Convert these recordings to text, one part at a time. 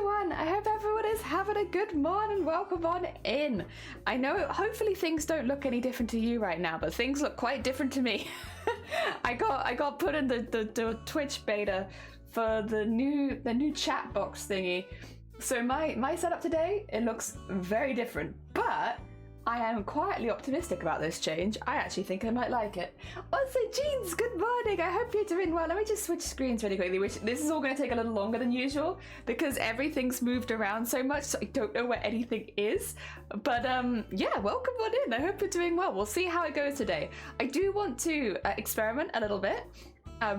everyone! I hope everyone is having a good morning. Welcome on in. I know hopefully things don't look any different to you right now, but things look quite different to me. I got put in the Twitch beta for the new chat box thingy. So my setup today, it looks very different, but I am quietly optimistic about this change. I actually think I might like it. Also, Jeans, good morning. I hope you're doing well. Let me just switch screens really quickly, which this is all going to take a little longer than usual because everything's moved around so much, so I don't know where anything is. But yeah, welcome on in. I hope you're doing well. We'll see how it goes today. I do want to experiment a little bit,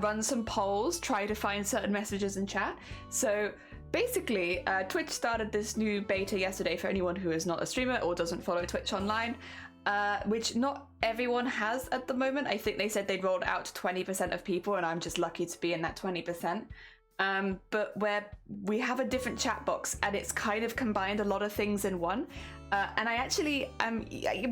run some polls, try to find certain messages in chat. So basically, Twitch started this new beta yesterday for anyone who is not a streamer or doesn't follow Twitch online, which not everyone has at the moment. I think they said they'd rolled out to 20% of people, and I'm just lucky to be in that 20%. But where we have a different chat box, and it's kind of combined a lot of things in one. And I actually am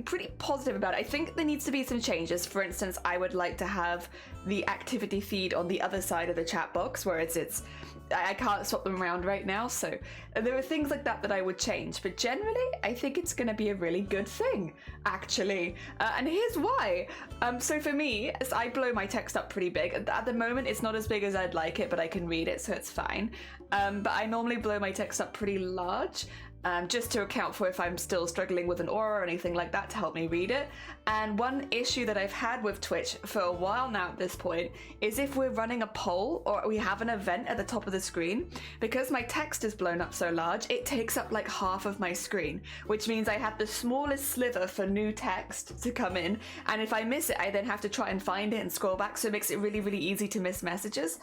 pretty positive about it. I think there needs to be some changes. For instance, I would like to have the activity feed on the other side of the chat box, where I can't swap them around right now, so there are things like that I would change, but generally I think it's going to be a really good thing, actually. And here's why. So for me, as I blow my text up pretty big. At the moment it's not as big as I'd like it, but I can read it, so it's fine. But I normally blow my text up pretty large, just to account for if I'm still struggling with an aura or anything like that to help me read it. And one issue that I've had with Twitch for a while now at this point is if we're running a poll or we have an event at the top of the screen, because my text is blown up so large, it takes up like half of my screen, which means I have the smallest sliver for new text to come in, and if I miss it, I then have to try and find it and scroll back, so it makes it really, really easy to miss messages.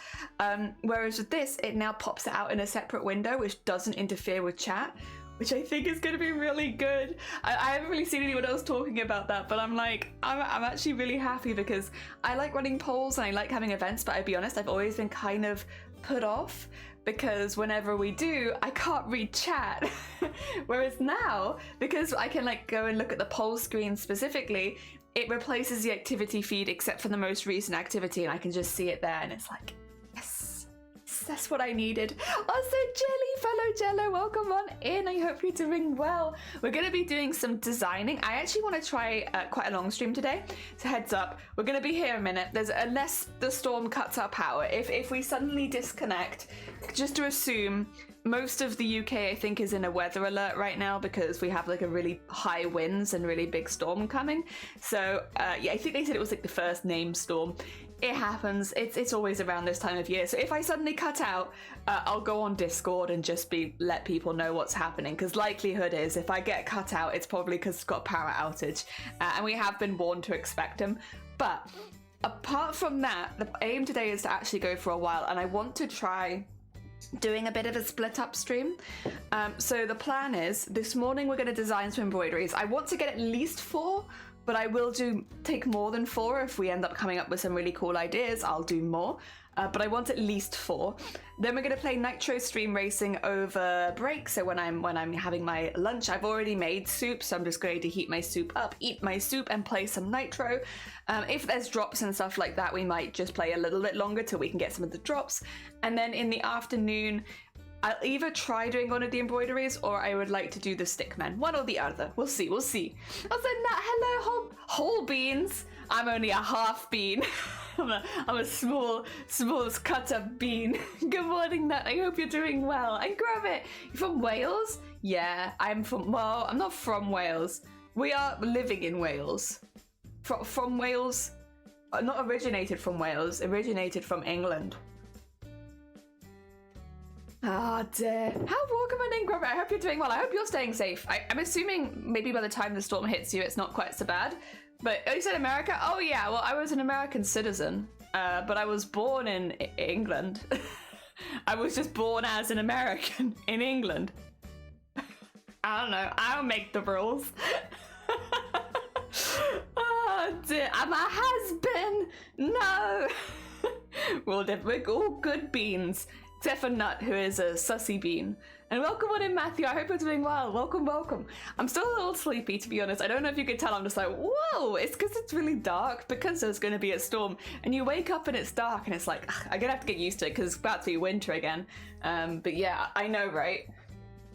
Whereas with this, it now pops it out in a separate window, which doesn't interfere with chat, which I think is going to be really good. I haven't really seen anyone else talking about that, but I'm actually really happy because I like running polls and I like having events, but I'll be honest, I've always been kind of put off because whenever we do, I can't read chat. Whereas now, because I can like go and look at the poll screen specifically, it replaces the activity feed except for the most recent activity, and I can just see it there, and it's like, yes. That's what I needed. Also, Jelly, fellow Jello, welcome on in. I hope you're doing well. We're going to be doing some designing. I actually want to try quite a long stream today. So heads up, we're going to be here a minute. Unless the storm cuts our power. If we suddenly disconnect, just to assume most of the UK, I think, is in a weather alert right now because we have like a really high winds and really big storm coming. So yeah, I think they said it was like the first named storm. It happens. It's always around this time of year. So if I suddenly cut out, I'll go on Discord and just let people know what's happening. Because likelihood is if I get cut out, it's probably because it's got a power outage. And we have been warned to expect them. But apart from that, the aim today is to actually go for a while. And I want to try doing a bit of a split up stream. So the plan is this morning we're going to design some embroideries. I want to get at least 4. But I will take more than 4. If we end up coming up with some really cool ideas, I'll do more. But I want at least 4. Then we're going to play Nitro Stream Racing over break. So when I'm having my lunch, I've already made soup. So I'm just going to heat my soup up, eat my soup, and play some Nitro. If there's drops and stuff like that, we might just play a little bit longer till we can get some of the drops. And then in the afternoon, I'll either try doing one of the embroideries or I would like to do the stickman. One or the other. We'll see. Also, Nat, hello, whole beans. I'm only a half bean. I'm a small cut up bean. Good morning, Nat. I hope you're doing well. And Gravit, you from Wales? Yeah, I'm not from Wales. We are living in Wales. From Wales, not originated from Wales, originated from England. Ah, dear. Welcome on in, Gravit. I hope you're doing well. I hope you're staying safe. I'm assuming maybe by the time the storm hits you, it's not quite so bad. But you said America? Oh, yeah. Well, I was an American citizen, but I was born in England. I was just born as an American in England. I don't know. I don't make the rules. Oh, dear. I'm a has-been. No. We're all good beans. Except for Nut, who is a sussy bean. And welcome on in, Matthew. I hope you're doing well. Welcome. I'm still a little sleepy, to be honest. I don't know if you could tell. I'm just like, whoa. It's because it's really dark, because there's going to be a storm. And you wake up and it's dark, and it's like, I'm going to have to get used to it because it's about to be winter again. But yeah, I know, right?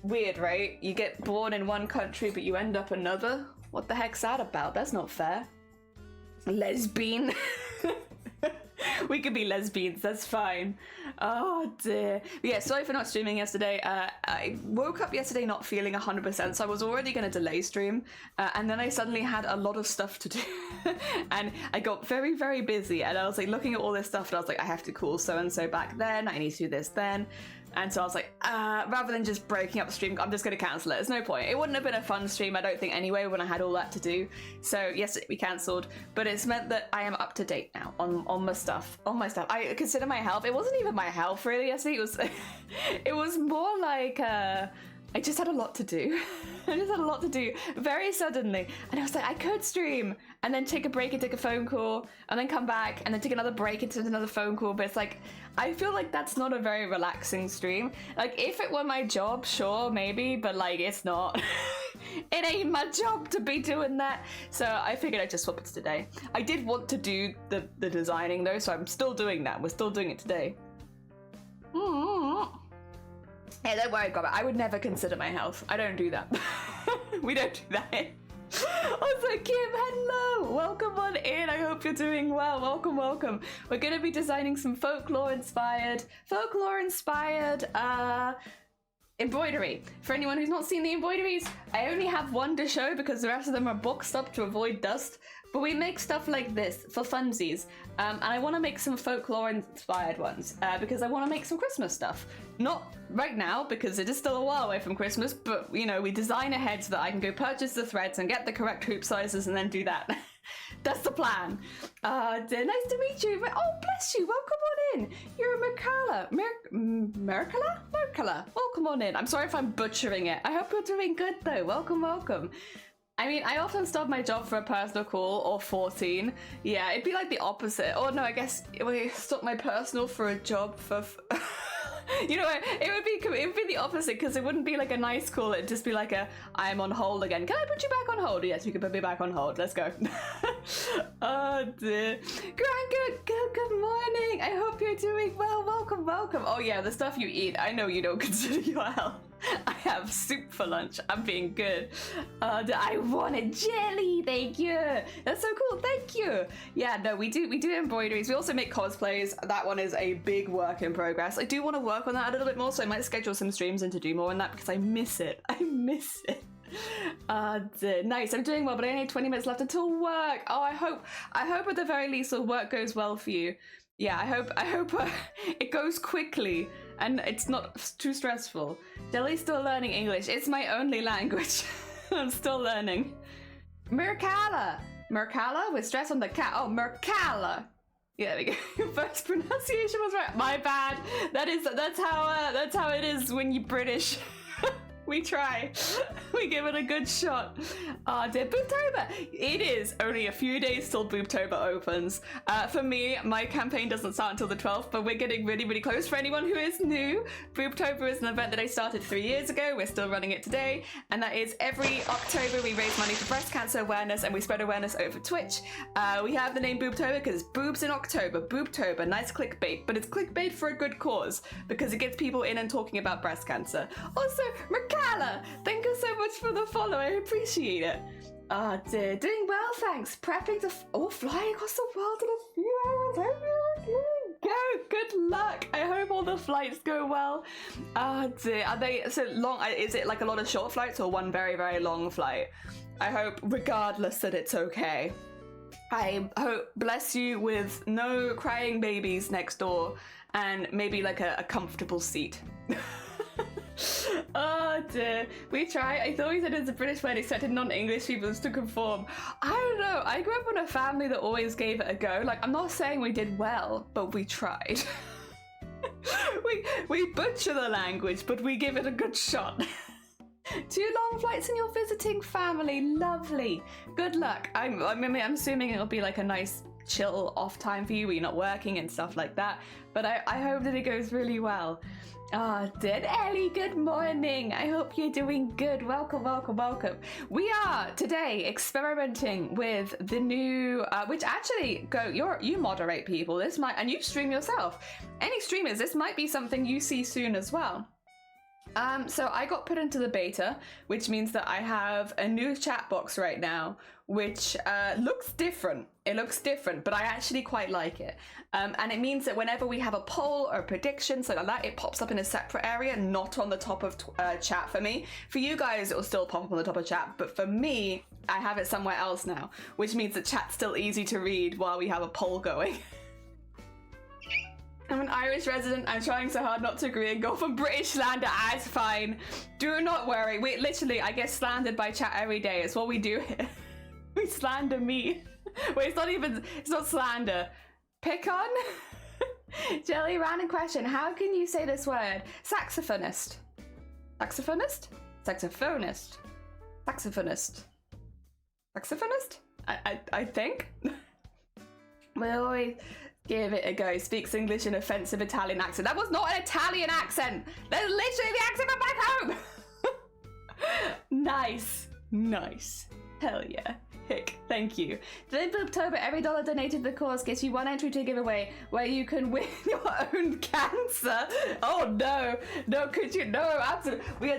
weird, right? You get born in one country, but you end up another? What the heck's that about? That's not fair. Lesbian. We could be lesbians, that's fine. Oh dear. But yeah, sorry for not streaming yesterday. I woke up yesterday not feeling 100%, so I was already going to delay stream, and then I suddenly had a lot of stuff to do. And I got very, very busy, and I was like looking at all this stuff, and I was like, I have to call so-and-so back then, I need to do this then. And so I was like, rather than just breaking up the stream, I'm just going to cancel it. There's no point. It wouldn't have been a fun stream, I don't think, anyway, when I had all that to do. So yes, we cancelled, but it's meant that I am up to date now on my stuff. On my stuff. I consider my health. It wasn't even my health really yesterday. It was more like I just had a lot to do. I just had a lot to do very suddenly. And I was like, I could stream and then take a break and take a phone call and then come back and then take another break and take another phone call. But it's like, I feel like that's not a very relaxing stream. Like, if it were my job, sure, maybe, but like, it's not. It ain't my job to be doing that. So I figured I'd just swap it to today. I did want to do the designing though, so I'm still doing that. We're still doing it today. Hey, don't worry, Gobert. I would never consider my health. I don't do that. We don't do that. Also, Kim, hello! Welcome on in. I hope you're doing well. Welcome, welcome. We're going to be designing some folklore-inspired embroidery. For anyone who's not seen the embroideries, I only have one to show because the rest of them are boxed up to avoid dust. But we make stuff like this for funsies, and I want to make some folklore-inspired ones because I want to make some Christmas stuff. Not right now because it is still a while away from Christmas, but you know, we design ahead so that I can go purchase the threads and get the correct hoop sizes and then do that. That's the plan. Nice to meet you. Oh, bless you. Welcome on in. You're a Merkala? Welcome on in. I'm sorry if I'm butchering it. I hope you're doing good though. Welcome, welcome. I mean, I often stop my job for a personal call or 14. Yeah, it'd be like the opposite. Or no, I guess I stop my personal for a job for... You know, it would be the opposite because it wouldn't be like a nice call. It'd just be like a, I'm on hold again. Can I put you back on hold? Yes, you can put me back on hold. Let's go. Oh dear. Good morning. I hope you're doing well. Welcome, welcome. Oh yeah, the stuff you eat. I know you don't consider your health. I have soup for lunch. I'm being good. I want a jelly. Thank you. That's so cool. Thank you. Yeah, no, we do embroideries. We also make cosplays. That one is a big work in progress. I do want to work on that a little bit more, so I might schedule some streams in to do more on that because I miss it. I miss it. Nice. I'm doing well, but I only have 20 minutes left until work. Oh, I hope at the very least the work goes well for you. Yeah, I hope it goes quickly and it's not too stressful. Jelly's still learning English. It's my only language. I'm still learning. Merkala with stress on the cat. Oh, Merkala. Yeah, there we go. Your first pronunciation was right. My bad. That's how it is when you're British. We try. We give it a good shot. Dear Booptober. It is only a few days till Booptober opens. For me, my campaign doesn't start until the 12th, but we're getting really, really close. For anyone who is new, Booptober is an event that I started 3 years ago. We're still running it today. And that is every October we raise money for breast cancer awareness and we spread awareness over Twitch. We have the name Booptober because boobs in October. Booptober, nice clickbait. But it's clickbait for a good cause because it gets people in and talking about breast cancer. Also, Merkala, thank you so much for the follow. I appreciate it. Dear, doing well, thanks. Prepping to fly across the world in a few hours. Go. Good luck. I hope all the flights go well. Dear, are they so long? Is it like a lot of short flights or one very, very long flight? I hope, regardless, that it's okay. I hope, bless you, with no crying babies next door and maybe like a comfortable seat. Oh dear, we try. I thought we said it's a British word expected non-English people to conform. I don't know, I grew up in a family that always gave it a go. Like, I'm not saying we did well, but we tried. we butcher the language, but we give it a good shot. 2 long flights and you're visiting family, lovely. Good luck. I'm assuming it'll be like a nice chill off time for you where you're not working and stuff like that, but I hope that it goes really well. Dear Ellie, good morning. I hope you're doing good. Welcome, welcome, welcome. We are today experimenting with the new, which actually you moderate people. This might, and you stream yourself. Any streamers, this might be something you see soon as well. So I got put into the beta, which means that I have a new chat box right now, which looks different. It looks different, but I actually quite like it. And it means that whenever we have a poll or a prediction, so like that, it pops up in a separate area, not on the top of chat for me. For you guys, it will still pop up on the top of chat, but for me, I have it somewhere else now, which means that chat's still easy to read while we have a poll going. I'm an Irish resident. I'm trying so hard not to agree and go for British slander as fine. Do not worry. Wait, literally, I get slandered by chat every day. It's what we do here. We slander me. Wait, it's not slander. Pick on? Jelly, random question. How can you say this word? Saxophonist. Saxophonist? Saxophonist. Saxophonist. Saxophonist? I think. We always give it a go. Speaks English in offensive Italian accent. That was not an Italian accent. That's literally the accent from back home. Nice. Nice. Hell yeah. Hick. Thank you. Today for October, every $1 donated to the cause gets you one entry to a giveaway where you can win your own cancer. Oh no. No, could you? No, absolutely. We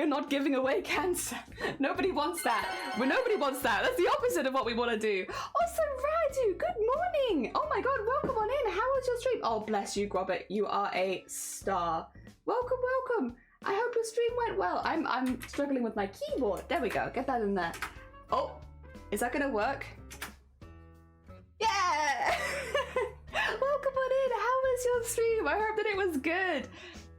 are not giving away cancer. Nobody wants that. Well, nobody wants that. That's the opposite of what we want to do. Awesome, Radu. Good morning. Oh my god, welcome on in. How was your stream? Oh, bless you, Grobert. You are a star. Welcome, welcome. I hope your stream went well. I'm struggling with my keyboard. There we go. Get that in there. Oh, is that gonna work? Yeah! Welcome on in. How was your stream? I hope that it was good.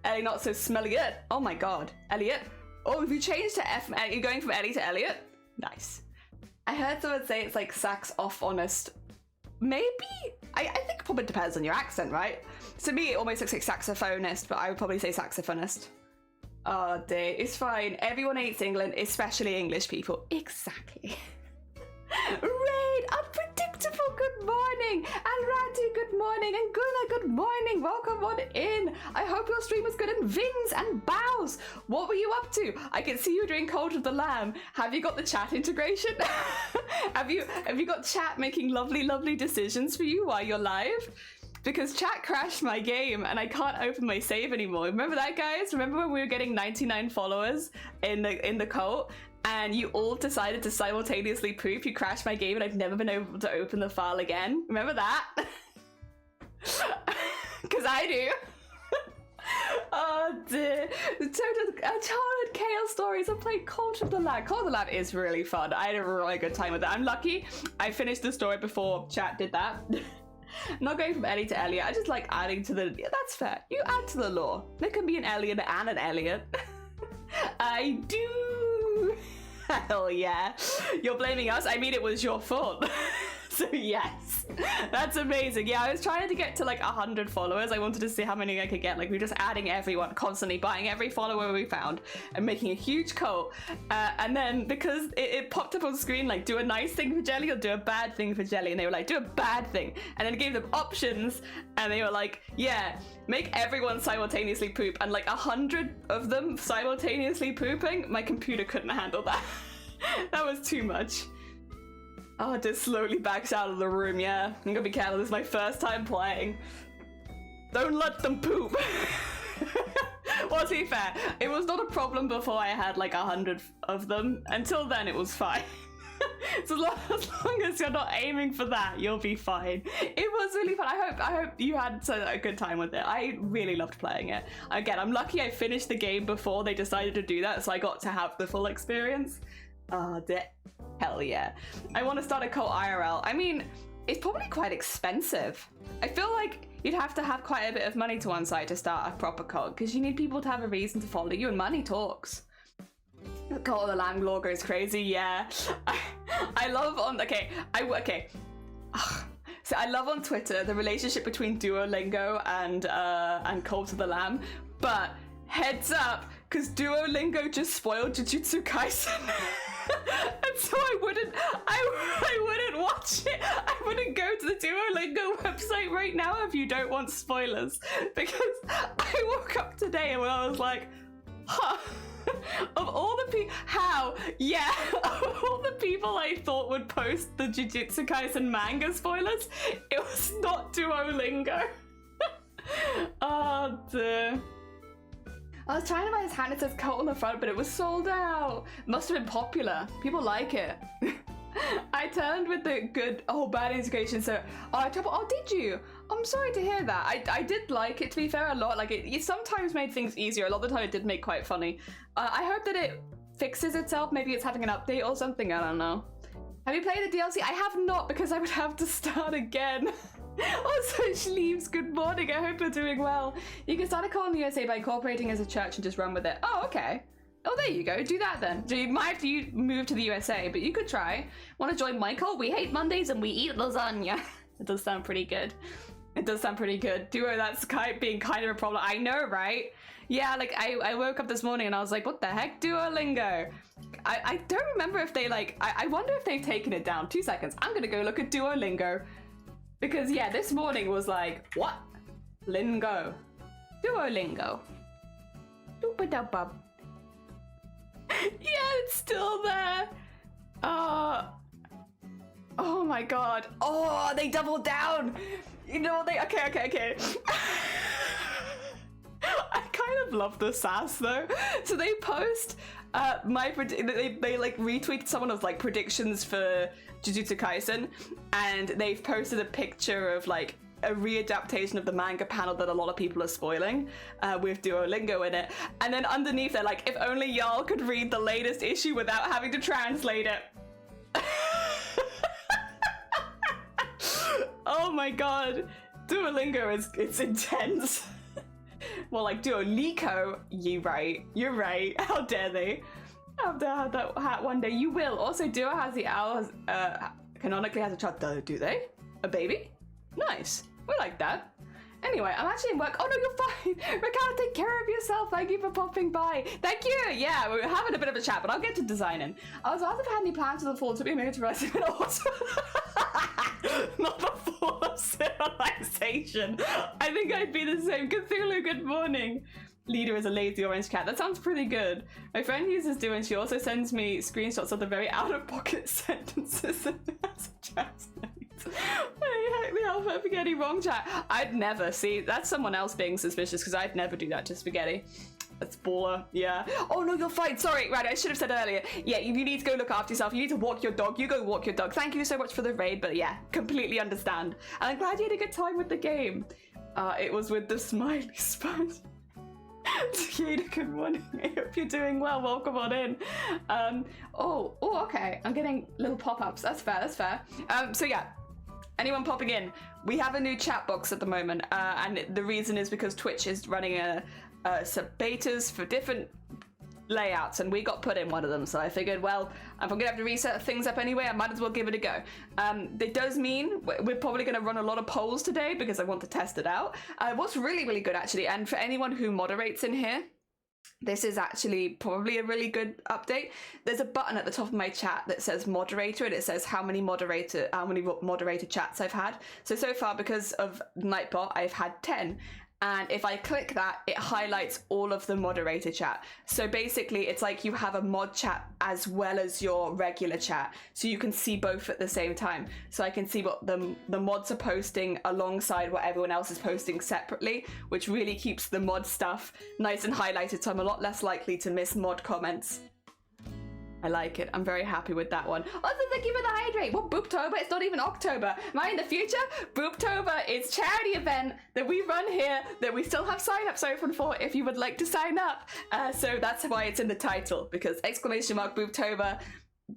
Ellie, not so smelly yet. Oh my god. Elliot. Oh, have you changed to F? Are you going from Ellie to Elliot? Nice. I heard someone say it's like sax off honest. Maybe? I think it probably depends on your accent, right? To me, it almost looks like saxophonist, but I would probably say saxophonist. Oh dear, it's fine. Everyone hates England, especially English people. Exactly. Raid, unpredictable, good morning. And Radu, good morning. And Gunnar, good morning. Welcome on in. I hope your stream was good. And Vins and Bows, what were you up to? I can see you doing Cult of the Lamb. Have you got the chat integration? have you got chat making lovely decisions for you while you're live? Because chat crashed my game and I can't open my save anymore. Remember that, guys? Remember when we were getting 99 followers in the cult and you all decided to simultaneously poop? You crashed my game and I've never been able to open the file again. Remember that? Because I do. Oh dear. Childhood chaos stories. I played Cult of the Lamb. Cult of the Lamb is really fun. I had a really good time with it. I'm lucky I finished the story before chat did that. I'm not going from Ellie to Elliot. I just like adding to the... Yeah, that's fair. You add to the lore. There can be an Elliot and an Elliot. I do. Hell yeah. You're blaming us? I mean, it was your fault. So yes, that's amazing. Yeah, I was trying to get to like 100 followers. I wanted to see how many I could get. Like, we were just adding everyone, constantly buying every follower we found and making a huge cult. And then because it popped up on screen, like, do a nice thing for Jelly or do a bad thing for Jelly. And they were like, do a bad thing. And then it gave them options. And they were like, yeah, make everyone simultaneously poop. And like 100 of them simultaneously pooping, my computer couldn't handle that. That was too much. Oh, it just slowly backs out of the room, yeah. I'm gonna be careful, this is my first time playing. Don't let them poop. Well, to be fair, it was not a problem before I had like 100 of them. Until then, it was fine. So as long as you're not aiming for that, you'll be fine. It was really fun. I hope you had a good time with it. I really loved playing it. Again, I'm lucky I finished the game before they decided to do that, so I got to have the full experience. Oh, hell yeah. I want to start a cult IRL. I mean, it's probably quite expensive. I feel like you'd have to have quite a bit of money to one side to start a proper cult, because you need people to have a reason to follow you, and money talks. The Cult of the Lamb lore goes crazy, yeah. I love on... Okay. So I love on Twitter the relationship between Duolingo and Cult of the Lamb, but heads up, because Duolingo just spoiled Jujutsu Kaisen. And so I wouldn't watch it. I wouldn't go to the Duolingo website right now if you don't want spoilers. Because I woke up today and I was like, huh. Of all the people, how? Yeah, of all the people I thought would post the Jujutsu Kaisen manga spoilers, it was not Duolingo. Oh dear. I was trying to buy his hat, it says coat on the front, but it was sold out. Must have been popular. People like it. I turned with the good, bad integration, so, did you? I'm sorry to hear that. I did like it, to be fair, a lot. Like, it sometimes made things easier. A lot of the time it did make quite funny. I hope that it fixes itself. Maybe it's having an update or something, I don't know. Have you played the DLC? I have not, because I would have to start again. Also, Schleeves, good morning. I hope you're doing well. You can start a cult in the USA by incorporating as a church and just run with it. Oh, okay. Oh, there you go. Do that then. So you might have to move to the USA, but you could try. Want to join my cult? We hate Mondays and we eat lasagna. It does sound pretty good. It does sound pretty good. Duo, that's being kind of a problem. I know, right? Yeah, like I woke up this morning and I was like, what the heck, Duolingo? I don't remember if they I wonder if they've taken it down. 2 seconds. I'm going to go look at Duolingo. Because, yeah, this morning was like, what? Lingo. Duolingo. Doop-a-dub-bub. Yeah, it's still there. Oh my god. Oh, they doubled down. You know, okay. I kind of love the sass though. So they post they like retweeted someone of like predictions for Jujutsu Kaisen, and they've posted a picture of like a readaptation of the manga panel that a lot of people are spoiling with Duolingo in it, and then underneath they're like, if only y'all could read the latest issue without having to translate it. Oh my god, Duolingo it's intense. Well, like Duolingo, you're right. How dare they? How dare have that hat one day? You will. Also, Duo has the owl, canonically has a child. Do they? A baby? Nice. We like that. Anyway, I'm actually in work. Oh no, you're fine. Ricardo, take care of yourself. Thank you for popping by. Thank you. Yeah, we're having a bit of a chat, but I'll get to designing. I was asked if I had any plans for the fall to be made to rest in also. Not the fall of civilization. I think I'd be the same. Cthulhu, good morning. Leader is a lazy orange cat. That sounds pretty good. My friend uses Duo and she also sends me screenshots of the very out-of-pocket sentences and has a chat. I hate the alphabet spaghetti wrong chat. I'd never see. That's someone else being suspicious because I'd never do that to spaghetti. That's baller. Yeah. Oh no, you're fine. Sorry, right. I should have said earlier. Yeah, you need to go look after yourself. You need to walk your dog. You go walk your dog. Thank you so much for the raid, but yeah, completely understand. And I'm glad you had a good time with the game. It was with the smiley sponge. Takeda, good morning. I hope you're doing well. Welcome on in. Okay. I'm getting little pop-ups. That's fair. So yeah. Anyone popping in, we have a new chat box at the moment, and the reason is because Twitch is running some betas for different layouts, and we got put in one of them, so I figured, well, if I'm gonna have to reset things up anyway, I might as well give it a go. It does mean we're probably gonna run a lot of polls today because I want to test it out. What's really, really good actually, and for anyone who moderates in here, this is actually probably a really good update. There's a button at the top of my chat that says moderator, and it says how many moderator chats I've had. So far, because of Nightbot, I've had 10. And if I click that, it highlights all of the moderator chat. So basically, it's like you have a mod chat as well as your regular chat. So you can see both at the same time. So I can see what the mods are posting alongside what everyone else is posting separately, which really keeps the mod stuff nice and highlighted. So I'm a lot less likely to miss mod comments. I like it. I'm very happy with that one. Also, thank you for the hydrate. Well, Booptober, it's not even October. Am I in the future? Booptober is charity event that we run here that we still have sign-ups open for if you would like to sign up. So that's why it's in the title, because exclamation mark Booptober.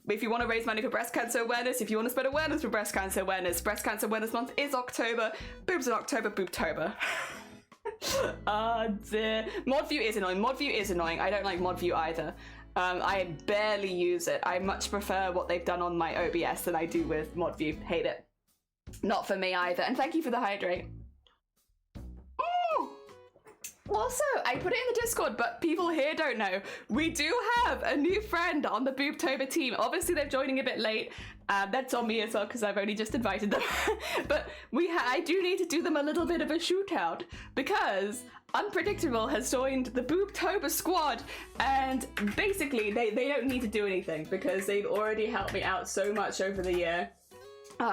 If you want to raise money for breast cancer awareness, if you want to spread awareness for breast cancer awareness month is October. Boobs in October, Booptober. Oh dear. Mod view is annoying. I don't like mod view either. I barely use it. I much prefer what they've done on my OBS than I do with mod view. Hate it. Not for me either. And thank you for the hydrate. Also, I put it in the Discord, but people here don't know. We do have a new friend on the Booptober team. Obviously, they're joining a bit late. That's on me as well, because I've only just invited them. But I do need to do them a little bit of a shootout, because Unpredictable has joined the Booptober squad, and basically, they don't need to do anything, because they've already helped me out so much over the year.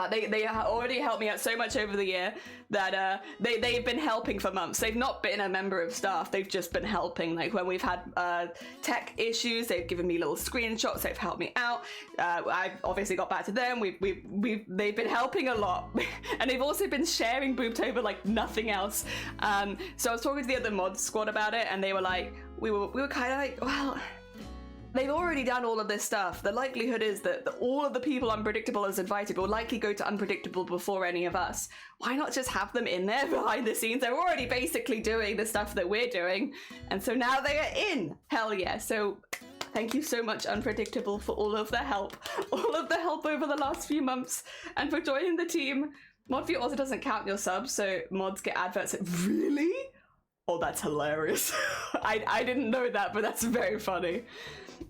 They already helped me out so much over the year that they've been helping for months. They've not been a member of staff. They've just been helping. Like when we've had tech issues, they've given me little screenshots. They've helped me out. I've obviously got back to them. They've been helping a lot, and they've also been sharing Booptober like nothing else. So I was talking to the other mod squad about it, and they were like, we were kind of like, well, they've already done all of this stuff. The likelihood is that all of the people Unpredictable has invited will likely go to Unpredictable before any of us. Why not just have them in there behind the scenes? They're already basically doing the stuff that we're doing. And so now they are in. Hell yeah. So thank you so much, Unpredictable, for all of the help. All of the help over the last few months. And for joining the team. Modview also doesn't count your subs, so mods get adverts. Really? Oh, that's hilarious. I didn't know that, but that's very funny.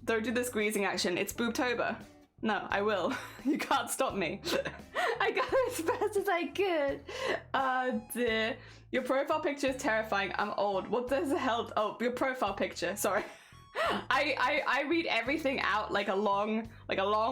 Don't do the squeezing action. It's Booptober. No, I will. You can't stop me. I got as fast as I could. Oh dear. Your profile picture is terrifying. I'm old. What does the hell? Oh, your profile picture. Sorry. I read everything out like a long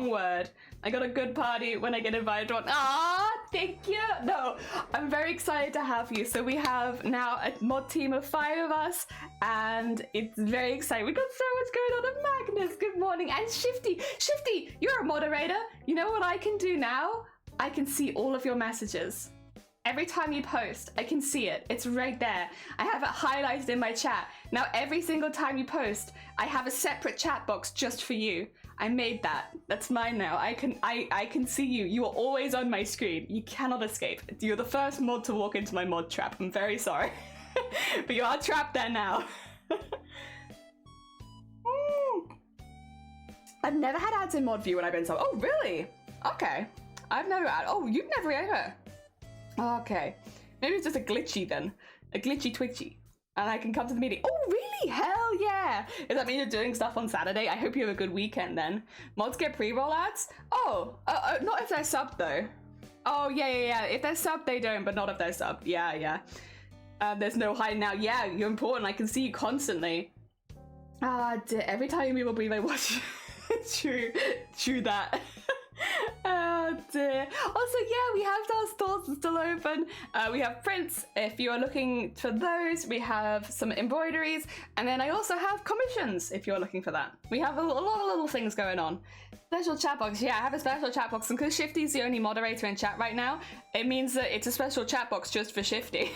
word. I got a good party when I get invited on. Ah, thank you. No, I'm very excited to have you. So we have now a mod team of 5 of us, and it's very exciting. We got so much going on. And Magnus, good morning, and Shifty. Shifty, you're a moderator. You know what I can do now? I can see all of your messages. Every time you post, I can see it. It's right there. I have it highlighted in my chat. Now, every single time you post, I have a separate chat box just for you. I made that. That's mine now. I can see you. You are always on my screen. You cannot escape. You're the first mod to walk into my mod trap. I'm very sorry. But you are trapped there now. I've never had ads in mod view when I've been so. Oh, really? Okay. I've never had. Oh, you've never either. Okay. Maybe it's just a glitchy then. A glitchy twitchy. And I can come to the meeting. Oh, really? Hell yeah. Does that mean you're doing stuff on Saturday? I hope you have a good weekend then. Mods get pre-roll ads? Oh, not if they're sub though. Oh, yeah. If they're sub, they don't, but not if they're sub. Yeah. There's no hiding now. Yeah, you're important. I can see you constantly. Every time you breathe, I watch. True that. Oh dear. Also, yeah, we have our stores still open. We have prints if you are looking for those. We have some embroideries, and then I also have commissions if you're looking for that. We have a lot of little things going on. Special chat box. Yeah, I have a special chat box, and because Shifty's the only moderator in chat right now, it means that it's a special chat box just for Shifty.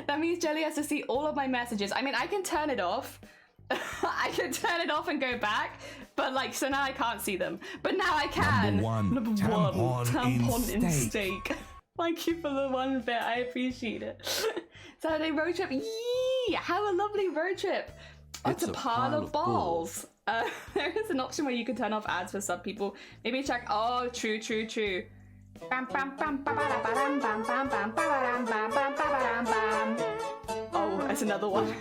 That means Jelly has to see all of my messages. I mean, I can turn it off. I can turn it off and go back, but like, so now I can't see them. But now I can. Number one, tampon in steak. Thank you for the one bit. I appreciate it. Saturday road trip. Yee! Have a lovely road trip. It's a pile of balls. There is an option where you can turn off ads for sub people. Maybe check. Oh, true. Oh, that's another one.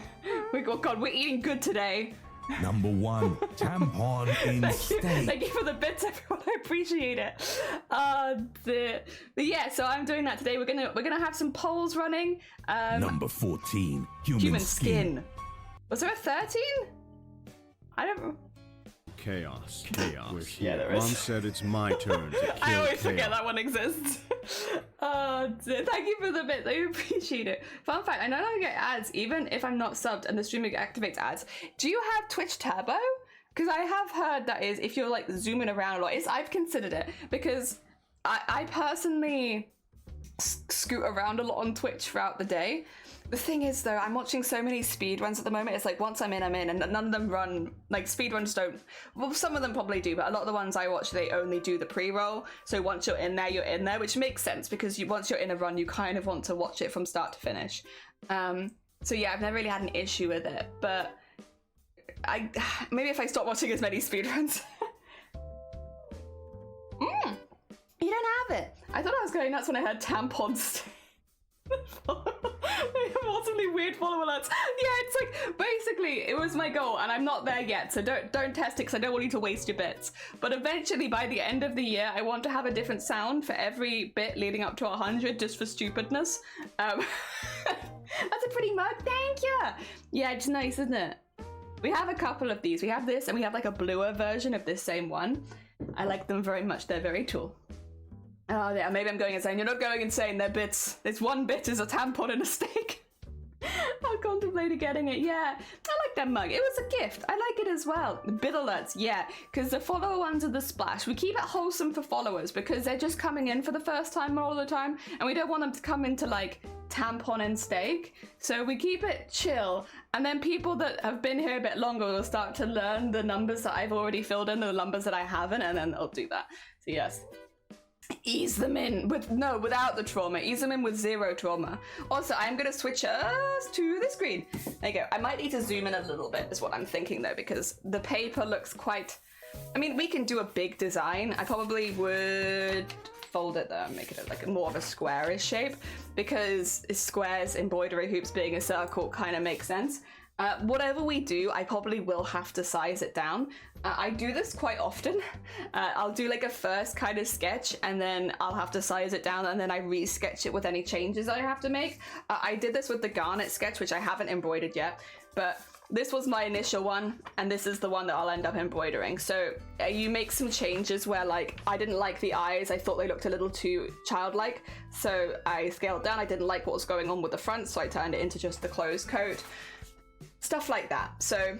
Oh God, we're eating good today. Number one, tampon in steak. Thank you for the bits, everyone. I appreciate it. But yeah, so I'm doing that today. We're gonna have some polls running. Number 14, human skin. Was there a 13? I don't. Chaos. Yeah, there is. Mom said it's my turn to kill I always chaos. forget that one exists. Thank you for the bit. I appreciate it. Fun fact, I no longer get ads even if I'm not subbed and the streamer activates ads. Do you have Twitch Turbo? Because I have heard that is if you're like zooming around a lot. I've considered it because I personally scoot around a lot on Twitch throughout the day. The thing is though, I'm watching so many speedruns at the moment. It's like once I'm in, and none of them run, like speedruns don't, well some of them probably do, but a lot of the ones I watch, they only do the pre-roll. So once you're in there, which makes sense because once you're in a run, you kind of want to watch it from start to finish. So yeah, I've never really had an issue with it, but maybe if I stop watching as many speedruns. You don't have it. I thought I was going nuts when I heard tampons. Possibly weird follow alerts. Yeah, it's like basically it was my goal, and I'm not there yet. So don't test it because I don't want you to waste your bits. But eventually, by the end of the year, I want to have a different sound for every bit leading up to 100, just for stupidness. That's a pretty mug. Thank you. Yeah, it's nice, isn't it? We have a couple of these. We have this, and we have like a bluer version of this same one. I like them very much. They're very cool. Oh yeah, maybe I'm going insane. You're not going insane, they're bits. It's 1 bit is a tampon and a steak. I contemplated getting it, yeah. I like that mug. It was a gift. I like it as well. Bit alerts, yeah. Because the follower ones are the splash. We keep it wholesome for followers because they're just coming in for the first time all the time. And we don't want them to come into like tampon and steak. So we keep it chill. And then people that have been here a bit longer will start to learn the numbers that I've already filled in, the numbers that I haven't, and then they'll do that. So yes. Ease them in without the trauma. Ease them in with 0 trauma. Also, I'm gonna switch us to the screen. There you go. I might need to zoom in a little bit is what I'm thinking though, because the paper looks quite, I mean, we can do a big design. I probably would fold it though and make it like more of a squarish shape, because squares, embroidery hoops being a circle kind of makes sense. Whatever we do, I probably will have to size it down. I do this quite often. I'll do like a first kind of sketch and then I'll have to size it down and then I re-sketch it with any changes I have to make. I did this with the garnet sketch, which I haven't embroidered yet, but this was my initial one and this is the one that I'll end up embroidering. So you make some changes where like, I didn't like the eyes. I thought they looked a little too childlike. So I scaled down. I didn't like what was going on with the front, so I turned it into just the closed coat. Stuff like that. So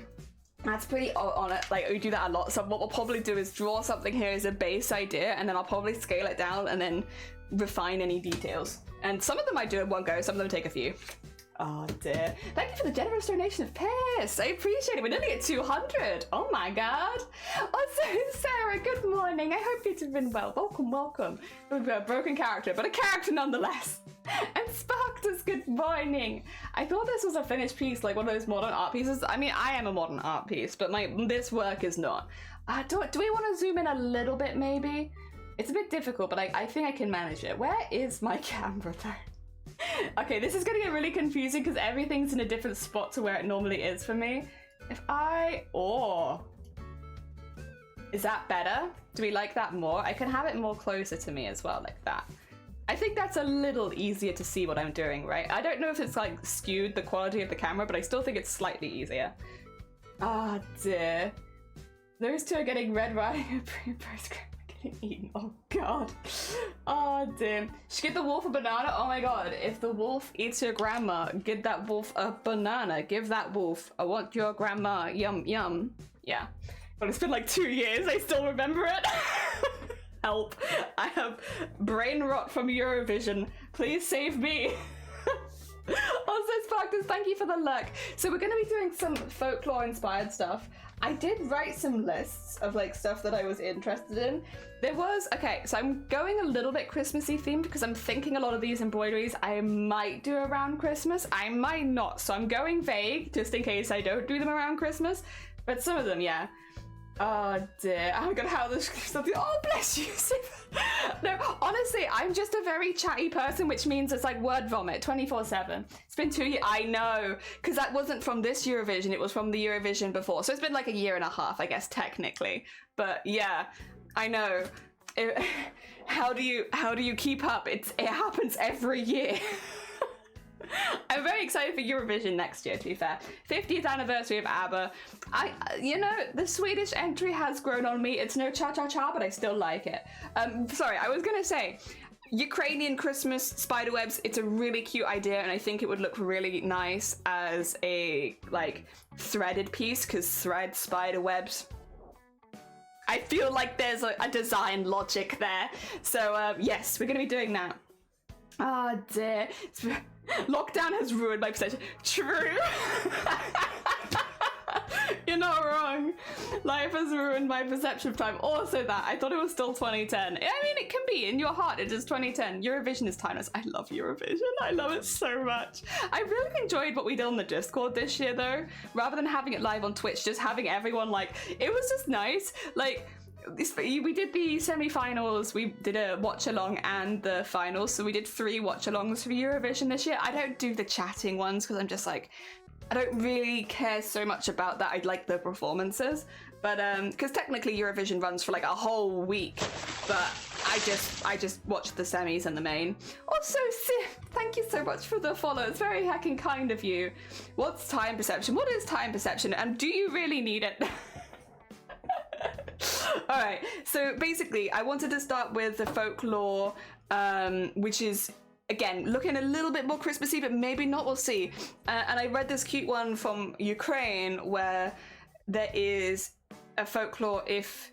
that's pretty on it. Like we do that a lot. So what we'll probably do is draw something here as a base idea, and then I'll probably scale it down and then refine any details. And some of them I do in one go, some of them take a few. Oh dear. Thank you for the generous donation of Piss. I appreciate it. We're nearly at 200. Oh my god. Also, Sarah, good morning. I hope you've been well. Welcome, welcome. We've got a broken character, but a character nonetheless. And Sparktus, good morning. I thought this was a finished piece, like one of those modern art pieces. I mean, I am a modern art piece, but this work is not. Do we want to zoom in a little bit, maybe? It's a bit difficult, but I think I can manage it. Where is my camera though? Okay, this is gonna get really confusing because everything's in a different spot to where it normally is for me. If is that better? Do we like that more? I can have it more closer to me as well, like that. I think that's a little easier to see what I'm doing, right? I don't know if it's like skewed the quality of the camera, but I still think it's slightly easier. Ah, dear. Those two are getting Red Riding Hood postcard. Eaten. Oh god. Oh dear. Should get the wolf a banana? Oh my god. If the wolf eats your grandma, give that wolf a banana. Give that wolf, I want your grandma. Yum yum. Yeah. But it's been like 2 years. I still remember it. Help. I have brain rot from Eurovision. Please save me. Also, Sparktus, thank you for the luck. So we're going to be doing some folklore inspired stuff. I did write some lists of like stuff that I was interested in. Okay, so I'm going a little bit Christmassy themed because I'm thinking a lot of these embroideries I might do around Christmas. I might not. So I'm going vague just in case I don't do them around Christmas. But some of them, yeah. Oh dear, I'm gonna have this something. Oh bless you. No, honestly, I'm just a very chatty person, which means it's like word vomit 24/7. It's been 2 years. I know, because that wasn't from this Eurovision, it was from the Eurovision before. So it's been like a year and a half, I guess, technically. But yeah, I know. How do you keep up? It happens every year. I'm very excited for Eurovision next year, to be fair. 50th anniversary of ABBA. The Swedish entry has grown on me. It's no cha-cha-cha, but I still like it. Sorry, I was gonna say, Ukrainian Christmas spiderwebs, it's a really cute idea, and I think it would look really nice as a, like, threaded piece, because thread spiderwebs. I feel like there's a design logic there. So, yes, we're gonna be doing that. Oh dear. Lockdown has ruined my perception. True. You're not wrong. Life has ruined my perception of time. Also that, I thought it was still 2010. I mean, it can be. In your heart, it is 2010. Eurovision is timeless. I love Eurovision. I love it so much. I really enjoyed what we did on the Discord this year, though. Rather than having it live on Twitch, just having everyone, like, it was just nice. Like, we did the semi-finals, we did a watch-along and the finals, so we did 3 watch-alongs for Eurovision this year. I don't do the chatting ones because I'm just like, I don't really care so much about that. I like the performances, but because technically Eurovision runs for like a whole week, but I just watch the semis and the main. Also, thank you so much for the follow. It's very heckin' kind of you. What's time perception? What is time perception, and do you really need it? All right, so basically I wanted to start with the folklore, which is, again, looking a little bit more Christmassy, but maybe not, we'll see. And I read this cute one from Ukraine where there is a folklore if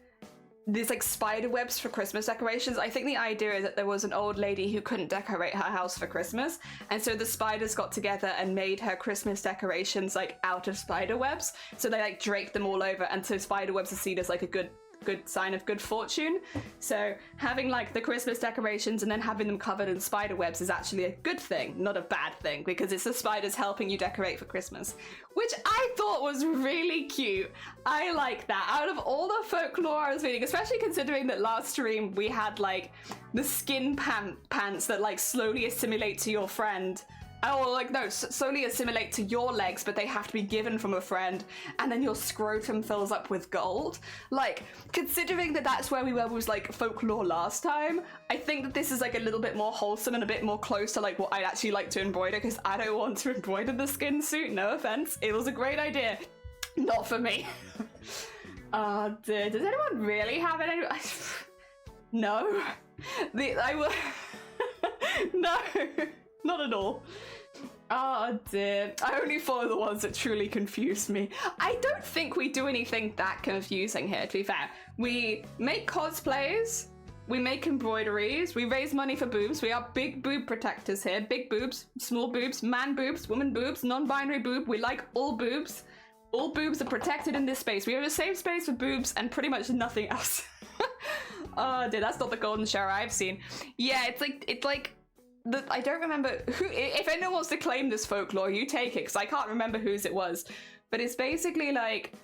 there's like spider webs for Christmas decorations. I think the idea is that there was an old lady who couldn't decorate her house for Christmas, and so the spiders got together and made her Christmas decorations like out of spider webs. So they like draped them all over, and so spider webs are seen as like a good sign of good fortune. So having like the Christmas decorations and then having them covered in spider webs is actually a good thing, not a bad thing, because it's the spiders helping you decorate for Christmas, which I thought was really cute. I like that. Out of all the folklore I was reading, especially considering that last stream we had like the skin pants that like slowly assimilate to your friend. Oh, like, no, slowly assimilate to your legs, but they have to be given from a friend, and then your scrotum fills up with gold. Like, considering that that's where we were was, like, folklore last time, I think that this is, like, a little bit more wholesome and a bit more close to, like, what I'd actually like to embroider, because I don't want to embroider the skin suit, no offense. It was a great idea. Not for me. Does anyone really have it? No. No. Not at all. Oh dear. I only follow the ones that truly confuse me. I don't think we do anything that confusing here, to be fair. We make cosplays, we make embroideries, we raise money for boobs. We are big boob protectors here. Big boobs, small boobs, man boobs, woman boobs, non-binary boob. We like all boobs. All boobs are protected in this space. We have a safe space for boobs and pretty much nothing else. Oh dear, that's not the golden shower I've seen. Yeah, it's like I don't remember who. If anyone wants to claim this folklore, you take it, because I can't remember whose it was. But it's basically like,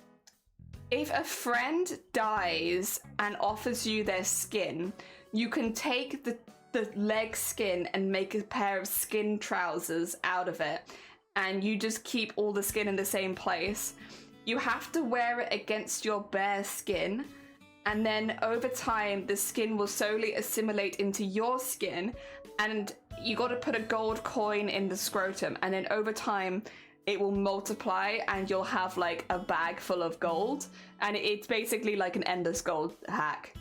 if a friend dies and offers you their skin, you can take the leg skin and make a pair of skin trousers out of it, and you just keep all the skin in the same place. You have to wear it against your bare skin, and then over time the skin will slowly assimilate into your skin, and you got to put a gold coin in the scrotum, and then over time it will multiply and you'll have like a bag full of gold, and it's basically like an endless gold hack.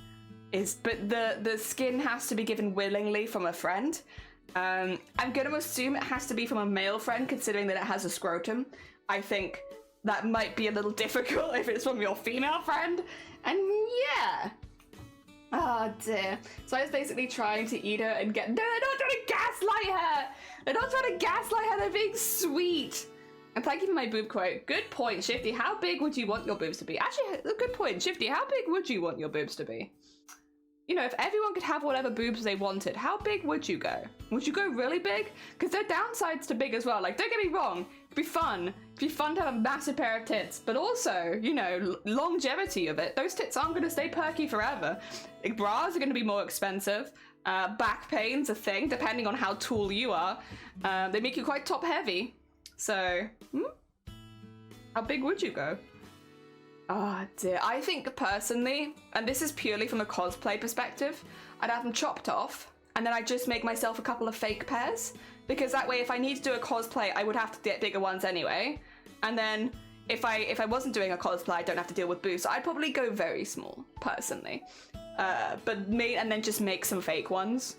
But the skin has to be given willingly from a friend. I'm going to assume it has to be from a male friend, considering that it has a scrotum. I think that might be a little difficult if it's from your female friend. And yeah. Oh dear. So I was basically trying to eat her and get... No, they're not trying to gaslight her! They're not trying to gaslight her, they're being sweet! And thank you for my boob quote. Good point, Shifty. How big would you want your boobs to be? Actually, a good point. Shifty, how big would you want your boobs to be? You know, if everyone could have whatever boobs they wanted, how big would you go? Would you go really big? Because there are downsides to big as well. Like, don't get me wrong, it'd be fun. It'd be fun to have a massive pair of tits, but also, you know, longevity of it. Those tits aren't going to stay perky forever. Like, bras are going to be more expensive. Back pain's a thing, depending on how tall you are. They make you quite top heavy. So, how big would you go? Oh dear, I think personally, and this is purely from a cosplay perspective, I'd have them chopped off, and then I'd just make myself a couple of fake pairs, because that way if I need to do a cosplay, I would have to get bigger ones anyway, and then if I wasn't doing a cosplay, I don't have to deal with boobs, so I'd probably go very small, personally. And then just make some fake ones,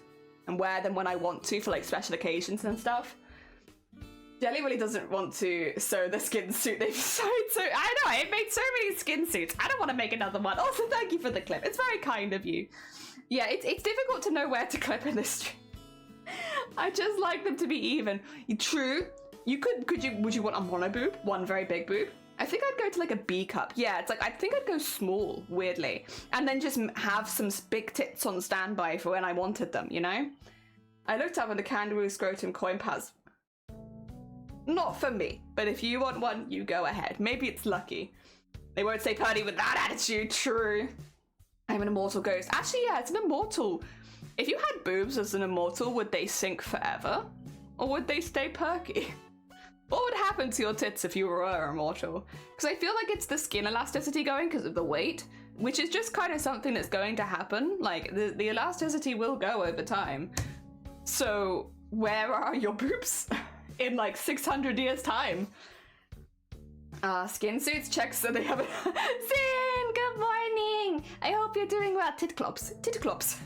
and wear them when I want to for like special occasions and stuff. Jelly really doesn't want to sew the skin suit they've sewed, so I know, I've made so many skin suits. I don't want to make another one. Also, thank you for the clip. It's very kind of you. Yeah, it's difficult to know where to clip in this stream. I just like them to be even. True. Would you want a mono boob? One very big boob? I think I'd go to like a B cup. Yeah, it's like, I think I'd go small, weirdly. And then just have some big tits on standby for when I wanted them, you know? I looked up on the kangaroo scrotum coin pads. Not for me, but if you want one, you go ahead. Maybe it's lucky. They won't say party with that attitude, true. I'm an immortal ghost. Actually, yeah, it's an immortal. If you had boobs as an immortal, would they sink forever? Or would they stay perky? What would happen to your tits if you were immortal? Because I feel like it's the skin elasticity going because of the weight, which is just kind of something that's going to happen. Like, the elasticity will go over time. So, where are your boobs? In like 600 years time. Skin suits, check so they have a... Sin, good morning! morning. I hope you're doing well. Titclops. Titclops.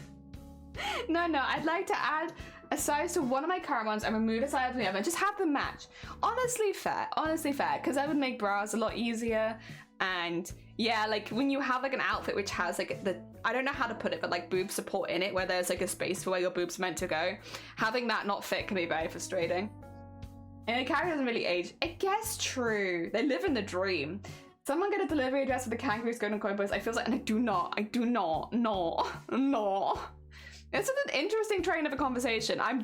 No, I'd like to add a size to one of my current ones and remove a size from the other and just have them match. Honestly fair, because that would make bras a lot easier. And yeah, like when you have like an outfit which has like I don't know how to put it, but like boob support in it where there's like a space for where your boob's meant to go, having that not fit can be very frustrating. And the character doesn't really age. I guess true. They live in the dream. Someone get a delivery address for the kangaroos going to coin boys. I feel like, and I do not, no. This is an interesting train of a conversation. I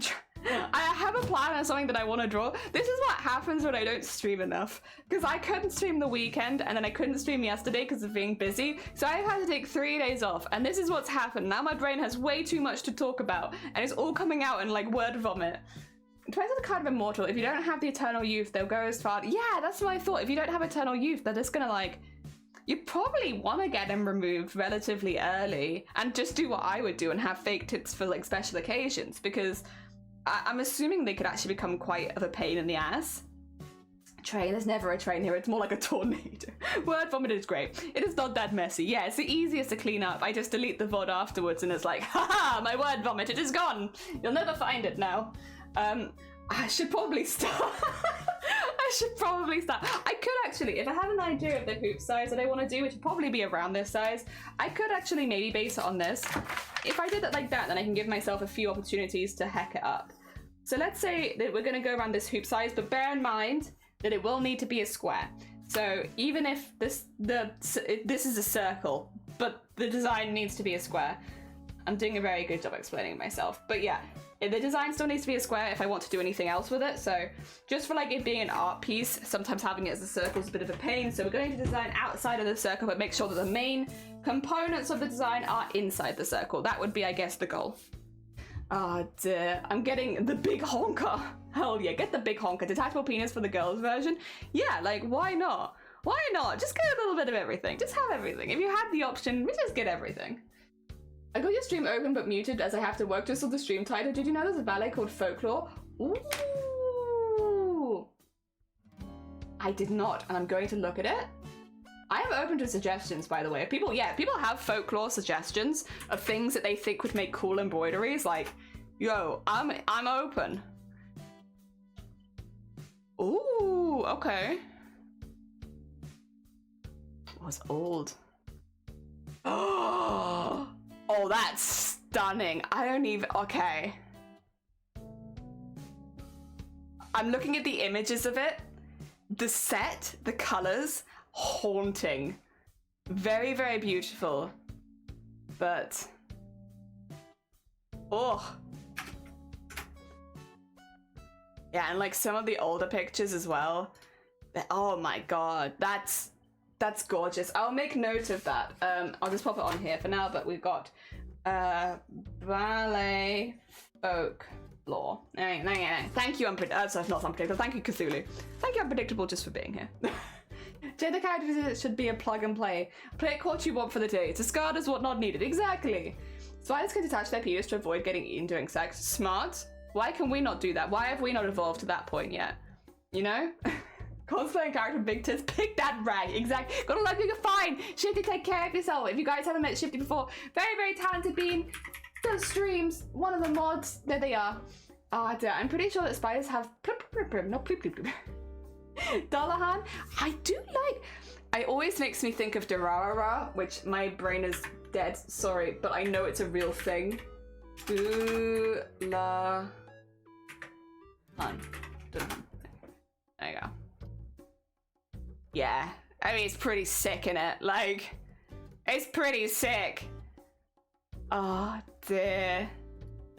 have a plan on something that I want to draw. This is what happens when I don't stream enough. Because I couldn't stream the weekend, and then I couldn't stream yesterday because of being busy. So I've had to take 3 days off, and this is what's happened. Now my brain has way too much to talk about, and it's all coming out in like word vomit. It depends on the kind of immortal. If you don't have the eternal youth, they'll go as far. Yeah, that's what I thought. If you don't have eternal youth, they're just gonna like... You probably want to get them removed relatively early and just do what I would do and have fake tits for like special occasions, because I'm assuming they could actually become quite of a pain in the ass. Train, there's never a train here. It's more like a tornado. Word vomit is great. It is not that messy. Yeah, it's the easiest to clean up. I just delete the VOD afterwards and it's like, haha, my word vomit, it is gone. You'll never find it now. I should probably start. I could actually, if I had an idea of the hoop size that I want to do, which would probably be around this size, I could actually maybe base it on this. If I did it like that, then I can give myself a few opportunities to heck it up. So let's say that we're going to go around this hoop size, but bear in mind that it will need to be a square. So even if this is a circle, but the design needs to be a square. I'm doing a very good job explaining myself, but yeah. The design still needs to be a square if I want to do anything else with it. So just for like it being an art piece, sometimes having it as a circle is a bit of a pain. So we're going to design outside of the circle, but make sure that the main components of the design are inside the circle. That would be, I guess, the goal. Oh dear, I'm getting the big honker. Hell yeah, get the big honker. Detachable penis for the girls version. Yeah, like why not? Why not? Just get a little bit of everything. Just have everything. If you had the option, we just get everything. I got your stream open but muted as I have to work. Just saw the stream title. Did you know there's a ballet called Folklore? Ooh. I did not, and I'm going to look at it. I am open to suggestions, by the way. People have folklore suggestions of things that they think would make cool embroideries. Like, yo, I'm open. Ooh, okay. It was old. Oh, that's stunning. I don't even... Okay. I'm looking at the images of it. The set, the colors, haunting. Very, very beautiful. But... Oh. Yeah, and like some of the older pictures as well. Oh my god, that's gorgeous. I'll make note of that. I'll just pop it on here for now, but we've got ballet folklore. Thank you, sorry, not Unpredictable. Thank you, Cthulhu. Thank you, Unpredictable, just for being here. Jay, the character should be a plug and play. Play it what you want for the day. Discard is what not needed. Exactly. Spiders can detach their penis to avoid getting eaten during sex. Smart. Why can we not do that? Why have we not evolved to that point yet? You know? Cosplaying character big tits, pick that rag. Exactly. Gotta love you, you're fine. Shifty, take care of yourself. If you guys haven't met Shifty before, very, very talented being. Does streams. One of the mods. There they are. Oh dear. I'm pretty sure that spiders have not Dullahan. I do like. It always makes me think of Durarara, which my brain is dead. Sorry, but I know it's a real thing. Dullahan. There you go. Yeah, I mean, it's pretty sick, innit? Like, it's pretty sick. Oh, dear.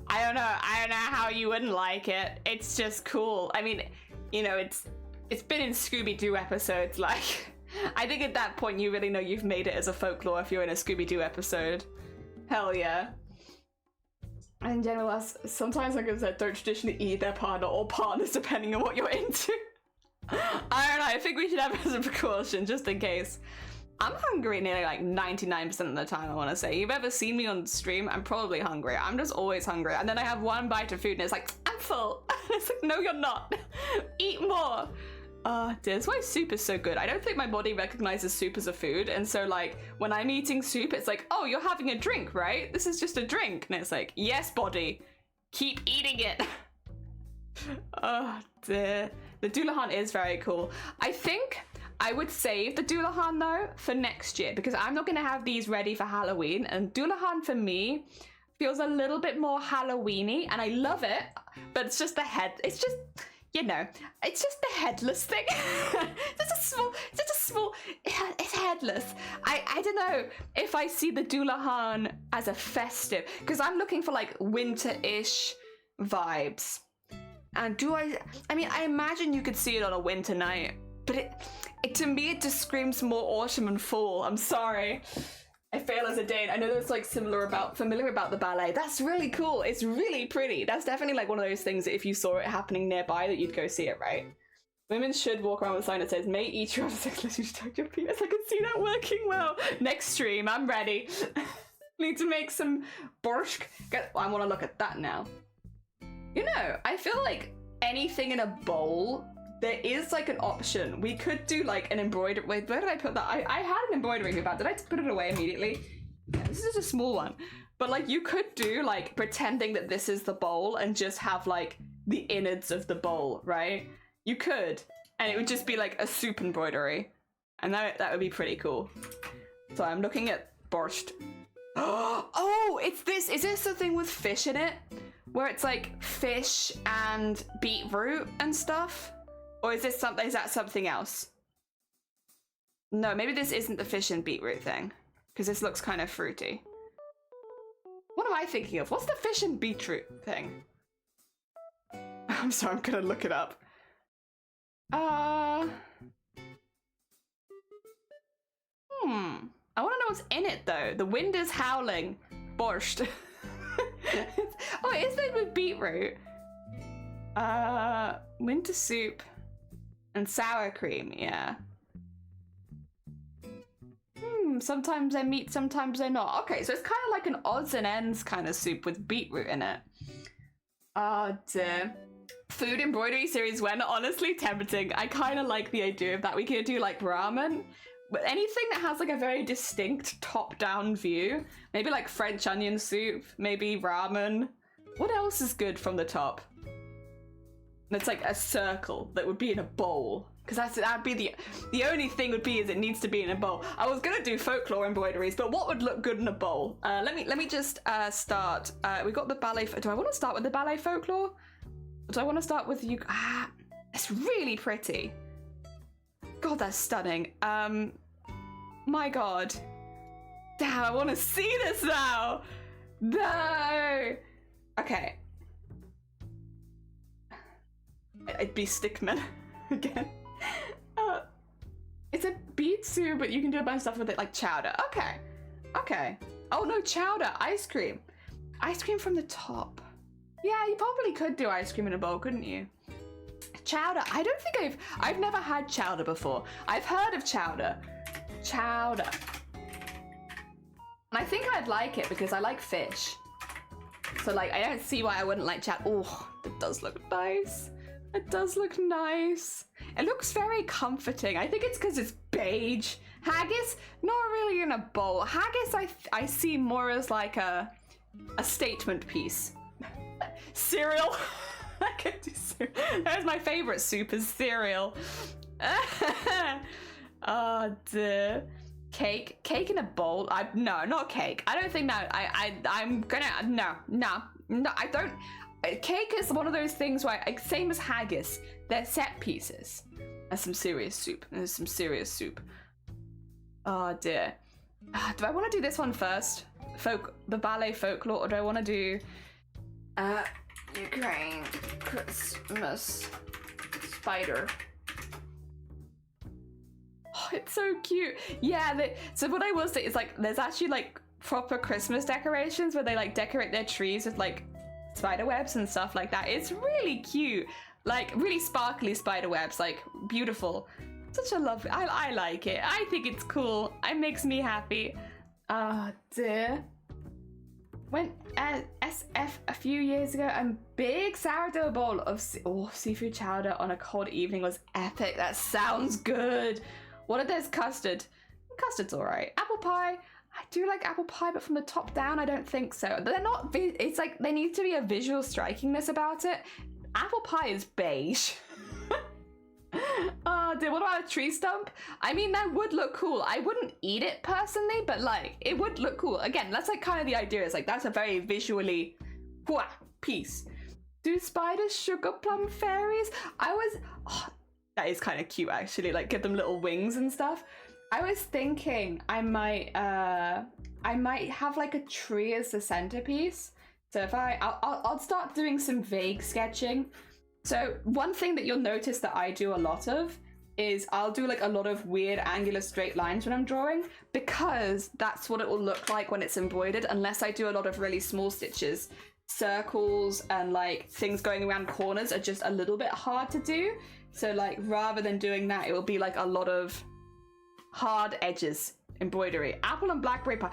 I don't know how you wouldn't like it. It's just cool. I mean, you know, it's been in Scooby-Doo episodes, like, I think at that point you really know you've made it as a folklore if you're in a Scooby-Doo episode. Hell yeah. And in general, sometimes, like I said, don't traditionally eat their partner or partners depending on what you're into. I don't know, I think we should have it as a precaution, just in case. I'm hungry nearly like 99% of the time, I want to say. You've ever seen me on stream, I'm probably hungry. I'm just always hungry. And then I have one bite of food and it's like, I'm full. It's like, no, you're not. Eat more. That's why soup is so good. I don't think my body recognizes soup as a food, and so like when I'm eating soup, it's like, oh, you're having a drink, right? This is just a drink, and it's like, yes, body, keep eating it. Oh dear. The Doulahan is very cool. I think I would save the Doulahan though for next year because I'm not gonna have these ready for Halloween, and Doulahan for me feels a little bit more Halloween-y, and I love it, but it's just the head. It's just, you know, it's just the headless thing. It's headless. I don't know if I see the Doulahan as a festive, because I'm looking for like winter-ish vibes. And I mean, I imagine you could see it on a winter night, but it to me, it just screams more autumn and fall. I'm sorry. I fail as a Dane. I know that's like familiar about the ballet. That's really cool. It's really pretty. That's definitely like one of those things that if you saw it happening nearby that you'd go see it, right? Women should walk around with a sign that says, may each you have a sex unless you touch your penis. I can see that working well. Next stream, I'm ready. Need to make some borscht. I want to look at that now. You know, I feel like anything in a bowl, there is like an option. We could do like an embroidery. Wait, where did I put that? I had an embroidery about. Did I put it away immediately? Yeah, this is a small one. But like you could do like pretending that this is the bowl and just have like the innards of the bowl, right? You could. And it would just be like a soup embroidery. And that would be pretty cool. So I'm looking at borscht. Oh, it's this. Is this the thing with fish in it? Where it's like fish and beetroot and stuff? Or is that something else? No, maybe this isn't the fish and beetroot thing. Because this looks kind of fruity. What am I thinking of? What's the fish and beetroot thing? I'm sorry, I'm gonna look it up. I wanna know what's in it though. The wind is howling. Borscht. Oh, it is made with beetroot. Winter soup. And sour cream, yeah. Sometimes they're meat, sometimes they're not. Okay, so it's kind of like an odds and ends kind of soup with beetroot in it. Oh dear. Food embroidery series when honestly tempting. I kind of like the idea of that. We could do like ramen, but anything that has like a very distinct top-down view. Maybe like French onion soup, maybe ramen. What else is good from the top? And it's like a circle that would be in a bowl. Because that'd be the only thing would be is it needs to be in a bowl. I was gonna do folklore embroideries, but what would look good in a bowl? Let me just start. We got the ballet. Do I want to start with the ballet folklore? Or do I want to start with you? It's really pretty. God, that's stunning. My God. Damn, I want to see this now. No. Okay. I'd be stickman again. It's a beetsu, but you can do a bunch of stuff with it, like chowder. Okay. Okay. Oh no, chowder. Ice cream. Ice cream from the top. Yeah, you probably could do ice cream in a bowl, couldn't you? Chowder. I don't think I've never had chowder before. I've heard of chowder. Chowder. And I think I'd like it because I like fish. So like, I don't see why I wouldn't like chowder. Oh, it does look nice. It does look nice. It looks very comforting. I think it's because it's beige. Haggis, not really in a bowl. Haggis, I see more as like a statement piece. Cereal. I could do cereal. That's my favorite soup is cereal. Oh dear. Cake in a bowl. No, not cake. I don't think that. I'm gonna no. I don't. Cake is one of those things where, same as haggis, they're set pieces. There's some serious soup. Oh dear. Do I want to do this one first? The ballet folklore, or do I want to do Ukraine Christmas spider? Oh, it's so cute. Yeah, so what I will say is like, there's actually like proper Christmas decorations where they like decorate their trees with like spider webs and stuff like that. It's really cute, like really sparkly spider webs, like beautiful. Such a lovely. I like it. I think it's cool. It makes me happy. Oh dear. Went SF a few years ago, and big sourdough bowl of seafood chowder on a cold evening was epic. That sounds good. What if there's custard? Custard's alright. Apple pie. I do like apple pie, but from the top down, I don't think so. They're not. It's like there needs to be a visual strikingness about it. Apple pie is beige. Oh, dude, what about a tree stump? I mean, that would look cool. I wouldn't eat it personally, but like, it would look cool. Again, that's like kind of the idea. Is like, that's a very visually piece. Do spiders sugar plum fairies? That is kind of cute actually. Like, give them little wings and stuff. I was thinking I might have like a tree as the centerpiece. So if I'll start doing some vague sketching. So one thing that you'll notice that I do a lot of is I'll do like a lot of weird angular straight lines when I'm drawing, because that's what it will look like when it's embroidered, unless I do a lot of really small stitches. Circles and like things going around corners are just a little bit hard to do. So like, rather than doing that, it will be like a lot of hard edges embroidery. Apple and blackberry pie.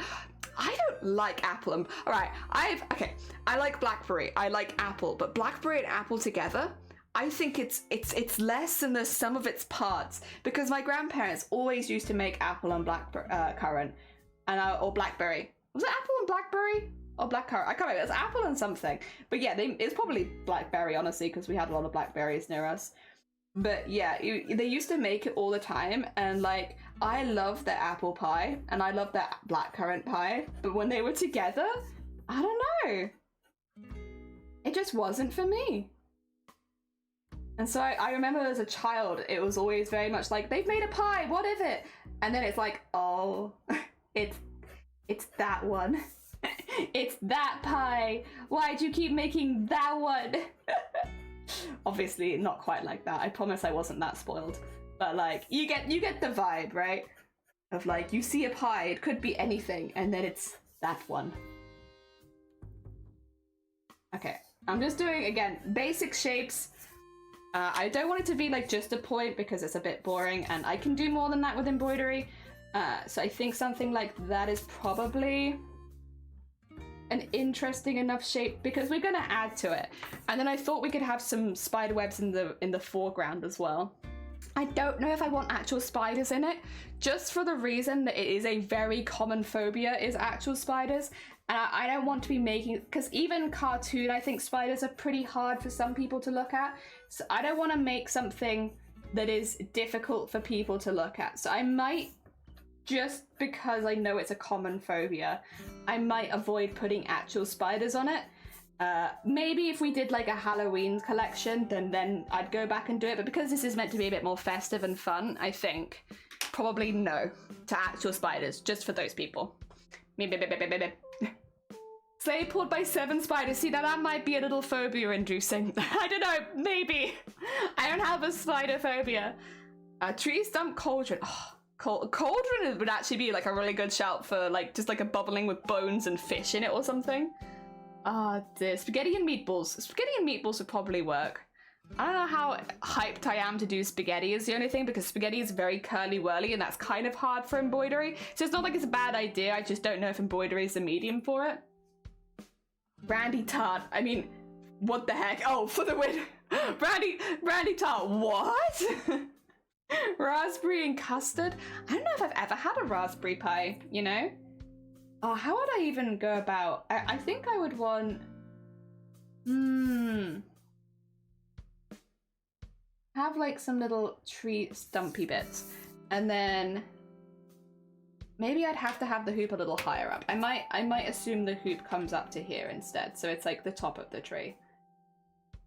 I don't like apple and I like blackberry, I like apple, but blackberry and apple together, I think it's less than the sum of its parts, because my grandparents always used to make apple and currant and or blackberry. Was it apple and blackberry or blackcurrant? I can't remember. It's apple and something. But yeah, it's probably blackberry, honestly, because we had a lot of blackberries near us. But yeah, they used to make it all the time, and like, I love the apple pie and I love the blackcurrant pie, but when they were together, I don't know. It just wasn't for me. And so I remember as a child, it was always very much like, they've made a pie, what is it? And then it's like, oh, it's that one. It's that pie. Why'd you keep making that one? Obviously not quite like that. I promise I wasn't that spoiled. But like, you get the vibe, right? Of like, you see a pie, it could be anything, and then it's that one. Okay, I'm just doing, again, basic shapes. I don't want it to be like just a point because it's a bit boring, and I can do more than that with embroidery. So I think something like that is probably an interesting enough shape, because we're gonna add to it. And then I thought we could have some spider webs in the foreground as well. I don't know if I want actual spiders in it, just for the reason that it is a very common phobia, is actual spiders. And I don't want to be making, because even cartoon, I think spiders are pretty hard for some people to look at. So I don't want to make something that is difficult for people to look at. So I might, just because I know it's a common phobia, I might avoid putting actual spiders on it. Maybe if we did like a Halloween collection, then I'd go back and do it. But because this is meant to be a bit more festive and fun, I think probably no to actual spiders, just for those people. Slay pulled by 7 spiders. See, now that might be a little phobia inducing. I don't know, maybe. I don't have a spider phobia. Tree stump cauldron. Oh, cauldron would actually be like a really good shout for like just like a bubbling with bones and fish in it or something. Dear. Spaghetti and meatballs. Spaghetti and meatballs would probably work. I don't know how hyped I am to do spaghetti is the only thing, because spaghetti is very curly-whirly and that's kind of hard for embroidery. So it's not like it's a bad idea, I just don't know if embroidery is the medium for it. Brandy tart. I mean, what the heck? Oh, for the win. Brandy tart. What? Raspberry and custard? I don't know if I've ever had a raspberry pie, you know? Oh, how would I even go about? I think I would want... have like some little tree stumpy bits. And then maybe I'd have to have the hoop a little higher up. I might assume the hoop comes up to here instead. So it's like the top of the tree.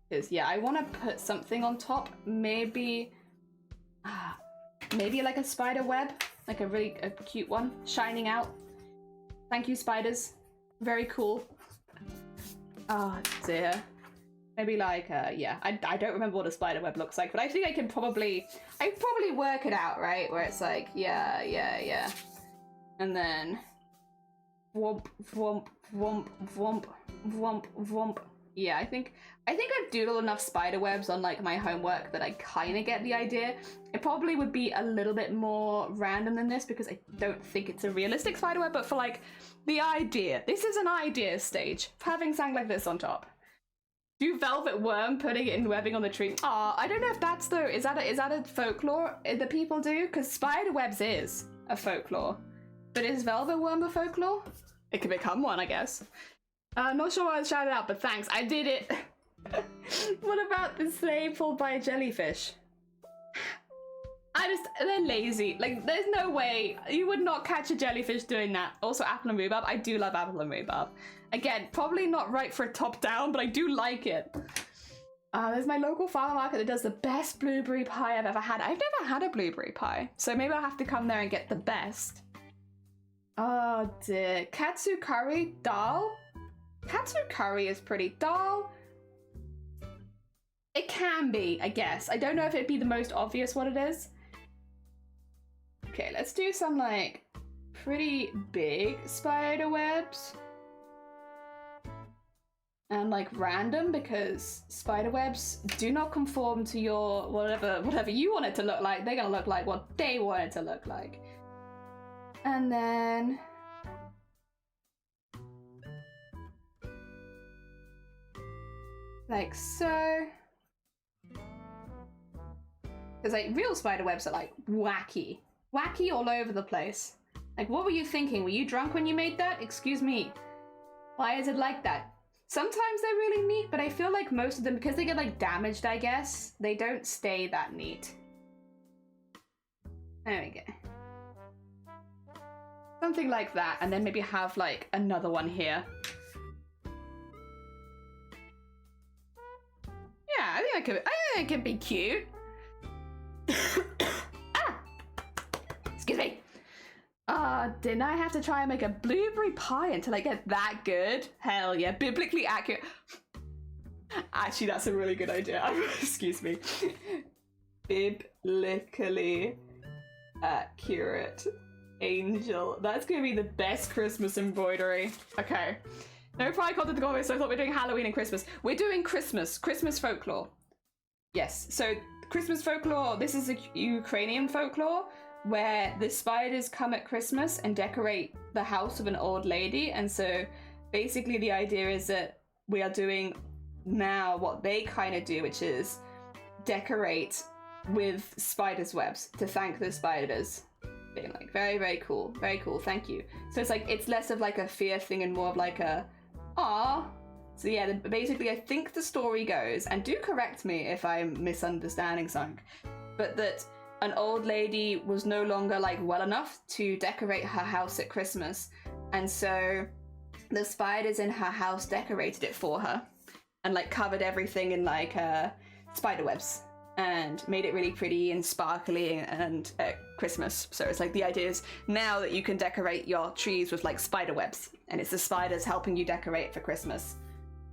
Because yeah, I want to put something on top. Maybe like a spider web. Like a cute one. Shining out. Thank you, spiders. Very cool. Oh dear. Maybe like, yeah, I don't remember what a spider web looks like, but I think I can probably work it out, right? Where it's like, yeah. And then, whomp, whomp, whomp, whomp, whomp, whomp. Yeah, I think I've doodled enough spider webs on like my homework that I kind of get the idea. It probably would be a little bit more random than this because I don't think it's a realistic spider web, but for like the idea, this is an idea stage. Having something like this on top. Do velvet worm putting it in webbing on the tree. Ah, I don't know if that's though. Is that a folklore that people do? Because spider webs is a folklore, but is velvet worm a folklore? It could become one, I guess. Not sure why I shouted out, but thanks. I did it. What about the sleigh pulled by a jellyfish? They're lazy. Like, there's no way. You would not catch a jellyfish doing that. Also, apple and rhubarb. I do love apple and rhubarb. Again, probably not right for a top down, but I do like it. There's my local farmer market that does the best blueberry pie I've ever had. I've never had a blueberry pie, so maybe I'll have to come there and get the best. Oh dear. Katsu curry dal? Katsu curry is pretty dull. It can be, I guess. I don't know if it'd be the most obvious what it is. Okay, let's do some like pretty big spider webs. And like random, because spider webs do not conform to your whatever you want it to look like. They're gonna look like what they want it to look like. And then like so. Because like real spider webs are like wacky all over the place. Like, what were you thinking? Were you drunk when you made that? Excuse me. Why is it like that? Sometimes they're really neat, but I feel like most of them, because they get like damaged, I guess, they don't stay that neat. There we go. Something like that, and then maybe have like another one here. Yeah, I think it could be cute. Ah! Excuse me. Didn't I have to try and make a blueberry pie until I get that good? Hell yeah, biblically accurate. Actually, that's a really good idea. Excuse me. Biblically accurate angel. That's gonna be the best Christmas embroidery. Okay. No pride content to go with, so I thought we were doing Halloween and Christmas. We're doing Christmas folklore. Yes, so Christmas folklore, this is a Ukrainian folklore where the spiders come at Christmas and decorate the house of an old lady. And so basically the idea is that we are doing now what they kind of do, which is decorate with spiders' webs to thank the spiders. Being like, very, very cool, thank you. So it's like, it's less of like a fear thing and more of like a, aw. So yeah, basically I think the story goes, and do correct me if I'm misunderstanding something, but that an old lady was no longer like well enough to decorate her house at Christmas, and so the spiders in her house decorated it for her and like covered everything in like spider webs and made it really pretty and sparkly and Christmas. So it's like the idea is now that you can decorate your trees with like spider webs, and it's the spiders helping you decorate for Christmas.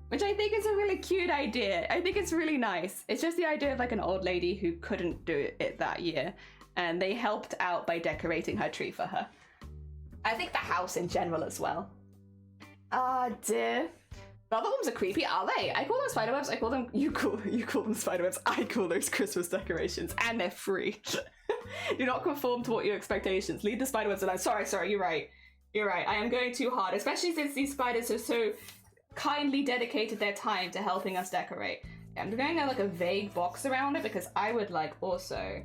Which I think is a really cute idea. I think it's really nice. It's just the idea of like an old lady who couldn't do it that year, and they helped out by decorating her tree for her. I think the house in general as well. Ah, dear. The other ones are creepy, are they? I call them spider webs. I call them, you call them spider webs. I call those Christmas decorations, and they're free. Do not conform to what your expectations. Leave the spider webs alone. Sorry, you're right. You're right. I am going too hard, especially since these spiders are so kindly dedicated their time to helping us decorate. I'm going to like a vague box around it because I would like also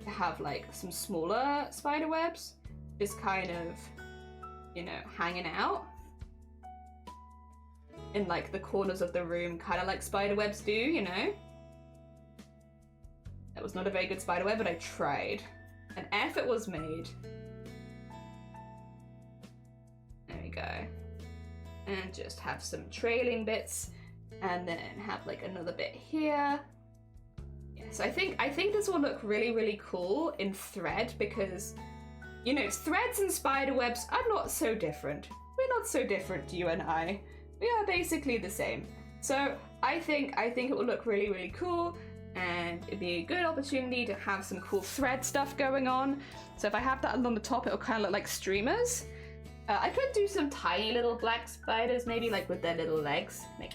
to have like some smaller spider webs just kind of, you know, hanging out in like the corners of the room, kind of like spider webs do, you know. That was not a very good spider web, but I tried. An effort was made. There we go. And just have some trailing bits, and then have like another bit here. Yeah, so I think this will look really, really cool in thread because, you know, threads and spider webs are not so different. We're not so different, you and I. We are basically the same. So I think it will look really, really cool, and it'd be a good opportunity to have some cool thread stuff going on. So if I have that along the top, it'll kind of look like streamers. I could do some tiny little black spiders, maybe like with their little legs. Like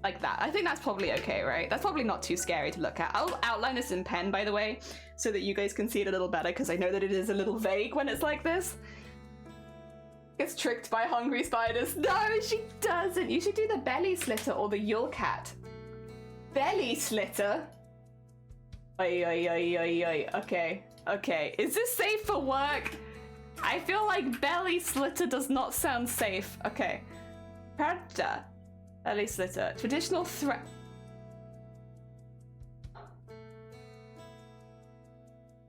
like that. I think that's probably okay, right? That's probably not too scary to look at. I'll outline this in pen, by the way, so that you guys can see it a little better, because I know that it is a little vague when it's like this. Gets tricked by hungry spiders. No, she doesn't. You should do the belly slitter or the Yule cat. Belly slitter? Oi, oi, oi, oi, oi. Okay, okay. Is this safe for work? I feel like belly slitter does not sound safe. Okay. Character. Belly slitter. Traditional threat.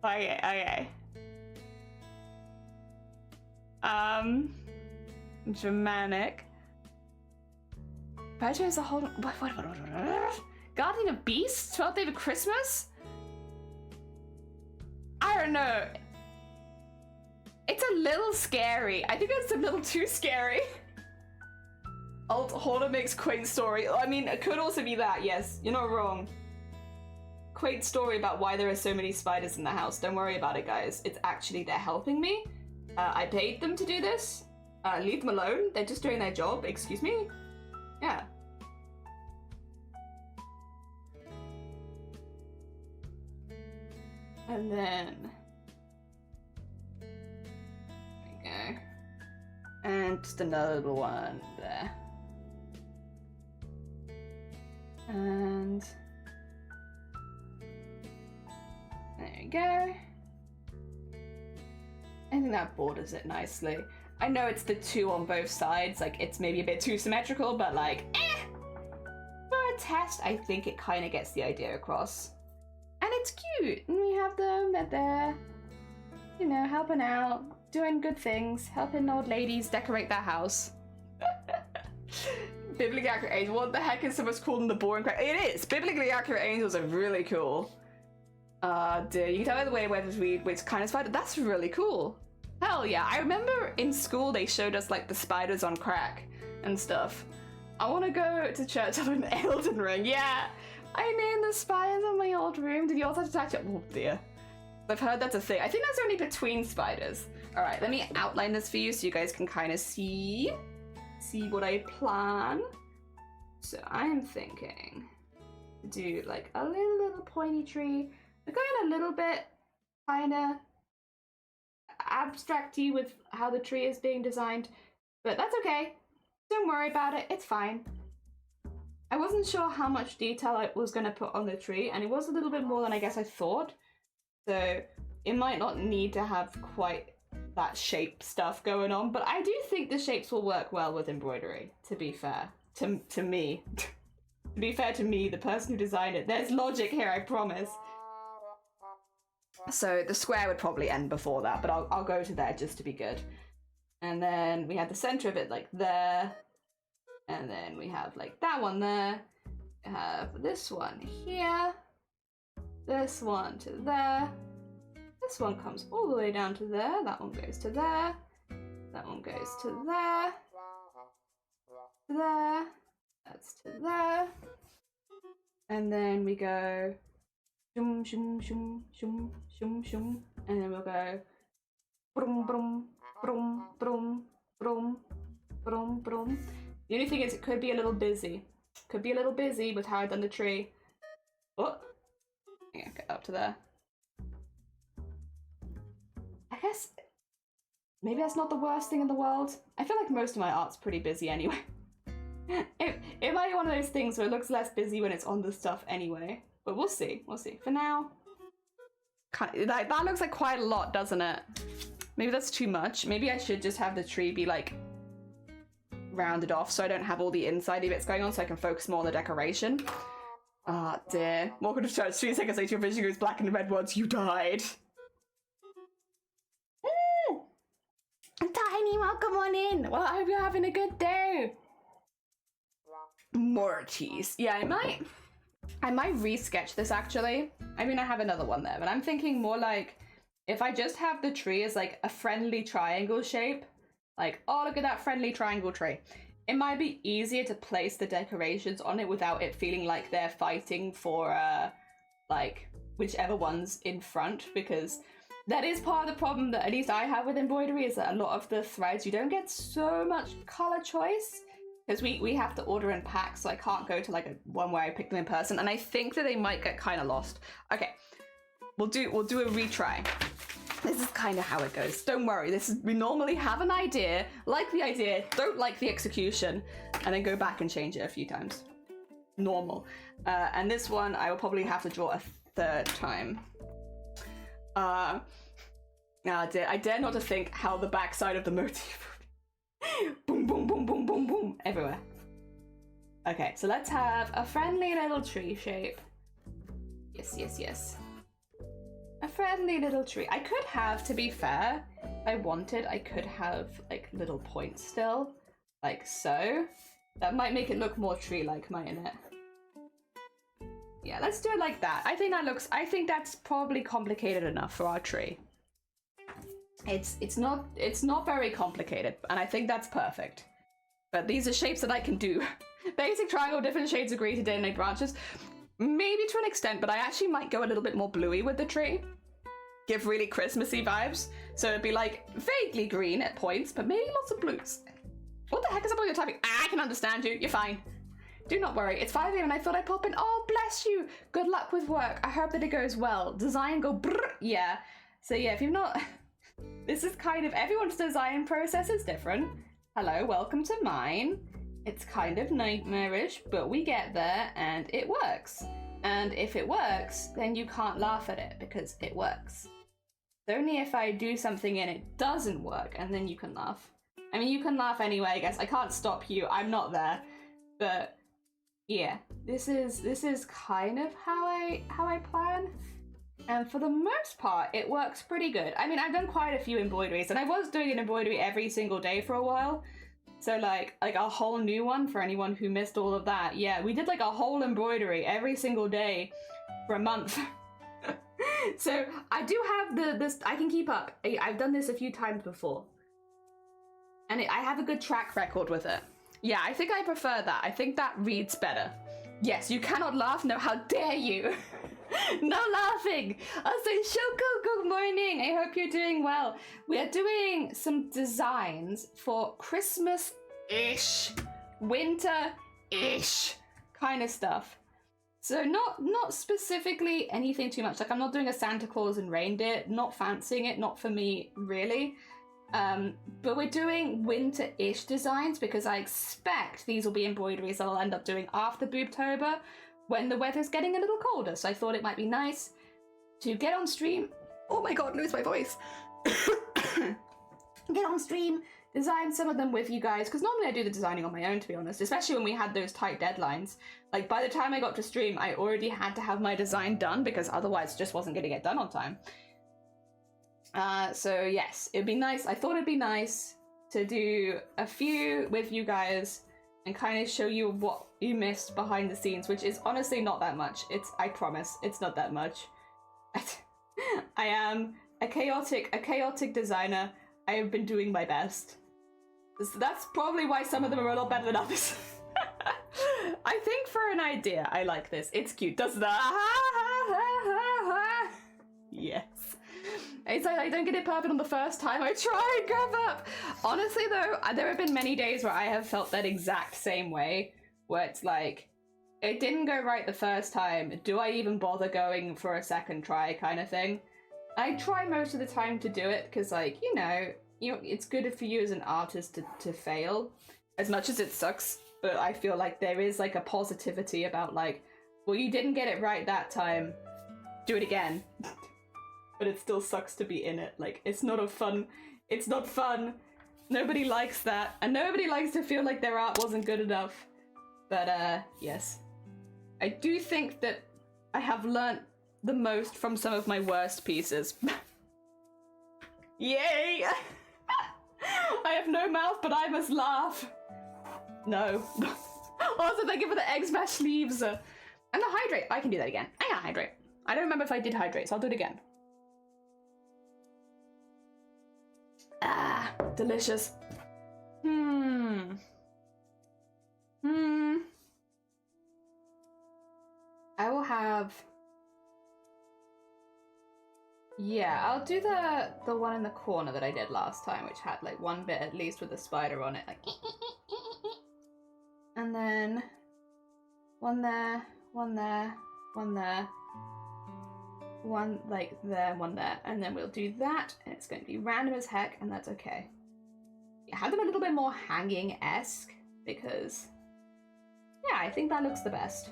Okay, okay. Germanic. Badger is a whole. What? Guardian of Beasts? 12th Day of Christmas? I don't know. It's a little scary. I think that's a little too scary. Alt Hoarder makes quaint story. I mean, it could also be that, yes. You're not wrong. Quaint story about why there are so many spiders in the house. Don't worry about it, guys. It's actually they're helping me. I paid them to do this. Leave them alone. They're just doing their job. Excuse me? Yeah. And then... there we go. And just another little one there. And... there you go. I think that borders it nicely. I know it's the two on both sides, like it's maybe a bit too symmetrical, but like, for a test, I think it kind of gets the idea across. And it's cute, and we have them, they're there, you know, helping out, doing good things, helping old ladies decorate their house. Biblically accurate angels, what the heck is so much cooler than the boring crap? It is! Biblically accurate angels are really cool. Dear, you can tell by the way which kind of spider, that's really cool. Hell yeah, I remember in school they showed us like the spiders on crack and stuff. I want to go to church on an Elden Ring, yeah! I named the spiders in my old room. Did you also attach it? Oh dear. I've heard that's a thing. I think that's only between spiders. Alright, let me outline this for you so you guys can kind of see what I plan. So I'm thinking to do like a little pointy tree. We're going a little bit kind of abstract-y with how the tree is being designed, but that's okay. Don't worry about it, it's fine. I wasn't sure how much detail I was going to put on the tree, and it was a little bit more than I guess I thought, so it might not need to have quite that shape stuff going on, but I do think the shapes will work well with embroidery, to be fair. To me. To be fair to me, the person who designed it. There's logic here, I promise. So the square would probably end before that, but I'll go to there just to be good. And then we have the center of it like there. And then we have like that one there. We have this one here. This one to there. This one comes all the way down to there. That one goes to there. That one goes to there. There. That's to there. And then we go shum shum shum shum shum shum, and then we'll go brum brum brum brum brum brum brum. The only thing is it could be a little busy. Could be a little busy with how I've done the tree. Oh, yeah, get up to there. I guess maybe that's not the worst thing in the world. I feel like most of my art's pretty busy anyway. It might be one of those things where it looks less busy when it's on the stuff anyway. But we'll see, we'll see. For now, that looks like quite a lot, doesn't it? Maybe that's too much. Maybe I should just have the tree be like rounded off so I don't have all the inside bits going on, so I can focus more on the decoration. Ah, dear. Welcome to church. 3 seconds later, your vision goes black and the red words, you died. Tiny, welcome on in. Well, I hope you're having a good day. Morties. Yeah, I might re-sketch this actually. I mean, I have another one there, but I'm thinking more like if I just have the tree as like a friendly triangle shape, like, oh, look at that friendly triangle tree. It might be easier to place the decorations on it without it feeling like they're fighting for like whichever one's in front, because that is part of the problem that at least I have with embroidery, is that a lot of the threads you don't get so much color choice, because we have to order in packs, so I can't go to like a one where I pick them in person, and I think that they might get kind of lost. Okay, we'll do a retry. This is kind of how it goes. Don't worry. We normally have an idea, like the idea, don't like the execution, and then go back and change it a few times. Normal. And this one, I will probably have to draw a third time. I dare not to think how the backside of the motif. Boom, boom, boom, boom, boom, boom, everywhere. Okay, so let's have a friendly little tree shape. Yes, yes, yes. A friendly little tree. I could have, to be fair, if I wanted, I could have like little points still, like so. That might make it look more tree-like, mightn't it? Yeah, let's do it like that. I think that's probably complicated enough for our tree. It's not very complicated, and I think that's perfect. But these are shapes that I can do. Basic triangle, different shades of green to delineate branches. Maybe to an extent, but I actually might go a little bit more bluey with the tree. Give really Christmassy vibes. So it'd be like vaguely green at points, but maybe lots of blues. What the heck is up with your typing? I can understand you. You're fine. Do not worry. It's 5 a.m. and I thought I'd pop in. Oh, bless you. Good luck with work. I hope that it goes well. Design go brrr. Yeah. So yeah, if you've not... This is kind of... Everyone's design process is different. Hello, welcome to mine. It's kind of nightmarish, but we get there and it works. And if it works, then you can't laugh at it because it works. It's only if I do something and it doesn't work and then you can laugh. I mean, you can laugh anyway, I guess. I can't stop you. I'm not there. But yeah, this is kind of how I plan. And for the most part, it works pretty good. I mean, I've done quite a few embroideries, and I was doing an embroidery every single day for a while. So like a whole new one for anyone who missed all of that. Yeah, we did like a whole embroidery every single day for a month. So I do have this, I can keep up. I've done this a few times before. And I have a good track record with it. Yeah, I think I prefer that. I think that reads better. Yes, you cannot laugh. No, how dare you? No laughing. Also, Shoko, good morning. I hope you're doing well. We are doing some designs for Christmas-ish, winter-ish kind of stuff. So not specifically anything too much. Like, I'm not doing a Santa Claus and reindeer, not fancying it, not for me, really. But we're doing winter-ish designs because I expect these will be embroideries that I'll end up doing after Boobtober when the weather's getting a little colder. So I thought it might be nice to get on stream. Oh my god, lose my voice. Get on stream, design some of them with you guys, because normally I do the designing on my own, to be honest, especially when we had those tight deadlines. Like, by the time I got to stream, I already had to have my design done because otherwise it just wasn't going to get done on time. So yes, it'd be nice. I thought it'd be nice to do a few with you guys and kind of show you what you missed behind the scenes, which is honestly not that much. I promise, it's not that much. I am a chaotic designer. I have been doing my best. So that's probably why some of them are a lot better than others. I think for an idea, I like this. It's cute. Does that? Yes. It's like I don't get it perfect on the first time. I try and grab up. Honestly, though, there have been many days where I have felt that exact same way, where it's like, it didn't go right the first time. Do I even bother going for a second try kind of thing? I try most of the time to do it because, like, you know, it's good for you as an artist to fail, as much as it sucks. But I feel like there is like a positivity about like, well, you didn't get it right that time. Do it again. But it still sucks to be in it. Like, it's not fun. Nobody likes that. And nobody likes to feel like their art wasn't good enough. But, yes. I do think that I have learnt the most from some of my worst pieces. Yay! I have no mouth, but I must laugh. No. Also, thank you for the egg smash sleeves. And the hydrate. I can do that again. I can hydrate. I don't remember if I did hydrate, so I'll do it again. Ah, delicious. I will have Yeah, I'll do the one in the corner that I did last time, which had like one bit at least with a spider on it, like. And then one there, one there, one there, one like there, one there, and then we'll do that, and it's going to be random as heck, and that's okay. Yeah, have them a little bit more hanging-esque, because yeah, I think that looks the best.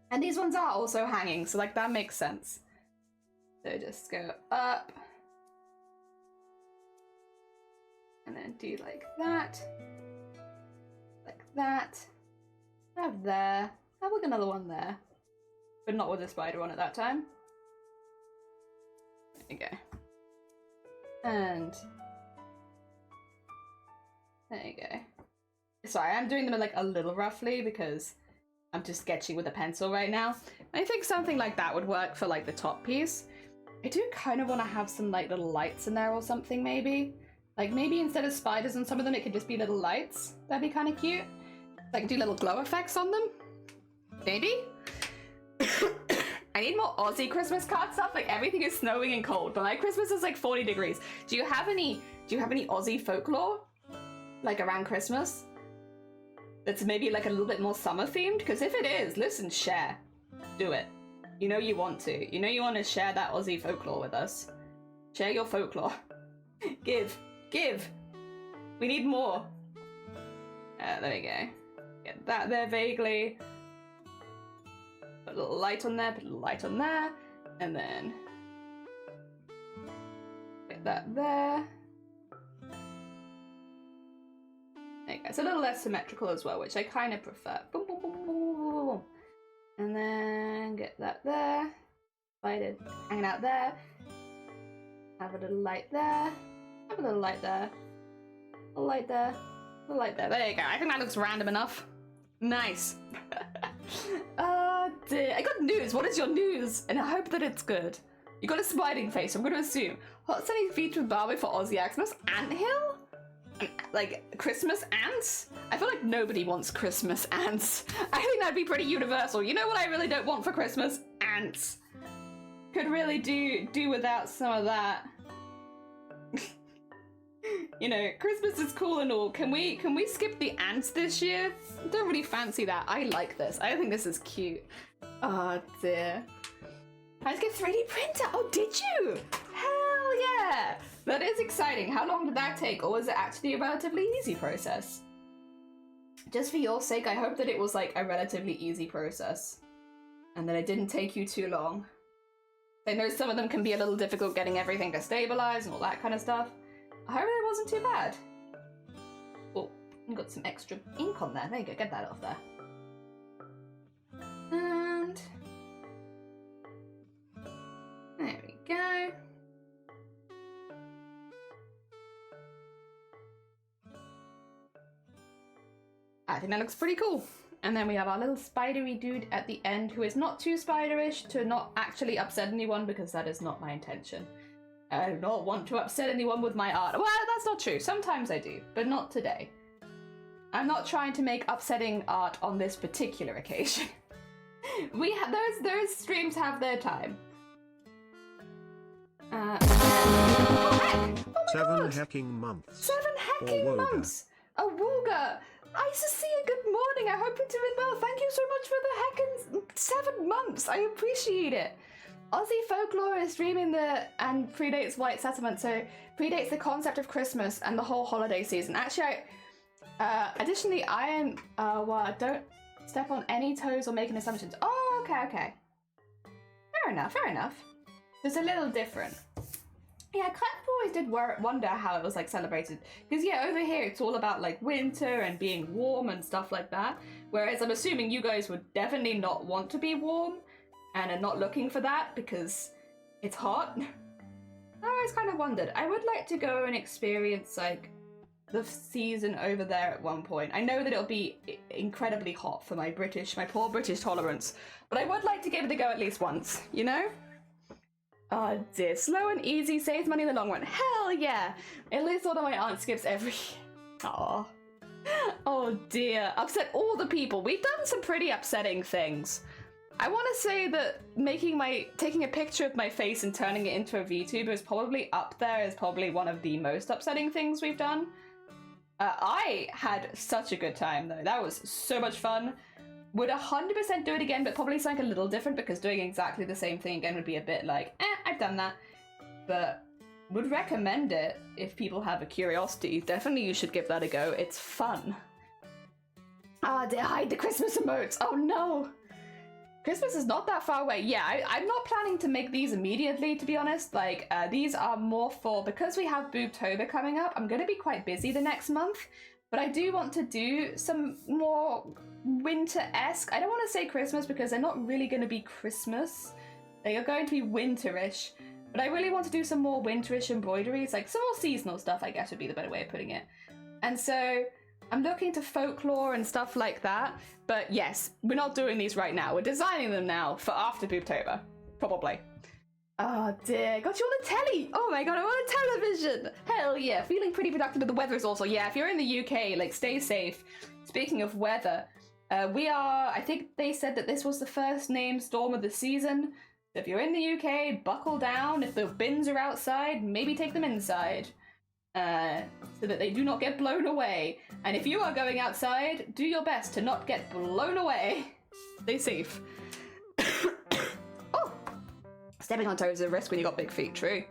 And these ones are also hanging, so like that makes sense. So just go up, and then do like that, have there, have like another one there, but not with a spider on at that time. There you go. And there you go. Sorry, I'm doing them like a little roughly because I'm just sketching with a pencil right now. I think something like that would work for like the top piece. I do kind of want to have some like little lights in there or something maybe. Like maybe instead of spiders on some of them, it could just be little lights. That'd be kind of cute. Like do little glow effects on them. Maybe? I need more Aussie Christmas card stuff. Like everything is snowing and cold, but like Christmas is like 40 degrees. Do you have any Aussie folklore? Like around Christmas? That's maybe like a little bit more summer themed? Because if it is, listen, share. Do it. You know you want to. You know you want to share that Aussie folklore with us. Share your folklore. Give. We need more. There we go. Get that there vaguely. Put a little light on there, put a little light on there. And then get that there. There you go. It's a little less symmetrical as well, which I kind of prefer. Boom, boom, boom, boom, boom, boom, boom. And then get that there. Spider hanging out there. Have a little light there. Have a little light there. A little light there. A little light there. There you go. I think that looks random enough. Nice. Dear. I got news. What is your news? And I hope that it's good. You got a smiling face, I'm going to assume. Hot sunny feature with Barbie for Aussie Xmas. Anthill? Like Christmas ants? I feel like nobody wants Christmas ants. I think that'd be pretty universal. You know what I really don't want for Christmas? Ants. Could really do without some of that. You know, Christmas is cool and all. Can we skip the ants this year? I don't really fancy that. I like this. I think this is cute. Oh dear. I just get 3D printer. Oh, did you? Hell yeah! That is exciting. How long did that take? Or was it actually a relatively easy process? Just for your sake, I hope that it was like a relatively easy process. And that it didn't take you too long. I know some of them can be a little difficult getting everything to stabilize and all that kind of stuff. I hope it wasn't too bad. Oh, you got some extra ink on there. There you go, get that off there. And there we go. I think that looks pretty cool. And then we have our little spidery dude at the end who is not too spiderish to not actually upset anyone, because that is not my intention. I do not want to upset anyone with my art. Well, that's not true. Sometimes I do, but not today. I'm not trying to make upsetting art on this particular occasion. We have those streams have their time. Oh, 7 hacking months. 7 hacking months. A Wooga. Isacia, good morning. I hope you're doing well. Thank you so much for the heckin' 7 months. I appreciate it. Aussie folklore is streaming and predates White Settlement, so predates the concept of Christmas and the whole holiday season. Actually, additionally, I am, well, don't step on any toes or making assumptions. Oh, okay. Fair enough. It's a little different. Yeah, I kind of always did wonder how it was like celebrated. Because yeah, over here it's all about like winter and being warm and stuff like that. Whereas I'm assuming you guys would definitely not want to be warm and are not looking for that because it's hot. I always kind of wondered. I would like to go and experience like the season over there at one point. I know that it'll be incredibly hot for my poor British tolerance, but I would like to give it a go at least once, you know? Oh dear, slow and easy saves money in the long run. Hell yeah! At least one of my aunt skips every year. Aww. Oh dear, upset all the people. We've done some pretty upsetting things. I want to say that taking a picture of my face and turning it into a VTuber is probably up there as probably one of the most upsetting things we've done. I had such a good time though. That was so much fun. Would 100% do it again, but probably something a little different because doing exactly the same thing again would be a bit like, I've done that. But would recommend it if people have a curiosity. Definitely you should give that a go. It's fun. Ah, they hide the Christmas emotes. Oh no. Christmas is not that far away. Yeah, I'm not planning to make these immediately, to be honest. Like, these are more for, because we have Boobtober coming up, I'm going to be quite busy the next month. But I do want to do some more winter-esque. I don't want to say Christmas because they're not really going to be Christmas. They are going to be winterish. But I really want to do some more winterish embroideries, like some more seasonal stuff, I guess would be the better way of putting it. And so I'm looking to folklore and stuff like that. But yes, we're not doing these right now. We're designing them now for after Boobtober, probably. Oh dear, got you on the telly! Oh my god, I'm on a television! Hell yeah, feeling pretty productive, but the weather is also, yeah, if you're in the UK, like, stay safe. Speaking of weather, I think they said that this was the first named storm of the season. So if you're in the UK, buckle down. If the bins are outside, maybe take them inside. So that they do not get blown away. And if you are going outside, do your best to not get blown away. Stay safe. Oh! Stepping on toes is a risk when you got big feet, true.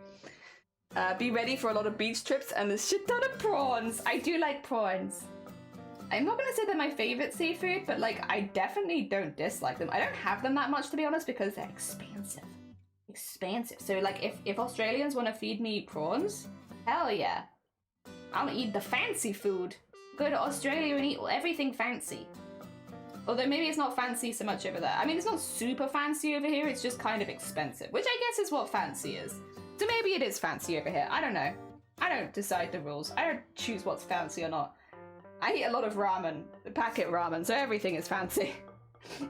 Be ready for a lot of beach trips and a shit ton of prawns. I do like prawns. I'm not going to say they're my favourite seafood, but like I definitely don't dislike them. I don't have them that much, to be honest, because they're expensive. Expensive. So like if Australians want to feed me prawns, hell yeah. I'll eat the fancy food. Go to Australia and eat everything fancy. Although maybe it's not fancy so much over there. I mean, it's not super fancy over here, it's just kind of expensive, which I guess is what fancy is. So maybe it is fancy over here, I don't know. I don't decide the rules. I don't choose what's fancy or not. I eat a lot of ramen, packet ramen, so everything is fancy.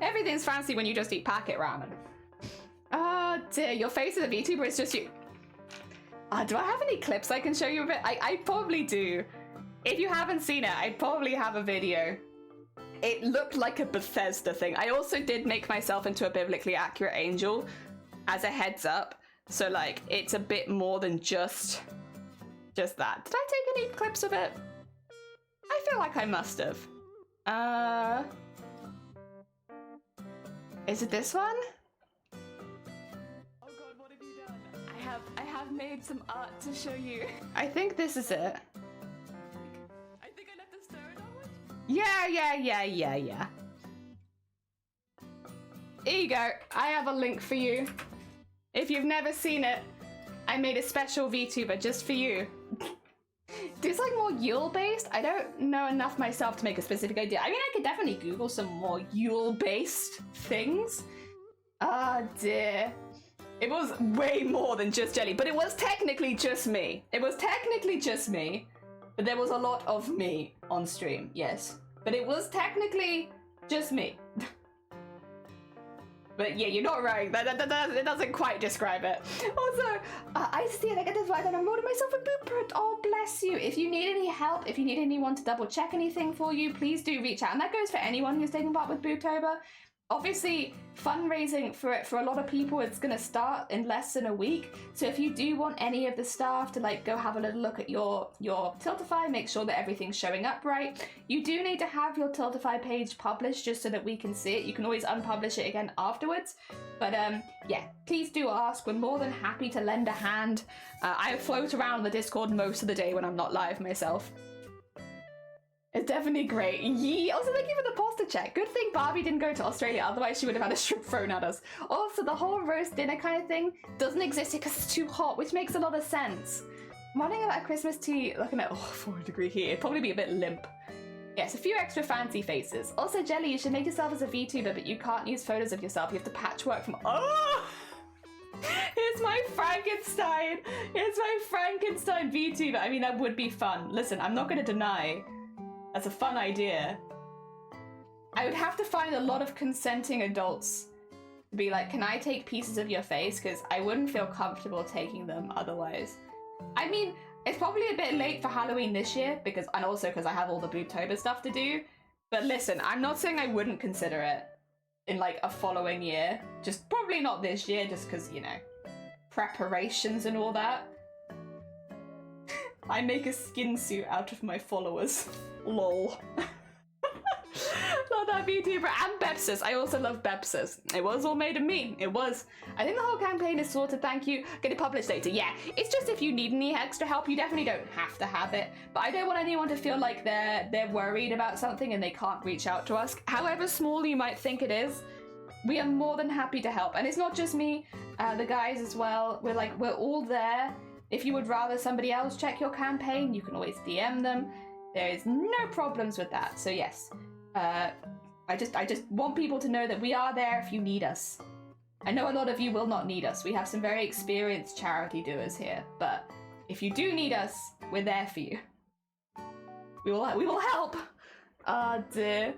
Everything's fancy when you just eat packet ramen. Oh dear, your face is a VTuber, it's just you. Do I have any clips I can show you a bit? I probably do. If you haven't seen it, I probably have a video. It looked like a Bethesda thing. I also did make myself into a biblically accurate angel as a heads up. So like, it's a bit more than just that. Did I take any clips of it? I feel like I must have. Is it this one? I have made some art to show you. I think this is it. I think I left the stone on. Yeah. Here you go. I have a link for you. If you've never seen it, I made a special VTuber just for you. It's like more Yule-based. I don't know enough myself to make a specific idea. I mean, I could definitely Google some more Yule-based things. Oh dear. It was way more than just jelly, but it was technically just me. It was technically just me, but there was a lot of me on stream, yes. But it was technically just me. But yeah, you're not wrong. That doesn't quite describe it. Also, I see it. I get this right, and I'm rolling myself a boob print. Oh, bless you. If you need any help, if you need anyone to double check anything for you, please do reach out. And that goes for anyone who's taking part with Boobtober. Obviously, fundraising for it for a lot of people, it's going to start in less than a week. So if you do want any of the staff to like go have a little look at your Tiltify, make sure that everything's showing up right. You do need to have your Tiltify page published just so that we can see it. You can always unpublish it again afterwards. But yeah, please do ask. We're more than happy to lend a hand. I float around the Discord most of the day when I'm not live myself. It's definitely great. Yee! Also, thank you for the pasta check. Good thing Barbie didn't go to Australia, otherwise she would have had a shrimp thrown at us. Also, the whole roast dinner kind of thing doesn't exist here because it's too hot, which makes a lot of sense. I'm wondering about a Christmas tea, looking at 4-degree heat. It'd probably be a bit limp. Yes, a few extra fancy faces. Also, Jelly, you should make yourself as a VTuber, but you can't use photos of yourself. You have to patchwork from... Oh! Here's my Frankenstein! Here's my Frankenstein VTuber. I mean, that would be fun. Listen, I'm not going to deny... That's a fun idea. I would have to find a lot of consenting adults to be like, can I take pieces of your face? Because I wouldn't feel comfortable taking them otherwise. I mean, it's probably a bit late for Halloween this year, and also because I have all the Boobtober stuff to do. But listen, I'm not saying I wouldn't consider it. in like a following year. Just probably not this year, just because, you know, preparations and all that. I make a skin suit out of my followers. Lol. Love that VTuber. And Bepsis. I also love Bepsis. It was all made of me. It was. I think the whole campaign is sorted, thank you. Get it published later. Yeah, it's just if you need any extra help, you definitely don't have to have it. But I don't want anyone to feel like they're worried about something and they can't reach out to us. However small you might think it is, we are more than happy to help. And it's not just me, the guys as well. We're all there. If you would rather somebody else check your campaign, you can always DM them. There is no problems with that. So yes, I just want people to know that we are there if you need us. I know a lot of you will not need us. We have some very experienced charity doers here, but if you do need us, we're there for you. We will help. Oh dear.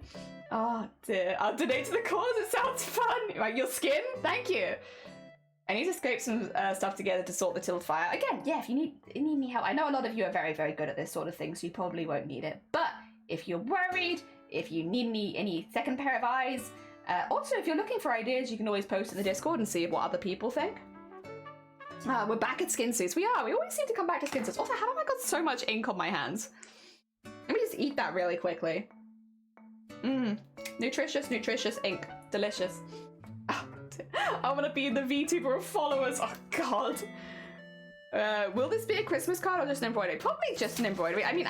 Oh dear. I'll donate to the cause. It sounds fun. Right, your skin? Thank you. I need to scrape some stuff together to sort the tilled fire. Again, yeah, if you need any help. I know a lot of you are very, very good at this sort of thing, so you probably won't need it. But if you're worried, if you need any second pair of eyes, also if you're looking for ideas, you can always post in the Discord and see what other people think. We're back at skin suits. We are. We always seem to come back to skin suits. Also, how have I got so much ink on my hands? Let me just eat that really quickly. Nutritious, nutritious ink. Delicious. I want to be the VTuber of followers. Oh god. Will this be a Christmas card or just an embroidery? Probably just an embroidery. I mean,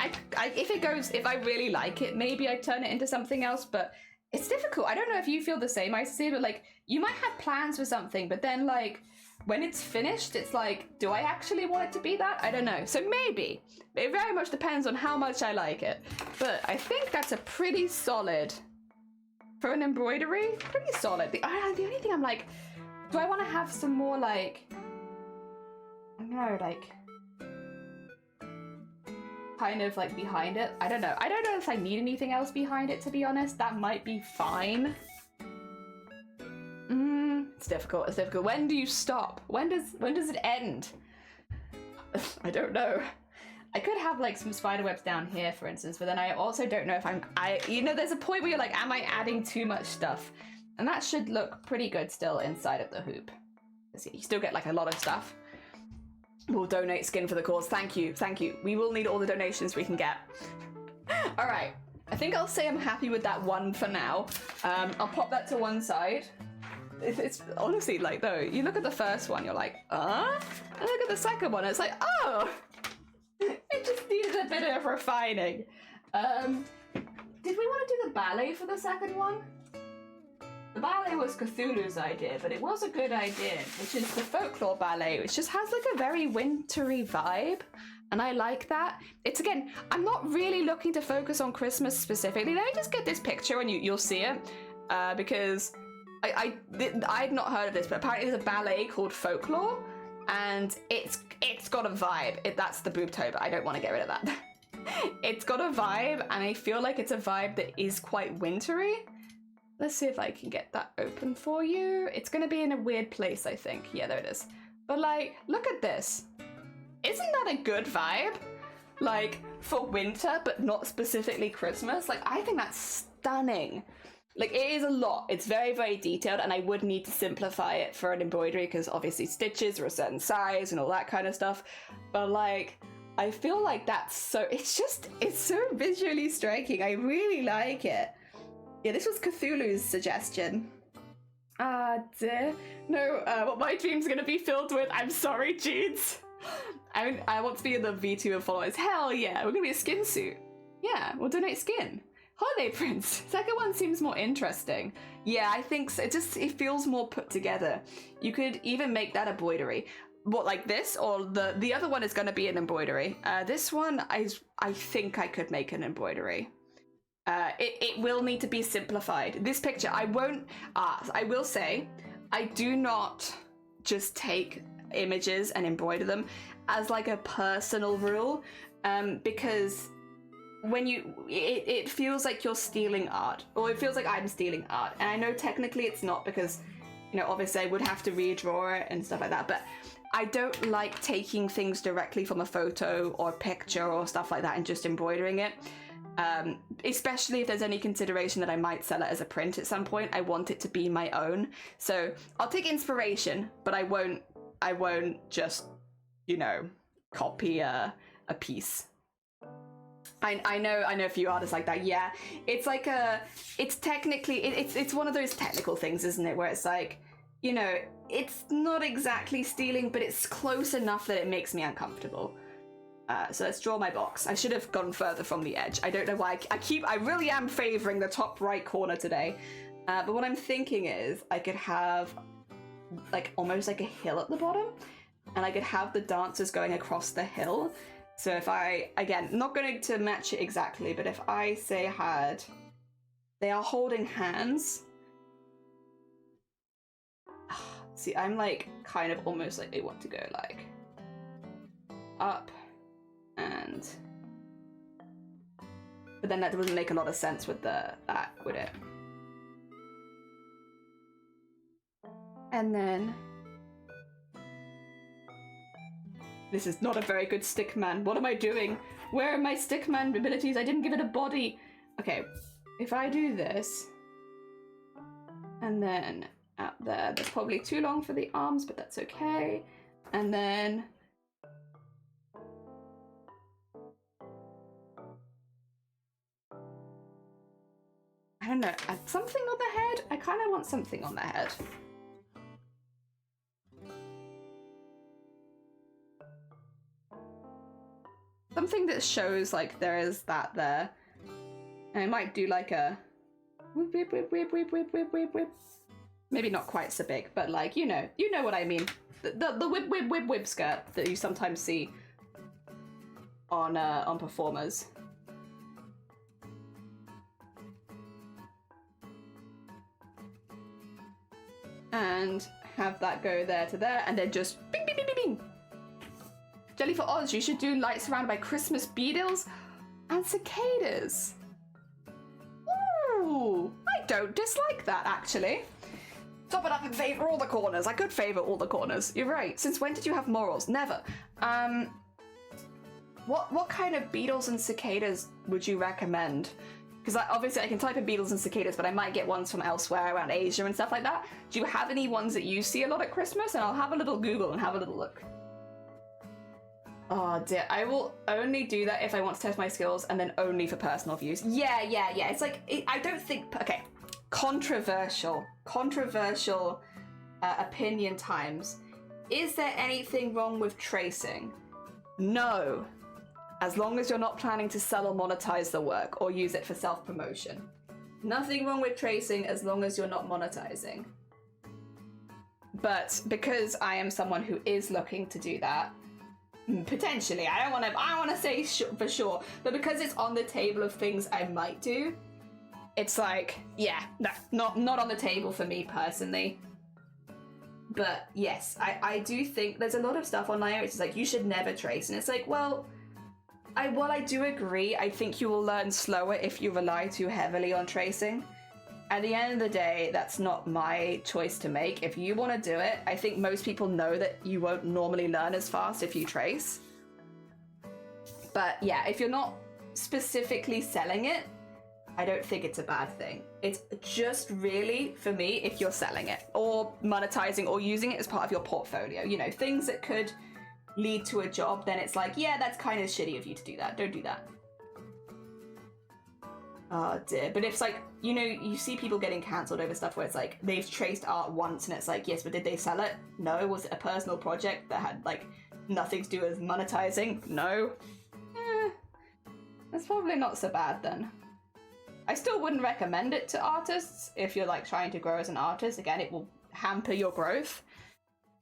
if I really like it, maybe I'd turn it into something else, but it's difficult. I don't know if you feel the same, I see, but like, you might have plans for something, but then like, when it's finished, it's like, do I actually want it to be that? I don't know. So maybe. It very much depends on how much I like it. But I think that's a pretty solid, for an embroidery, pretty solid. The only thing I'm like, do I want to have some more like, I don't know, like, kind of like behind it? I don't know. I don't know if I need anything else behind it, to be honest. That might be fine. It's difficult. It's difficult. When do you stop? When does it end? I don't know. I could have like some spider webs down here, for instance, but then I also don't know if you know, there's a point where you're like, am I adding too much stuff? And that should look pretty good still inside of the hoop. You still get like a lot of stuff. We'll donate skin for the cause. Thank you. Thank you. We will need all the donations we can get. All right. I think I'll say I'm happy with that one for now. I'll pop that to one side. It's honestly like, though, you look at the first one, you're like, and look at the second one, it's like, oh, it just needed a bit of refining. Did we want to do the ballet for the second one? The ballet was Cthulhu's idea, but it was a good idea, which is the folklore ballet, which just has like a very wintry vibe, and I like that. It's, again, I'm not really looking to focus on Christmas specifically. Let me just get this picture and you'll see it, because I'd not heard of this, but apparently there's a ballet called Folklore, and it's got a vibe. That's the boobtober. I don't want to get rid of that. It's got a vibe, and I feel like it's a vibe that is quite wintry. Let's see if I can get that open for you. It's going to be in a weird place, I think. Yeah, there it is. But like, look at this. Isn't that a good vibe? Like, for winter, but not specifically Christmas. Like, I think that's stunning. Like, it is a lot. It's very, very detailed, and I would need to simplify it for an embroidery because obviously stitches are a certain size and all that kind of stuff. But like, I feel like that's so, it's so visually striking. I really like it. Yeah, this was Cthulhu's suggestion. Dear. No, what my dream's gonna be filled with. I'm sorry, Jeans. I want to be in the V2 of followers. Hell yeah, we're gonna be a skin suit. Yeah, we'll donate skin. Holiday prints. Second one seems more interesting. Yeah, I think so. It feels more put together. You could even make that embroidery. What, like this? Or the other one is going to be an embroidery. This one, I think I could make an embroidery. It will need to be simplified. This picture, I will say, I do not just take images and embroider them as like a personal rule, because when it feels like you're stealing art, or it feels like I'm stealing art, and I know technically it's not, because, you know, obviously I would have to redraw it and stuff like that, but I don't like taking things directly from a photo or picture or stuff like that and just embroidering it. Especially if there's any consideration that I might sell it as a print at some point. I want it to be my own. So I'll take inspiration, but I won't just, you know, copy a piece. I know a few artists like that. Yeah, it's like it's one of those technical things, isn't it? Where it's like, you know, it's not exactly stealing, but it's close enough that it makes me uncomfortable. So let's draw my box. I should have gone further from the edge. I don't know why I really am favoring the top right corner today. But what I'm thinking is I could have like almost like a hill at the bottom, and I could have the dancers going across the hill. So if I, again, not going to match it exactly, but if I say they are holding hands. See, I'm like kind of almost like they want to go like up. But then that wouldn't make a lot of sense with that, would it? And then this is not a very good stickman. What am I doing? Where are my stickman abilities? I didn't give it a body. Okay, if I do this and then out there, that's probably too long for the arms, but that's okay. And then I don't know, something on the head? I kind of want something on the head. Something that shows like there is that there. And I might do like a whip, whip, whip, whip, whip, whip, whip, whip, whip. Maybe not quite so big, but like, you know what I mean. The whip, whip, whip, whip skirt that you sometimes see on performers. And have that go there to there, and then just bing, bing, bing, bing, bing. Jelly for Oz, you should do lights surrounded by Christmas beetles and cicadas. Ooh, I don't dislike that, actually. Top it up and favour all the corners. I could favour all the corners. You're right. Since when did you have morals? Never. What kind of beetles and cicadas would you recommend? Because obviously I can type in beetles and cicadas, but I might get ones from elsewhere around Asia and stuff like that. Do you have any ones that you see a lot at Christmas? And I'll have a little Google and have a little look. Oh dear, I will only do that if I want to test my skills, and then only for personal views. Yeah. It's like, I don't think, okay. Controversial opinion times. Is there anything wrong with tracing? No. As long as you're not planning to sell or monetize the work or use it for self-promotion. Nothing wrong with tracing as long as you're not monetizing. But because I am someone who is looking to do that, potentially, I don't want to say for sure, but because it's on the table of things I might do, it's like, yeah, not on the table for me personally. But yes, I do think there's a lot of stuff online where it's like, you should never trace, and it's like, well, I do agree. I think you will learn slower if you rely too heavily on tracing. At the end of the day, that's not my choice to make. If you want to do it, I think most people know that you won't normally learn as fast if you trace. But yeah, if you're not specifically selling it, I don't think it's a bad thing. It's just really, for me, if you're selling it or monetizing or using it as part of your portfolio, you know, things that could lead to a job, then it's like, yeah, that's kind of shitty of you to do that. Don't do that. Oh dear. But it's like, you know, you see people getting cancelled over stuff where it's like, they've traced art once and it's like, yes, but did they sell it? No. Was it a personal project that had like nothing to do with monetizing? No. That's probably not so bad then. I still wouldn't recommend it to artists if you're like trying to grow as an artist. Again, it will hamper your growth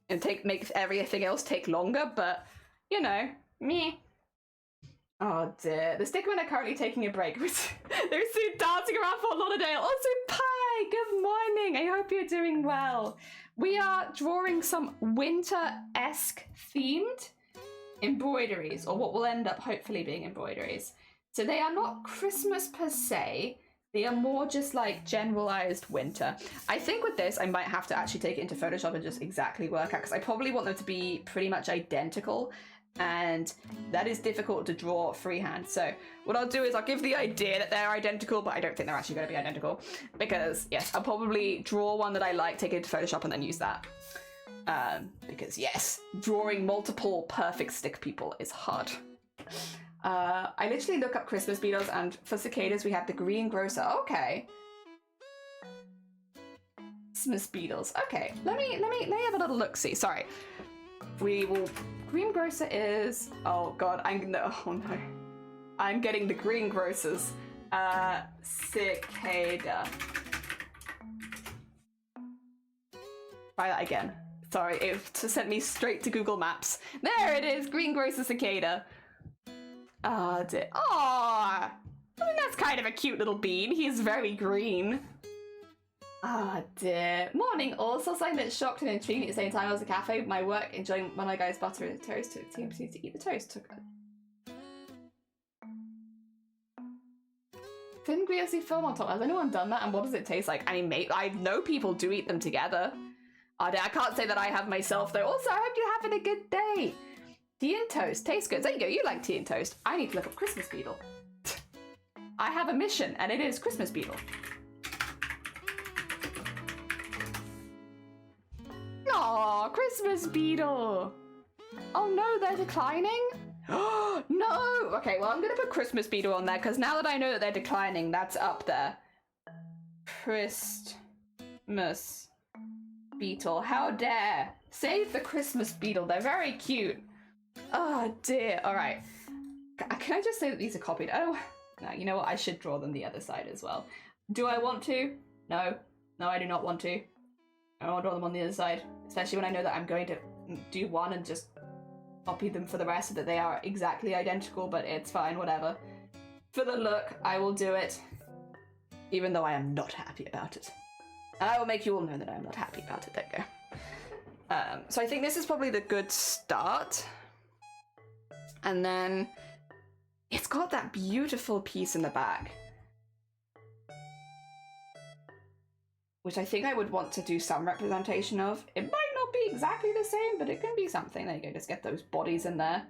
and make everything else take longer, but you know, meh. Oh dear, the stickmen are currently taking a break. They're still dancing around Fort Lauderdale. Also, Pi, good morning. I hope you're doing well. We are drawing some winter-esque themed embroideries, or what will end up hopefully being embroideries. So they are not Christmas per se. They are more just like generalized winter. I think with this, I might have to actually take it into Photoshop and just exactly work out, because I probably want them to be pretty much identical and that is difficult to draw freehand. So what I'll do is I'll give the idea that they're identical, but I don't think they're actually going to be identical, because yes, I'll probably draw one that I like, take it to Photoshop, and then use that. Because yes, drawing multiple perfect stick people is hard. I literally look up Christmas beetles, and for cicadas we have the green grocer. Okay. Christmas beetles. Okay, let me have a little look. See, sorry. We will. Green grocer is. Oh god, oh no. I'm getting the green grocers. Cicada. Try that again. Sorry, it sent me straight to Google Maps. There it is, green grocer cicada. Ah, dear. Aww. I mean, that's kind of a cute little bean. He's very green. Ah, dear. Morning, all. Still slightly a bit shocked and intrigued at the same time. I was at a cafe, my work, enjoying one of my guys' butter and toast. Took the opportunity to eat the toast. Thin greasy film on top. Has anyone done that? And what does it taste like? I mean, I know people do eat them together. I can't say that I have myself, though. Also, I hope you're having a good day. Tea and toast. Tastes good. There you go. You like tea and toast. I need to look up Christmas beetle. I have a mission, and it is Christmas beetle. Aw, Christmas beetle. Oh no, they're declining? Oh no! Okay, well, I'm gonna put Christmas beetle on there, because now that I know that they're declining, that's up there. Christmas beetle. How dare! Save the Christmas beetle. They're very cute. Oh dear. All right. Can I just say that these are copied? Oh, no. You know what? I should draw them the other side as well. Do I want to? No. No, I do not want to. I don't want to draw them on the other side, especially when I know that I'm going to do one and just copy them for the rest so that they are exactly identical. But it's fine. Whatever. For the look, I will do it, even though I am not happy about it. And I will make you all know that I'm not happy about it. There you go. So I think this is probably the good start. And then it's got that beautiful piece in the back, which I think I would want to do some representation of. It might not be exactly the same, but it can be something. There you go, just get those bodies in there.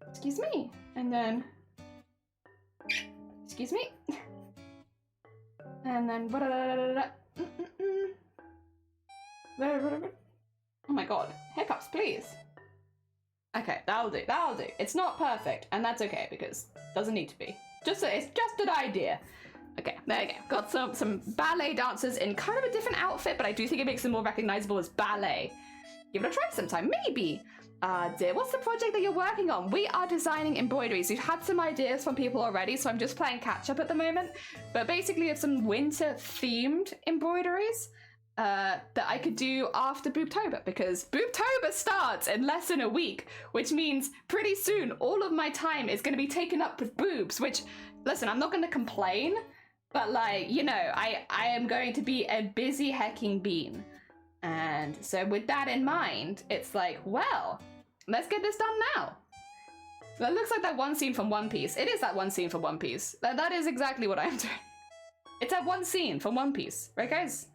Excuse me. And then, excuse me. And then, oh my god, hiccups, please. Okay, that'll do, that'll do. It's not perfect, and that's okay, because it doesn't need to be. It's just an idea. Okay, there you go. Got some ballet dancers in kind of a different outfit, but I do think it makes them more recognizable as ballet. Give it a try sometime, maybe. Dear, what's the project that you're working on? We are designing embroideries. We've had some ideas from people already, so I'm just playing catch up at the moment. But basically, it's some winter-themed embroideries that I could do after Boobtober, because Boobtober starts in less than a week, which means pretty soon all of my time is going to be taken up with boobs, which, listen, I'm not going to complain, but like, you know, I am going to be a busy hecking bean. And so with that in mind, it's like, well, let's get this done now. That looks like that one scene from One Piece. It is that one scene from One Piece. That is exactly what I'm doing. It's that one scene from One Piece, right guys?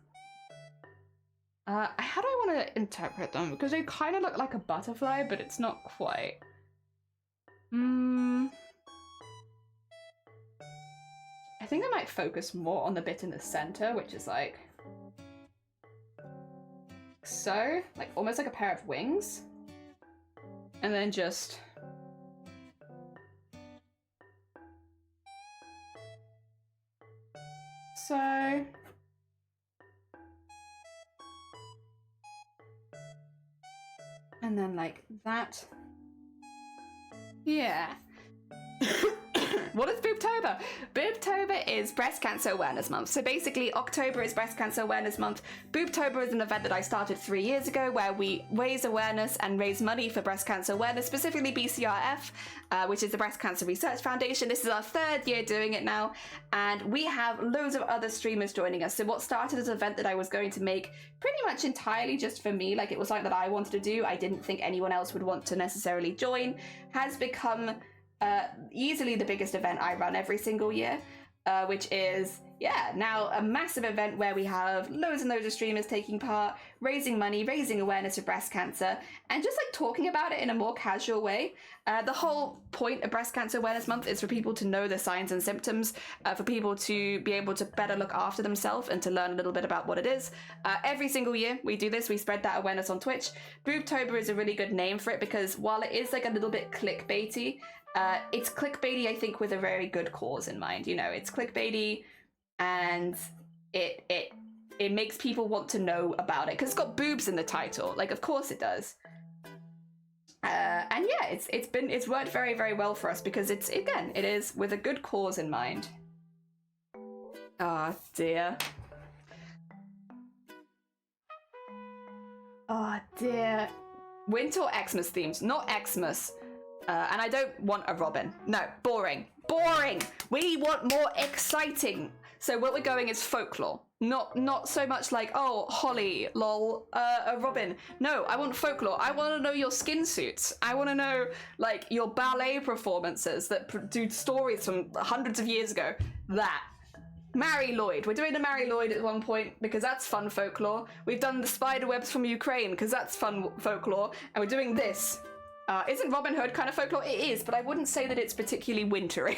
How do I want to interpret them? Because they kind of look like a butterfly, but it's not quite. I think I might focus more on the bit in the center, which is like so, like almost like a pair of wings. And then just so. And then like that. Yeah. What is Boobtober? Boobtober is Breast Cancer Awareness Month. So basically, October is Breast Cancer Awareness Month. Boobtober is an event that I started 3 years ago where we raise awareness and raise money for breast cancer awareness, specifically BCRF, which is the Breast Cancer Research Foundation. This is our 3rd year doing it now, and we have loads of other streamers joining us. So what started as an event that I was going to make pretty much entirely just for me, like it was something that I wanted to do, I didn't think anyone else would want to necessarily join, has become easily the biggest event I run every single year, which is yeah, now a massive event where we have loads and loads of streamers taking part, raising money, raising awareness of breast cancer, and just like talking about it in a more casual way. The whole point of Breast Cancer Awareness Month is for people to know the signs and symptoms, for people to be able to better look after themselves and to learn a little bit about what it is. Every single year we do this, we spread that awareness on Twitch. Boobtober is a really good name for it because while it is like a little bit clickbaity, it's clickbaity, I think, with a very good cause in mind. You know, it's clickbaity and it makes people want to know about it because it's got boobs in the title. Like, of course it does. And yeah, it's worked very, very well for us because it is with a good cause in mind. Oh dear. Oh dear. Winter or Xmas themes, not Xmas. And I don't want a robin. No, boring. Boring! We want more exciting. So what we're going is folklore. Not so much like, oh, holly, lol, a robin. No, I want folklore. I want to know your skin suits. I want to know, like, your ballet performances that do stories from hundreds of years ago. That. Mary Lloyd. We're doing the Mary Lloyd at one point because that's fun folklore. We've done the spider webs from Ukraine because that's fun folklore. And we're doing this. Isn't Robin Hood kind of folklore? It is, but I wouldn't say that it's particularly wintry.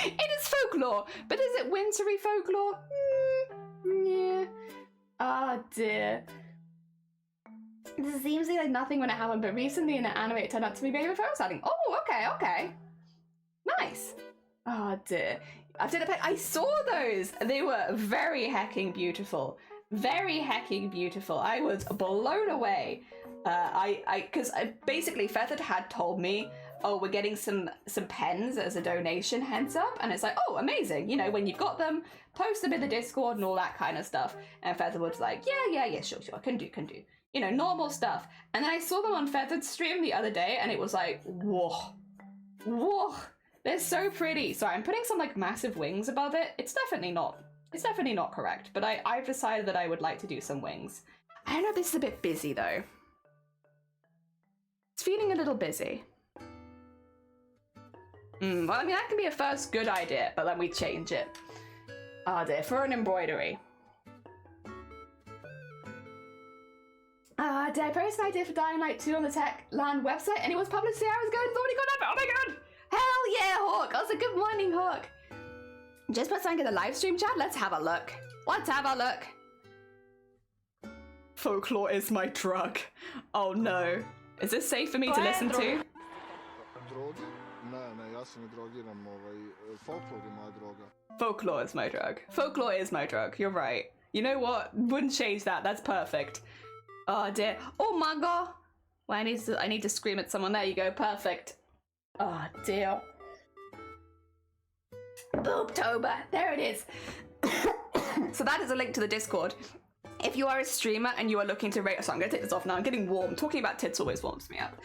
It is folklore, but is it wintry folklore? Yeah. Oh dear. This seems like nothing when it happened, but recently in an anime it turned out to be maybe a photo sighting. Oh, okay. Nice. Oh dear. I saw those. They were very hecking beautiful. Very hecking beautiful. I was blown away. Because basically Feathered had told me, oh, we're getting some pens as a donation, heads up, and it's like, oh, amazing, you know, when you've got them, post them in the Discord and all that kind of stuff. And Feathered was like, yeah, sure, can do, you know, normal stuff. And then I saw them on Feathered's stream the other day, and it was like, whoa, they're so pretty. Sorry, I'm putting some like massive wings above it. It's definitely not correct, but I've decided that I would like to do some wings. I don't know if this is a bit busy though. It's feeling a little busy. Well, I mean, that can be a first good idea, but then we change it. Oh dear, for an embroidery. Did I post an idea for Dying Light 2 on the Techland website? And it was published 3 hours ago and it's already gone up. Oh my god! Hell yeah, Hawk! Also, good morning, Hawk. Just put something in the live stream chat. Let's have a look. Folklore is my drug. Oh no. Is this safe for me to listen to? Drogi? Ne, ja se ne drogiram, folklore je moja droga. Folklore is my drug. Folklore is my drug. You're right. You know what? Wouldn't change that. That's perfect. Oh dear. Oh my god. Well, I need to scream at someone. There you go. Perfect. Oh dear. Boobtober. There it is. So that is a link to the Discord. If you are a streamer and you are looking to rate, so I'm going to take this off now, I'm getting warm. Talking about tits always warms me up.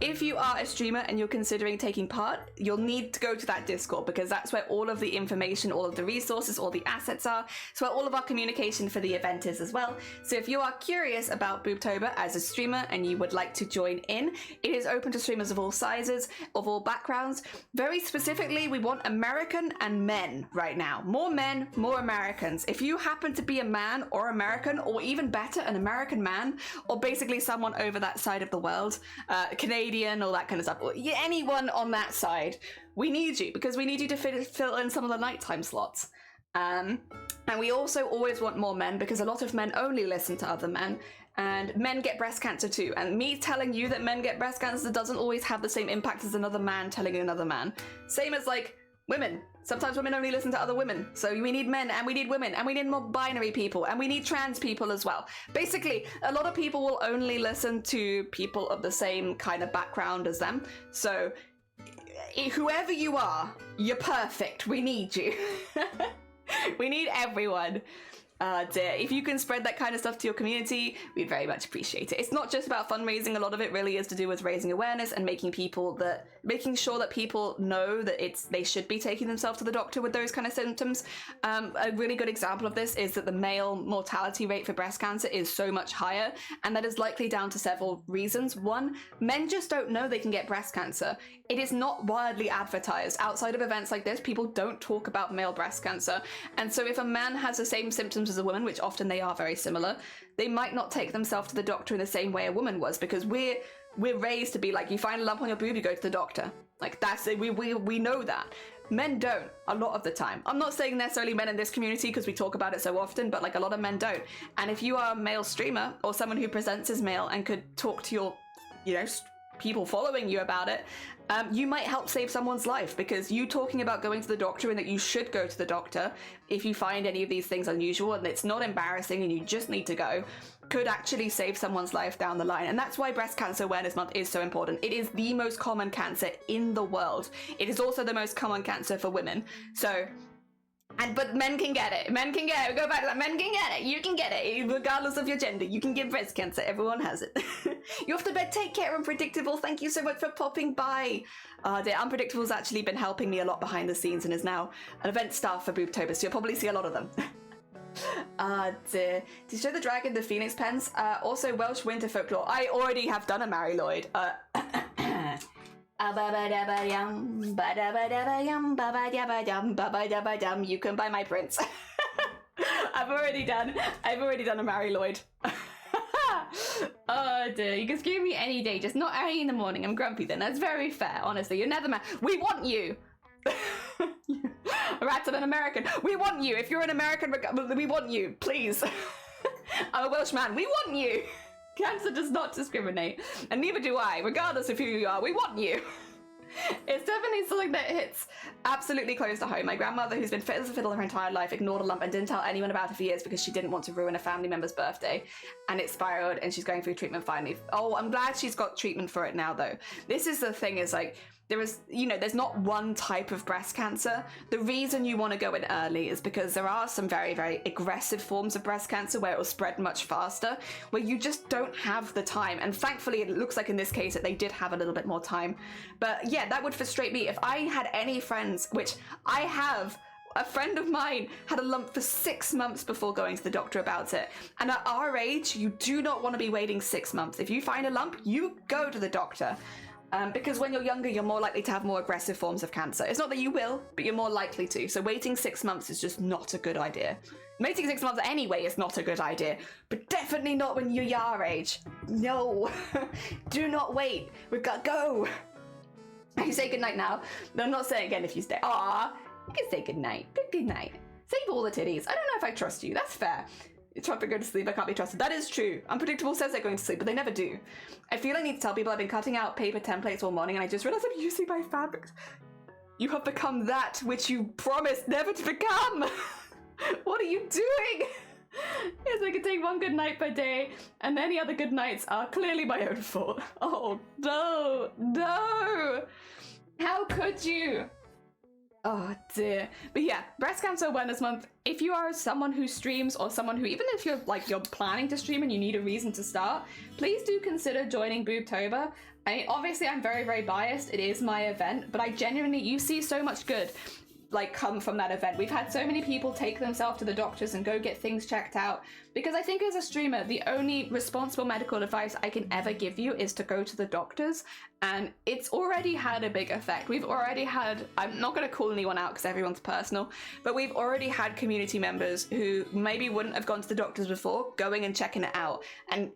If you are a streamer and you're considering taking part, you'll need to go to that Discord because that's where all of the information, all of the resources, all the assets are. It's where all of our communication for the event is as well. So if you are curious about Boobtober as a streamer and you would like to join in, it is open to streamers of all sizes, of all backgrounds. Very specifically, we want American and men right now. More men, more Americans. If you happen to be a man or American, or even better, an American man, or basically someone over that side of the world, Canadian, all that kind of stuff, or anyone on that side, we need you because we need you to fill in some of the nighttime slots. And we also always want more men because a lot of men only listen to other men, and men get breast cancer too. And me telling you that men get breast cancer doesn't always have the same impact as another man telling another man. Same as like women. Sometimes women only listen to other women. So we need men and we need women and we need more binary people and we need trans people as well. Basically, a lot of people will only listen to people of the same kind of background as them. So whoever you are, you're perfect. We need you. We need everyone. Dear, if you can spread that kind of stuff to your community, we'd very much appreciate it. It's not just about fundraising. A lot of it really is to do with raising awareness and making sure that people know that they should be taking themselves to the doctor with those kind of symptoms. A really good example of this is that the male mortality rate for breast cancer is so much higher, and that is likely down to several reasons. One, men just don't know they can get breast cancer. it is not widely advertised. Outside of events like this, people don't talk about male breast cancer. And so if a man has the same symptoms as a woman, which often they are very similar, they might not take themselves to the doctor in the same way a woman was, because we're raised to be like, you find a lump on your boob, you go to the doctor. Like, that's it. We know that. Men don't, a lot of the time. I'm not saying necessarily men in this community because we talk about it so often, but like a lot of men don't. And if you are a male streamer or someone who presents as male and could talk to your, you know, people following you about it, you might help save someone's life, because you talking about going to the doctor and that you should go to the doctor if you find any of these things unusual and it's not embarrassing and you just need to go, could actually save someone's life down the line. And that's why Breast Cancer Awareness Month is so important. It is the most common cancer in the world. It is also the most common cancer for women. So, but men can get it. Men can get it. Go back to that. Men can get it. You can get it. Regardless of your gender, you can get breast cancer. Everyone has it. You're off to bed. Take care, Unpredictable. Thank you so much for popping by. The Unpredictable's actually been helping me a lot behind the scenes and is now an event staff for Boobtober, so you'll probably see a lot of them. To show the dragon the phoenix pens, also Welsh winter folklore. I already have done a Mary Lloyd. You can buy my prints. I've already done a Mary Lloyd. Oh dear, you can scream me any day, just not early in the morning. I'm grumpy then. That's very fair, honestly. You're never mad. We want you. Rats of an American. We want you. If you're an American, we want you. Please. I'm a Welsh man. We want you. Cancer does not discriminate, and neither do I, regardless of who you are. We want you. It's definitely something that hits absolutely close to home. My grandmother, who's been fit as a fiddle her entire life, ignored a lump and didn't tell anyone about it for years because she didn't want to ruin a family member's birthday. And it spiraled, and she's going through treatment finally. Oh, I'm glad she's got treatment for it now, though. This is the thing, is like, there's not one type of breast cancer. The reason you want to go in early is because there are some very, very aggressive forms of breast cancer where it will spread much faster, where you just don't have the time. And thankfully, it looks like in this case that they did have a little bit more time. But yeah, that would frustrate me if I had any friends, which I have. A friend of mine had a lump for 6 months before going to the doctor about it. And at our age, you do not want to be waiting 6 months. If you find a lump, you go to the doctor. Because when you're younger, you're more likely to have more aggressive forms of cancer. It's not that you will, but you're more likely to. So waiting 6 months is just not a good idea. Waiting 6 months anyway is not a good idea, but definitely not when you're your age. No, do not wait. We've got to go. You say goodnight now. No, I'm not saying again if you stay. Aw, you can say goodnight. Good night. Save all the titties. I don't know if I trust you. That's fair. You're trying to go to sleep, I can't be trusted. That is true. Unpredictable says they're going to sleep, but they never do. I feel I need to tell people I've been cutting out paper templates all morning and I just realized I'm using my fabrics. You have become that which you promised never to become. What are you doing? Yes, I can take one good night per day, and any other good nights are clearly my own fault. Oh, no. How could you? Oh dear. But yeah, Breast Cancer Awareness Month. If you are someone who streams, or someone who, even if you're planning to stream and you need a reason to start, please do consider joining Boobtober. I mean, obviously I'm very, very biased. It is my event, but I genuinely, you see so much good come from that event. We've had so many people take themselves to the doctors and go get things checked out, because I think as a streamer, the only responsible medical advice I can ever give you is to go to the doctors, and it's already had a big effect. We've already had, I'm not going to call anyone out because everyone's personal, but we've already had community members who maybe wouldn't have gone to the doctors before going and checking it out, and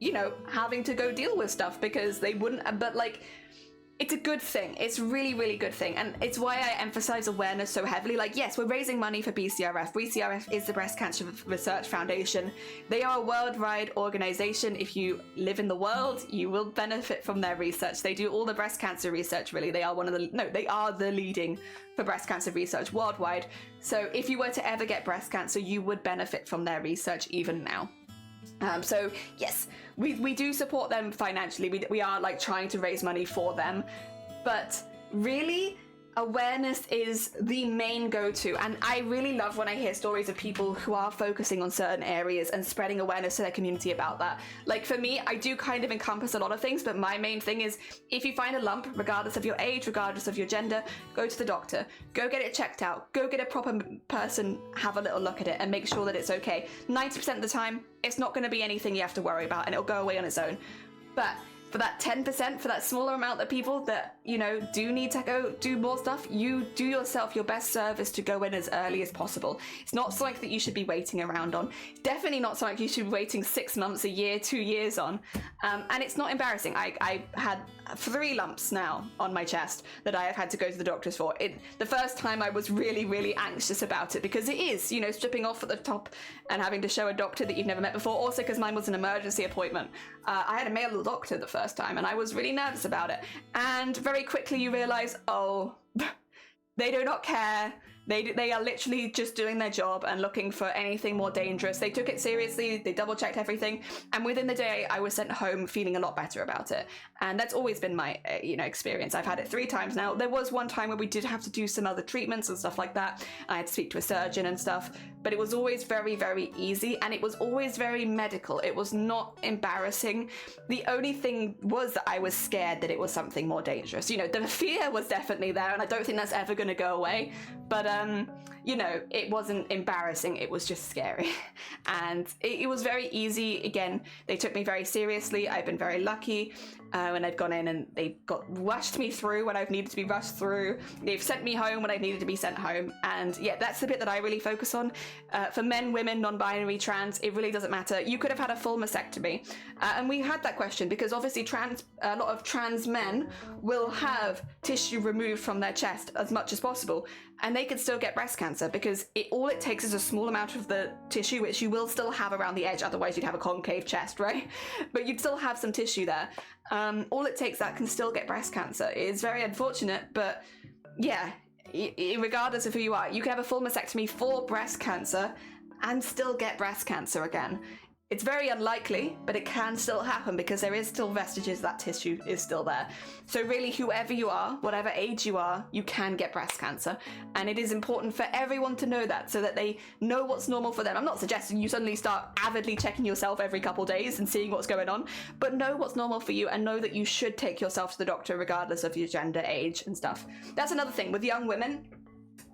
having to go deal with stuff because they wouldn't, but it's a good thing. It's really, really good thing. And it's why I emphasize awareness so heavily. Yes, we're raising money for BCRF. BCRF is the Breast Cancer Research Foundation. They are a worldwide organization. If you live in the world, you will benefit from their research. They do all the breast cancer research, really. They are they are the leading for breast cancer research worldwide. So if you were to ever get breast cancer, you would benefit from their research even now. So yes, we do support them financially. We are trying to raise money for them, but really awareness is the main go-to, and I really love when I hear stories of people who are focusing on certain areas and spreading awareness to their community about that. For me, I do kind of encompass a lot of things, but my main thing is if you find a lump, regardless of your age, regardless of your gender, go to the doctor, go get it checked out, go get a proper person have a little look at it and make sure that it's okay. 90% of the time, it's not going to be anything you have to worry about and it'll go away on its own. But for that 10%, for that smaller amount of people that, you know, do need to go do more stuff, you do yourself your best service to go in as early as possible. It's not something that you should be waiting around on. Definitely not something you should be waiting 6 months, a year, 2 years on. And it's not embarrassing. I had 3 lumps now on my chest that I have had to go to the doctors for. The first time I was really, really anxious about it because it is, you know, stripping off at the top and having to show a doctor that you've never met before. Also because mine was an emergency appointment. I had a male doctor the first time and I was really nervous about it. And very quickly you realise, oh, they do not care. They are literally just doing their job and looking for anything more dangerous. They took it seriously, they double checked everything, and within the day I was sent home feeling a lot better about it. And that's always been my experience. I've had it 3 times now. There was one time where we did have to do some other treatments and stuff like that. I had to speak to a surgeon and stuff, but it was always very, very easy, and it was always very medical. It was not embarrassing. The only thing was that I was scared that it was something more dangerous. You know, the fear was definitely there, and I don't think that's ever going to go away. But you know, it wasn't embarrassing, it was just scary. And it was very easy. Again, they took me very seriously. I've been very lucky when I've gone in and they've rushed me through when I've needed to be rushed through. They've sent me home when I've needed to be sent home. And yeah, that's the bit that I really focus on. For men, women, non-binary, trans, it really doesn't matter. You could have had a full mastectomy. And we had that question because obviously a lot of trans men will have tissue removed from their chest as much as possible. And they could still get breast cancer because all it takes is a small amount of the tissue, which you will still have around the edge, otherwise you'd have a concave chest, right? But you'd still have some tissue there. All it takes, that can still get breast cancer. It is very unfortunate, but yeah, regardless of who you are, you can have a full mastectomy for breast cancer and still get breast cancer again. It's very unlikely, but it can still happen because there is still vestiges that tissue is still there. So really, whoever you are, whatever age you are, you can get breast cancer. And it is important for everyone to know that so that they know what's normal for them. I'm not suggesting you suddenly start avidly checking yourself every couple days and seeing what's going on, but know what's normal for you and know that you should take yourself to the doctor regardless of your gender, age and stuff. That's another thing with young women.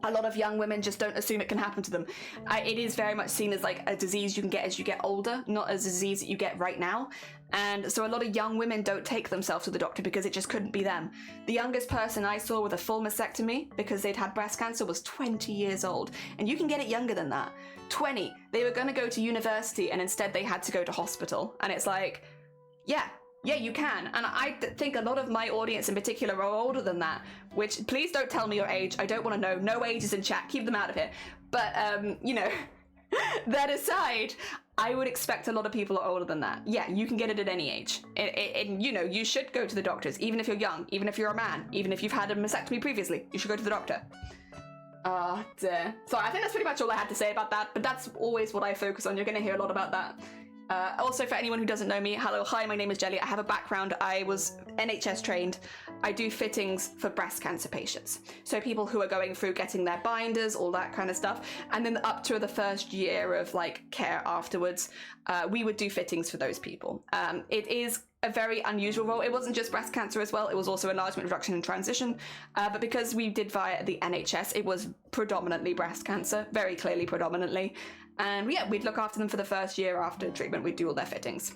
A lot of young women just don't assume it can happen to them. It is very much seen as like a disease you can get as you get older, not as a disease that you get right now. And so a lot of young women don't take themselves to the doctor because it just couldn't be them. The youngest person I saw with a full mastectomy because they'd had breast cancer was 20 years old. And you can get it younger than that. 20. They were going to go to university and instead they had to go to hospital. And it's like, yeah, you can. And I think a lot of my audience in particular are older than that, which please don't tell me your age. I don't want to know. No ages in chat. Keep them out of it. But, you know, that aside, I would expect a lot of people are older than that. Yeah, you can get it at any age. And, you know, you should go to the doctors, even if you're young, even if you're a man, even if you've had a mastectomy previously. You should go to the doctor. Oh, dear. So I think that's pretty much all I had to say about that. But that's always what I focus on. You're going to hear a lot about that. Also, for anyone who doesn't know me, hi, my name is Jelly. I have a background. I was NHS trained. I do fittings for breast cancer patients. So people who are going through getting their binders, all that kind of stuff. And then up to the first year of like care afterwards, we would do fittings for those people. It is a very unusual role. It wasn't just breast cancer as well. It was also enlargement, reduction and transition. But because we did via the NHS, it was predominantly breast cancer, very clearly predominantly. And yeah, we'd look after them for the first year after treatment. We'd do all their fittings.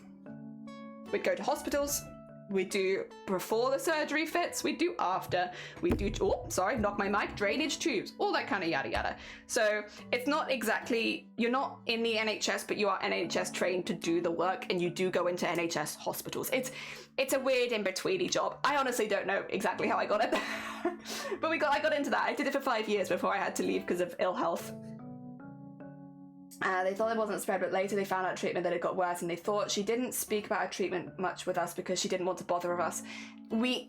We'd go to hospitals. We'd do before the surgery fits. We'd do after. We'd do, oh, sorry, knock my mic, drainage tubes, all that kind of yada yada. So it's not exactly, you're not in the NHS, but you are NHS trained to do the work and you do go into NHS hospitals. It's a weird in-betweeny job. I honestly don't know exactly how I got it. But I got into that. I did it for 5 years before I had to leave because of ill health. They thought it wasn't spread, but later they found out treatment that it got worse, and they thought she didn't speak about her treatment much with us because she didn't want to bother with us.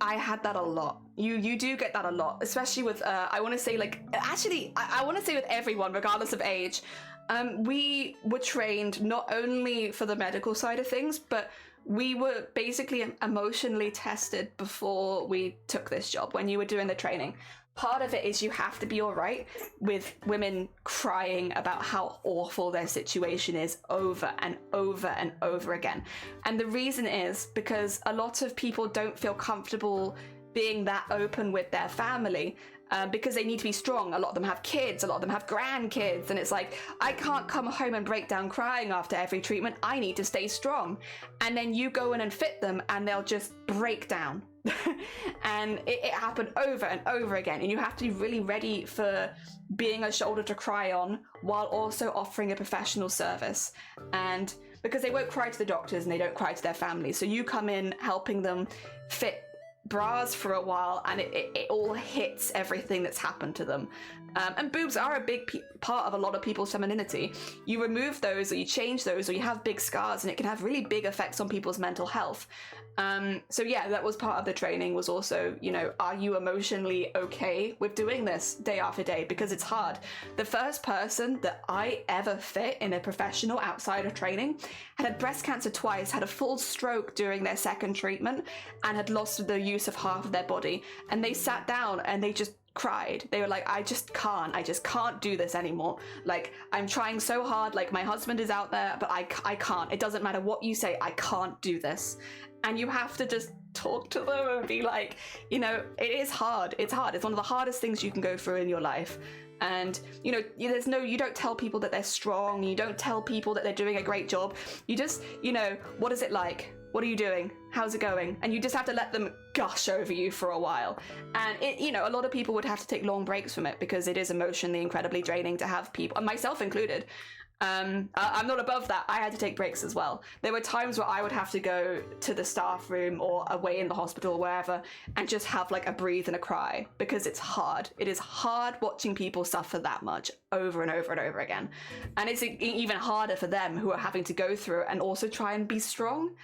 I had that a lot. You do get that a lot, especially with I want to say like actually I want to say with everyone regardless of age. We were trained not only for the medical side of things, but we were basically emotionally tested before we took this job when you were doing the training. Part of it is you have to be all right with women crying about how awful their situation is over and over and over again. And the reason is because a lot of people don't feel comfortable being that open with their family. because they need to be strong. A lot of them have kids, a lot of them have grandkids, and it's like, I can't come home and break down crying after every treatment. I need to stay strong. And then you go in and fit them and they'll just break down. And it happened over and over again, and you have to be really ready for being a shoulder to cry on while also offering a professional service. And because they won't cry to the doctors and they don't cry to their families, so you come in helping them fit bras for a while, and it all hits everything that's happened to them. And boobs are a big part of a lot of people's femininity. You remove those, or you change those, or you have big scars, and it can have really big effects on people's mental health. So yeah, that was part of the training, was also, you know, are you emotionally okay with doing this day after day? Because it's hard. The first person that I ever fit in a professional outside of training had breast cancer twice, had a full stroke during their second treatment, and had lost the use of half of their body. And they sat down and they just cried. They were like, I just can't do this anymore. Like, I'm trying so hard, like my husband is out there, but I can't. It doesn't matter what you say, I can't do this. And you have to just talk to them and be like, you know, it is hard. It's hard. It's one of the hardest things you can go through in your life. And, you know, you don't tell people that they're strong. You don't tell people that they're doing a great job. You just, you know, what is it like? What are you doing? How's it going? And you just have to let them gush over you for a while. And it, you know, a lot of people would have to take long breaks from it because it is emotionally incredibly draining to have people, myself included. I'm not above that. I had to take breaks as well. There were times where I would have to go to the staff room or away in the hospital or wherever and just have like a breathe and a cry, because it's hard. It is hard watching people suffer that much over and over and over again. And it's even harder for them who are having to go through it and also try and be strong.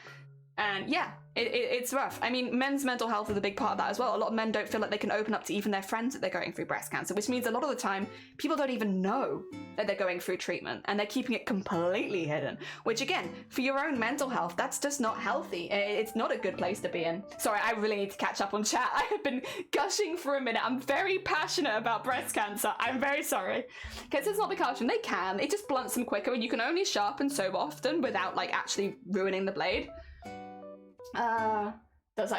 And yeah, it's rough. I mean, men's mental health is a big part of that as well. A lot of men don't feel like they can open up to even their friends that they're going through breast cancer, which means a lot of the time people don't even know that they're going through treatment, and they're keeping it completely hidden, which again, for your own mental health, that's just not healthy. It's not a good place to be in. Sorry, I really need to catch up on chat. I have been gushing for a minute. I'm very passionate about breast cancer. I'm very sorry. Because it's not the culture. They can. It just blunts them quicker, and you can only sharpen so often without like actually ruining the blade. That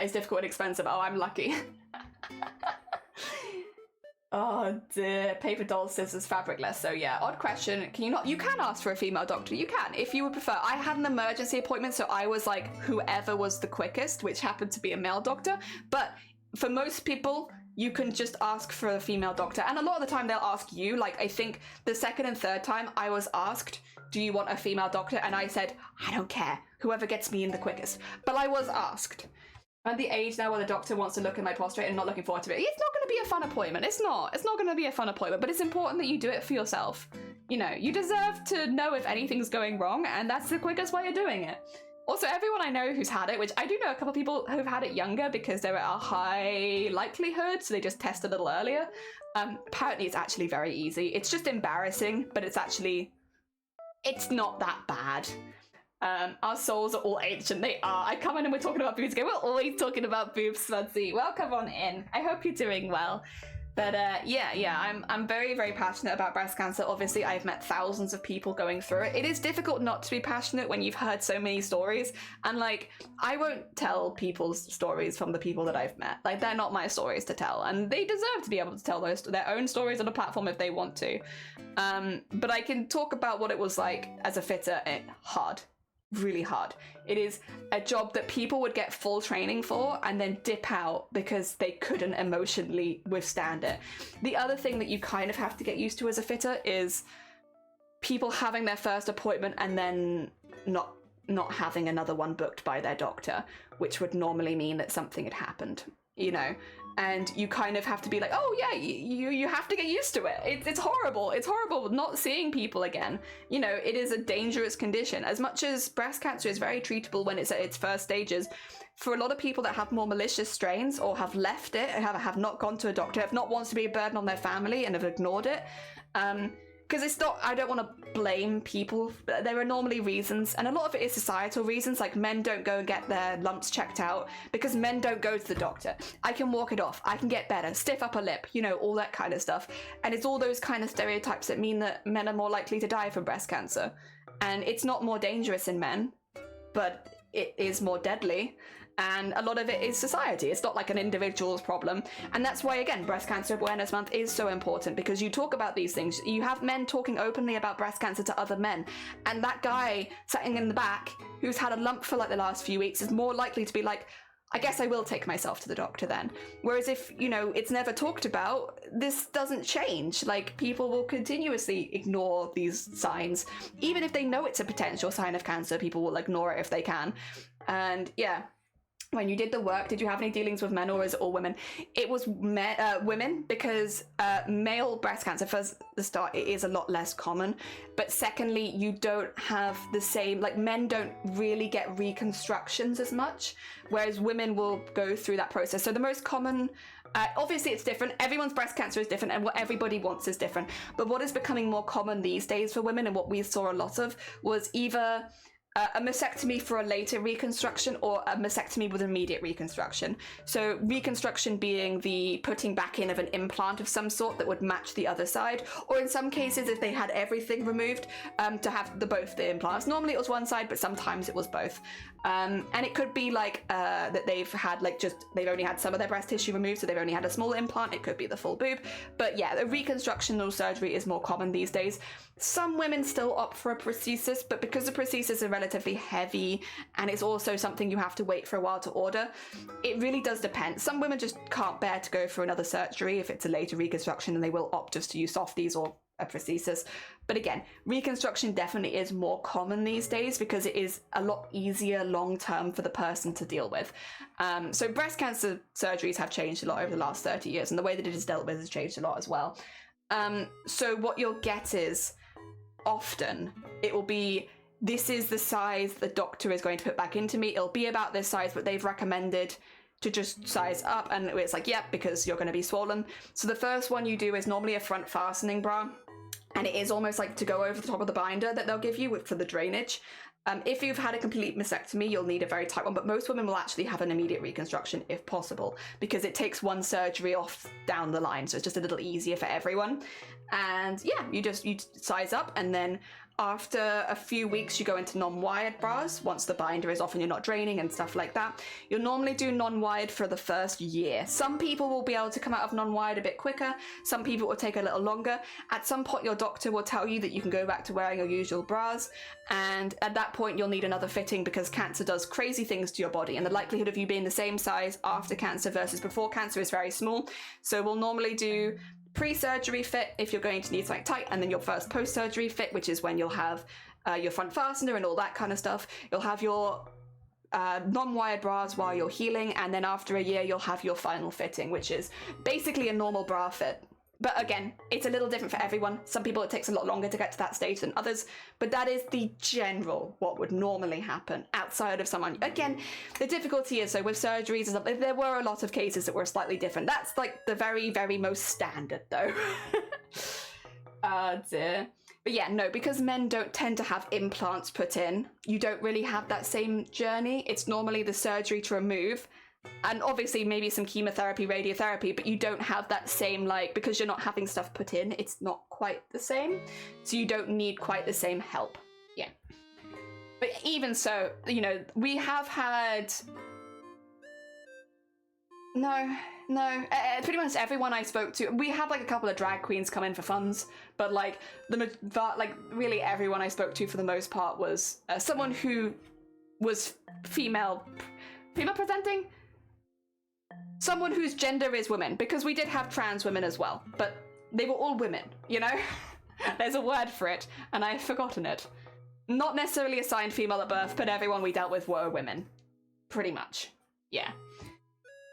is difficult and expensive. Oh, I'm lucky. Oh dear. Paper doll, scissors, fabricless. So yeah, odd question. Can you not? You can ask for a female doctor. You can, if you would prefer. I had an emergency appointment, so I was like whoever was the quickest, which happened to be a male doctor. But for most people, you can just ask for a female doctor. And a lot of the time they'll ask you. Like, I think the second and third time I was asked, do you want a female doctor? And I said, I don't care. Whoever gets me in the quickest. But I was asked. I'm at the age now where the doctor wants to look at my prostate and not looking forward to it. It's not going to be a fun appointment. It's not going to be a fun appointment, but it's important that you do it for yourself. You know, you deserve to know if anything's going wrong, and that's the quickest way of doing it. Also, everyone I know who's had it, which I do know a couple of people who've had it younger because they're at a high likelihood, so they just test a little earlier. Apparently it's actually very easy. It's just embarrassing, but it's not that bad. Our souls are all ancient. They are. I come in and we're talking about boobs again. We're always talking about boobs, Smudsy. Welcome on in. I hope you're doing well. But yeah, I'm very, very passionate about breast cancer. Obviously, I've met thousands of people going through it. It is difficult not to be passionate when you've heard so many stories. And like, I won't tell people's stories from the people that I've met. Like, they're not my stories to tell. And they deserve to be able to tell their own stories on a platform if they want to. But I can talk about what it was like as a fitter. Hard. Really hard. It is a job that people would get full training for and then dip out because they couldn't emotionally withstand it. The other thing that you kind of have to get used to as a fitter is people having their first appointment and then not having another one booked by their doctor, which would normally mean that something had happened, you know. And you kind of have to be like, oh yeah, you have to get used to it. It's horrible. It's horrible not seeing people again. You know, it is a dangerous condition. As much as breast cancer is very treatable when it's at its first stages, for a lot of people that have more malicious strains or have left it, have not gone to a doctor, have not wanted to be a burden on their family and have ignored it, because it's not, I don't want to blame people. There are normally reasons, and a lot of it is societal reasons, like men don't go and get their lumps checked out because men don't go to the doctor. I can walk it off, I can get better, stiff upper lip, you know, all that kind of stuff. And it's all those kind of stereotypes that mean that men are more likely to die from breast cancer. And it's not more dangerous in men, but it is more deadly. And a lot of it is society. It's not like an individual's problem. And that's why, again, Breast Cancer Awareness Month is so important, because you talk about these things. You have men talking openly about breast cancer to other men. And that guy sitting in the back who's had a lump for like the last few weeks is more likely to be like, I guess I will take myself to the doctor then. Whereas if, you know, it's never talked about, this doesn't change. Like, people will continuously ignore these signs. Even if they know it's a potential sign of cancer, people will ignore it if they can. And yeah. When you did the work, did you have any dealings with men, or is it all women? It was women, because male breast cancer, first the start, it is a lot less common. But secondly, you don't have the same, like, men don't really get reconstructions as much, whereas women will go through that process. So the most common, obviously it's different, everyone's breast cancer is different, and what everybody wants is different. But what is becoming more common these days for women, and what we saw a lot of, was either a mastectomy for a later reconstruction, or a mastectomy with immediate reconstruction. So reconstruction being the putting back in of an implant of some sort that would match the other side, or in some cases, if they had everything removed, to have both the implants. Normally it was one side, but sometimes it was both. And it could be like that they've had they've only had some of their breast tissue removed, so they've only had a small implant. It could be the full boob. But yeah, the reconstructional surgery is more common these days. Some women still opt for a prosthesis, but because the prosthesis are relatively heavy, and it's also something you have to wait for a while to order, it really does depend. Some women just can't bear to go for another surgery if it's a later reconstruction, and they will opt just to use softies or a prosthesis. But again, reconstruction definitely is more common these days, because it is a lot easier long term for the person to deal with. So breast cancer surgeries have changed a lot over the last 30 years, and the way that it is dealt with has changed a lot as well. So what you'll get is, often it will be, this is the size the doctor is going to put back into me. It'll be about this size, but they've recommended to just size up, and it's like, yep, because you're going to be swollen. So the first one you do is normally a front fastening bra, and it is almost like to go over the top of the binder that they'll give you for the drainage. If you've had a complete mastectomy, you'll need a very tight one, but most women will actually have an immediate reconstruction if possible, because it takes one surgery off down the line, so it's just a little easier for everyone. And yeah, you size up, and then after a few weeks you go into non-wired bras once the binder is off and you're not draining and stuff like that. You'll normally do non-wired for the first year. Some people will be able to come out of non-wired a bit quicker, some people will take a little longer. At some point your doctor will tell you that you can go back to wearing your usual bras, and at that point you'll need another fitting, because cancer does crazy things to your body, and the likelihood of you being the same size after cancer versus before cancer is very small. So we'll normally do pre-surgery fit if you're going to need something tight, and then your first post-surgery fit, which is when you'll have your front fastener and all that kind of stuff. You'll have your non-wired bras while you're healing, and then after a year you'll have your final fitting, which is basically a normal bra fit. But again, it's a little different for everyone. Some people it takes a lot longer to get to that stage than others, but that is the general what would normally happen outside of someone. Again, the difficulty is, so with surgeries, there were a lot of cases that were slightly different. That's like the very, very most standard though. Oh dear. But yeah, no, because men don't tend to have implants put in, you don't really have that same journey. It's normally the surgery to remove, and obviously maybe some chemotherapy, radiotherapy, but you don't have that same, like, because you're not having stuff put in, it's not quite the same. So you don't need quite the same help. Yeah. But even so, you know, we have had... No, pretty much everyone I spoke to, we had like a couple of drag queens come in for funds, but like really everyone I spoke to for the most part was someone who was female presenting, someone whose gender is women, because we did have trans women as well, but they were all women, you know? There's a word for it, and I've forgotten it. Not necessarily assigned female at birth, but everyone we dealt with were women. Pretty much. Yeah.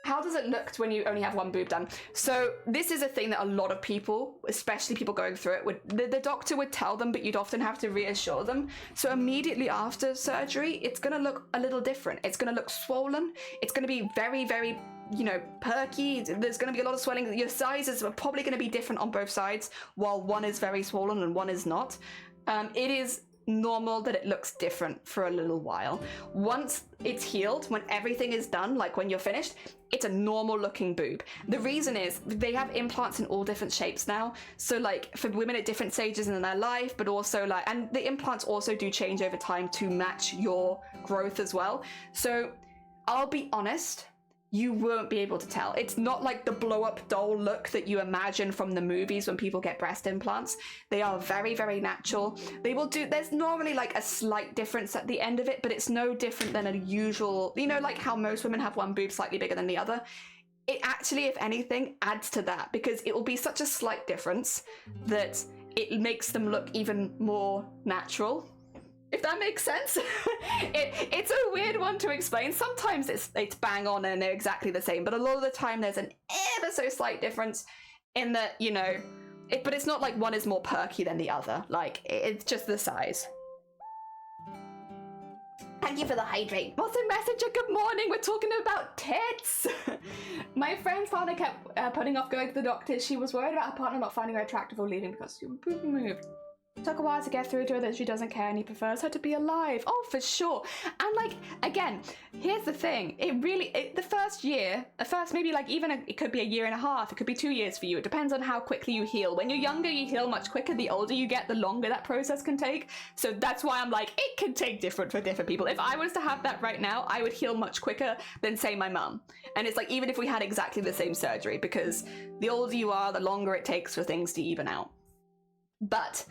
How does it look when you only have one boob done? So this is a thing that a lot of people, especially people going through it, the doctor would tell them, but you'd often have to reassure them. So immediately after surgery, it's going to look a little different. It's going to look swollen. It's going to be very, very, you know, perky. There's going to be a lot of swelling. Your sizes are probably going to be different on both sides, while one is very swollen and one is not. It is normal that it looks different for a little while. Once it's healed, when everything is done, like when you're finished, it's a normal looking boob. The reason is they have implants in all different shapes now. So like for women at different stages in their life, but also like, and the implants also do change over time to match your growth as well. So I'll be honest, you won't be able to tell. It's not like the blow-up doll look that you imagine from the movies when people get breast implants. They are very, very natural. They will do, there's normally like a slight difference at the end of it, but it's no different than a usual, you know, like how most women have one boob slightly bigger than the other. It actually, if anything, adds to that, because it will be such a slight difference that it makes them look even more natural. If that makes sense. It's a weird one to explain. Sometimes it's bang on and they're exactly the same, but a lot of the time there's an ever so slight difference in that, you know, but it's not like one is more perky than the other. Like, it's just the size. Thank you for the hydrate. Also, messenger, good morning. We're talking about tits. My friend's partner kept putting off going to the doctor. She was worried about her partner not finding her attractive or leaving because she would moved. It took a while to get through to her that she doesn't care and he prefers her to be alive. Oh, for sure. And like, again, here's the thing. The first year, maybe like even it could be a year and a half, it could be 2 years for you. It depends on how quickly you heal. When you're younger, you heal much quicker. The older you get, the longer that process can take. So that's why I'm like, it can take different for different people. If I was to have that right now, I would heal much quicker than say my mum. And it's like, even if we had exactly the same surgery, because the older you are, the longer it takes for things to even out. But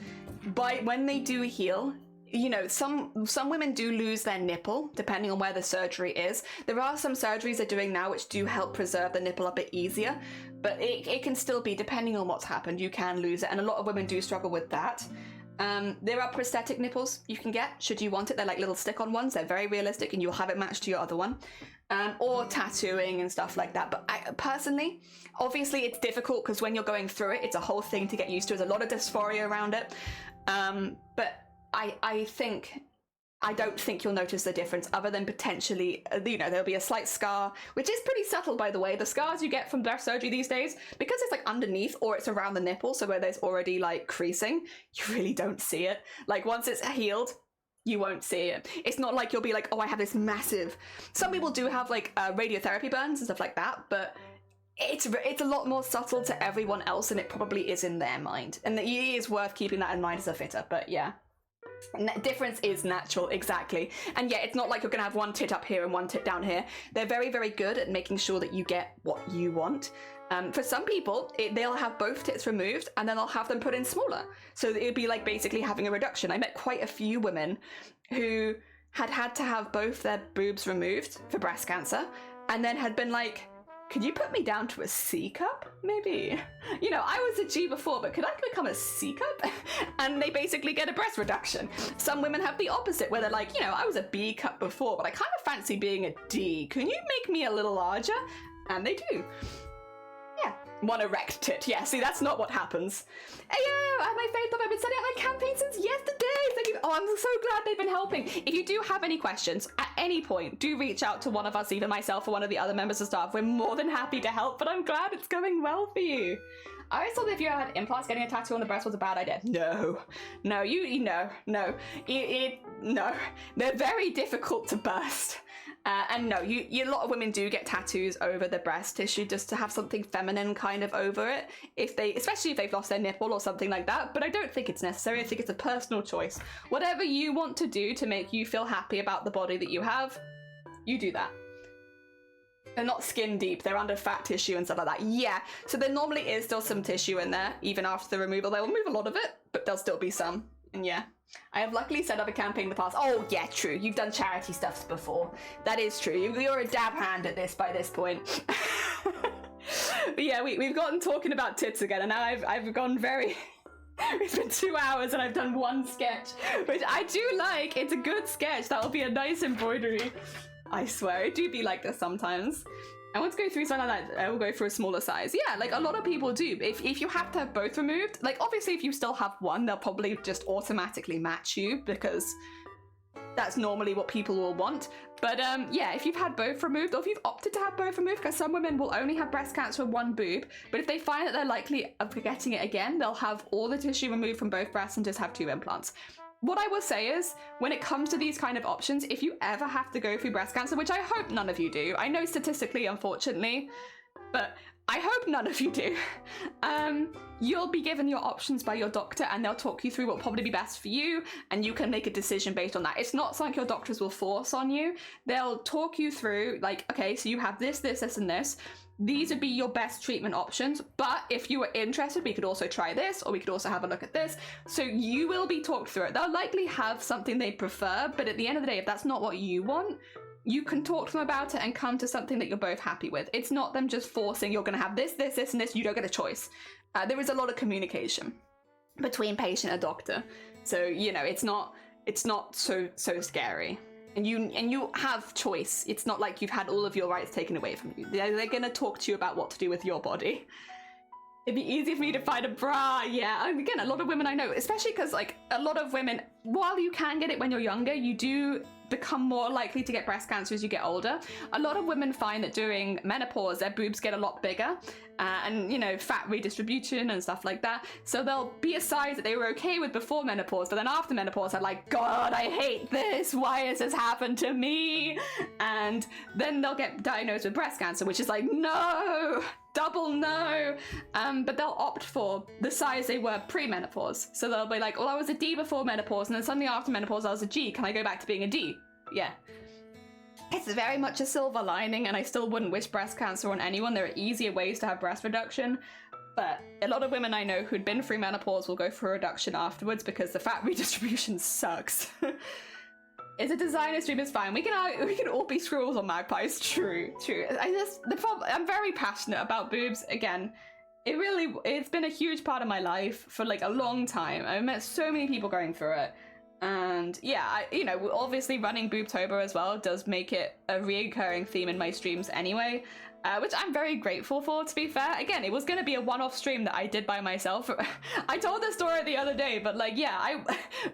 when they do heal, you know, some women do lose their nipple depending on where the surgery is. There are some surgeries they're doing now which do help preserve the nipple a bit easier, but it can still be, depending on what's happened, you can lose it, and a lot of women do struggle with that. There are prosthetic nipples you can get should you want it. They're like little stick-on ones. They're very realistic and you'll have it matched to your other one. Or tattooing and stuff like that. But I personally, obviously it's difficult because when you're going through it, it's a whole thing to get used to. There's a lot of dysphoria around it. But I don't think you'll notice the difference other than potentially, you know, there'll be a slight scar, which is pretty subtle, by the way. The scars you get from breast surgery these days, because it's like underneath or it's around the nipple, so where there's already like creasing, you really don't see it. Like once it's healed, you won't see it. It's not like you'll be like, oh, I have this massive... Some people do have like radiotherapy burns and stuff like that, but it's a lot more subtle to everyone else than it probably is in their mind. And it is worth keeping that in mind as a fitter, but yeah. Difference is natural, exactly. And yeah, it's not like you're gonna have one tit up here and one tit down here. They're very, very good at making sure that you get what you want. For some people, they'll have both tits removed and then they'll have them put in smaller. So it'd be like basically having a reduction. I met quite a few women who had to have both their boobs removed for breast cancer and then had been like, could you put me down to a C cup, maybe? You know, I was a G before, but could I become a C cup? And they basically get a breast reduction. Some women have the opposite, where they're like, you know, I was a B cup before, but I kind of fancy being a D. Can you make me a little larger? And they do. Yeah. One erect tit. Yeah, see, that's not what happens. Hey, yo, my faith up. I've been setting up my campaign since yesterday. Thank you. Oh, I'm so glad they've been helping. If you do have any questions at any point, do reach out to one of us, either myself or one of the other members of staff. We're more than happy to help, but I'm glad it's going well for you. I always thought that if you had implants, getting a tattoo on the breast was a bad idea. No. No. No. They're very difficult to burst. And no, a lot of women do get tattoos over the breast tissue just to have something feminine kind of over it, especially if they've lost their nipple or something like that. But I don't think it's necessary. I think it's a personal choice. Whatever you want to do to make you feel happy about the body that you have, you do that. They're not skin deep, they're under fat tissue and stuff like that. Yeah, so there normally is still some tissue in there, even after the removal. They will remove a lot of it, but there'll still be some. And yeah, I have luckily set up a campaign in the past. Oh yeah, true, you've done charity stuff before. That is true, you're a dab hand at this by this point. But yeah, we've gotten talking about tits again, and now I've gone very... It's been 2 hours and I've done one sketch, which I do like. It's a good sketch, that'll be a nice embroidery. I swear, it do be like this sometimes. I want to go through something like that. I will go for a smaller size. Yeah, like a lot of people do. If you have to have both removed, like obviously if you still have one, they'll probably just automatically match you because that's normally what people will want. But yeah, if you've had both removed, or if you've opted to have both removed, because some women will only have breast cancer with one boob, but if they find that they're likely of getting it again, they'll have all the tissue removed from both breasts and just have 2 implants. What I will say is, when it comes to these kind of options, if you ever have to go through breast cancer, which I hope none of you do, I know statistically, unfortunately, but I hope none of you do. You'll be given your options by your doctor, and they'll talk you through what will probably be best for you, and you can make a decision based on that. It's not something your doctors will force on you. They'll talk you through, like, okay, so you have this, this, this, and this. These would be your best treatment options, but if you were interested, we could also try this, or we could also have a look at this. So you will be talked through it. They'll likely have something they prefer, but at the end of the day, if that's not what you want, you can talk to them about it and come to something that you're both happy with. It's not them just forcing, you're going to have this, this, this, and this. You don't get a choice. There is a lot of communication between patient and doctor. So, you know, it's not so scary. And you have choice. It's not like you've had all of your rights taken away from you. They're going to talk to you about what to do with your body. It'd be easy for me to find a bra, yeah. And again, a lot of women I know, especially because, like, a lot of women, while you can get it when you're younger, you do become more likely to get breast cancer as you get older. A lot of women find that during menopause, their boobs get a lot bigger, and, you know, fat redistribution and stuff like that. So they'll be a size that they were okay with before menopause, but then after menopause, they're like, God, I hate this. Why has this happened to me? And then they'll get diagnosed with breast cancer, which is like, no, double no. But they'll opt for the size they were pre-menopause. So they'll be like, well, I was a D before menopause, and then suddenly after menopause, I was a G. Can I go back to being a D? Yeah. It's very much a silver lining, and I still wouldn't wish breast cancer on anyone. There are easier ways to have breast reduction, but a lot of women I know who'd been through menopause will go for a reduction afterwards because the fat redistribution sucks. Is a designer stream is fine. We can all be squirrels or magpies. True. I'm very passionate about boobs. Again, it's been a huge part of my life for like a long time. I've met so many people going through it. And yeah, obviously running Boobtober as well does make it a reoccurring theme in my streams anyway, which I'm very grateful for, to be fair. Again, it was going to be a one-off stream that I did by myself. I told the story the other day, but like, yeah,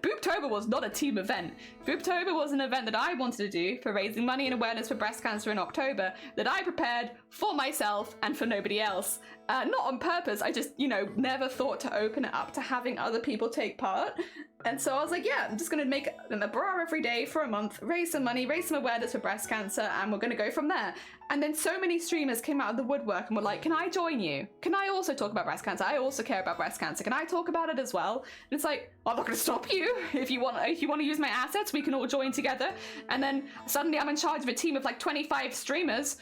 Boobtober was not a team event. Boobtober was an event that I wanted to do for raising money and awareness for breast cancer in October that I prepared for myself and for nobody else. Not on purpose, I just, never thought to open it up to having other people take part. And so I was like, yeah, I'm just gonna make a bra every day for a month, raise some money, raise some awareness for breast cancer, and we're gonna go from there. And then so many streamers came out of the woodwork and were like, can I join you? Can I also talk about breast cancer? I also care about breast cancer. Can I talk about it as well? And it's like, I'm not gonna stop you. If you want to use my assets, we can all join together. And then suddenly I'm in charge of a team of like 25 streamers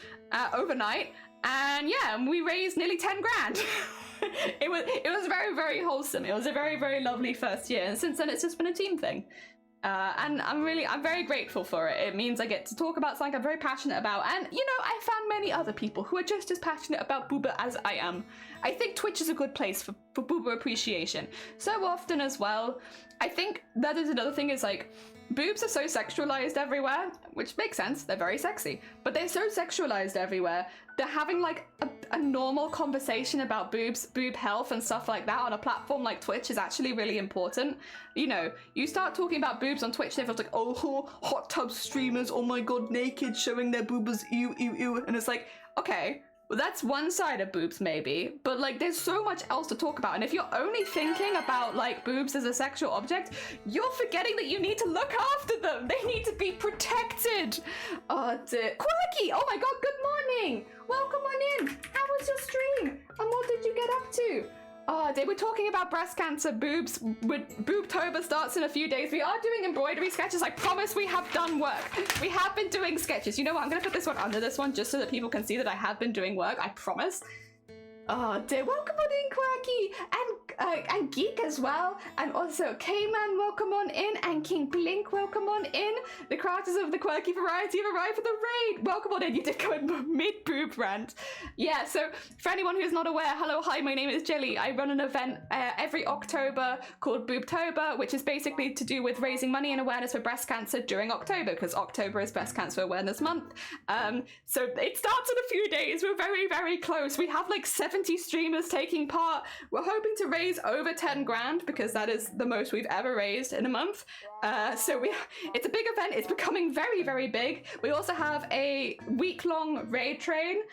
overnight. And yeah, we raised nearly 10 grand. It was very, very wholesome. It was a very, very lovely first year, and since then it's just been a team thing. And I'm very grateful for it. It means I get to talk about something I'm very passionate about, and I found many other people who are just as passionate about booba as I am. I think Twitch is a good place for booba appreciation. So often as well, I think that is another thing, is like, boobs are so sexualized everywhere, which makes sense, they're very sexy, but they're so sexualized everywhere that having like a normal conversation about boobs, boob health and stuff like that on a platform like Twitch is actually really important. You start talking about boobs on Twitch and everyone's like, oh, hot tub streamers, oh my god, naked, showing their boobas, ew, ew, ew. And it's like, okay, well, that's one side of boobs maybe, but like there's so much else to talk about. And if you're only thinking about like boobs as a sexual object, you're forgetting that you need to look after them. They need to be protected. Oh dear. Quirky, oh my god, good morning. Welcome on in. How was your stream? And what did you get up to? Oh dear, we're talking about breast cancer, boobs. Boobtober starts in a few days. We are doing embroidery sketches. I promise we have done work. We have been doing sketches. You know what? I'm going to put this one under this one just so that people can see that I have been doing work. I promise. Oh dear, welcome on in, Quirky, and Geek as well, and also K-Man, welcome on in, and King Blink, welcome on in. The crafters of the Quirky variety have arrived for the raid. Welcome on in. You did go in mid-boob rant. Yeah, so for anyone who's not aware, hello, hi, my name is Jelly. I run an event every October called Boobtober, which is basically to do with raising money and awareness for breast cancer during October, because October is Breast Cancer Awareness Month. So it starts in a few days. We're very, very close. We have like 70 streamers taking part. We're hoping to raise over 10 grand because that is the most we've ever raised in a month. So it's a big event. It's becoming very, very big. We also have a week-long raid train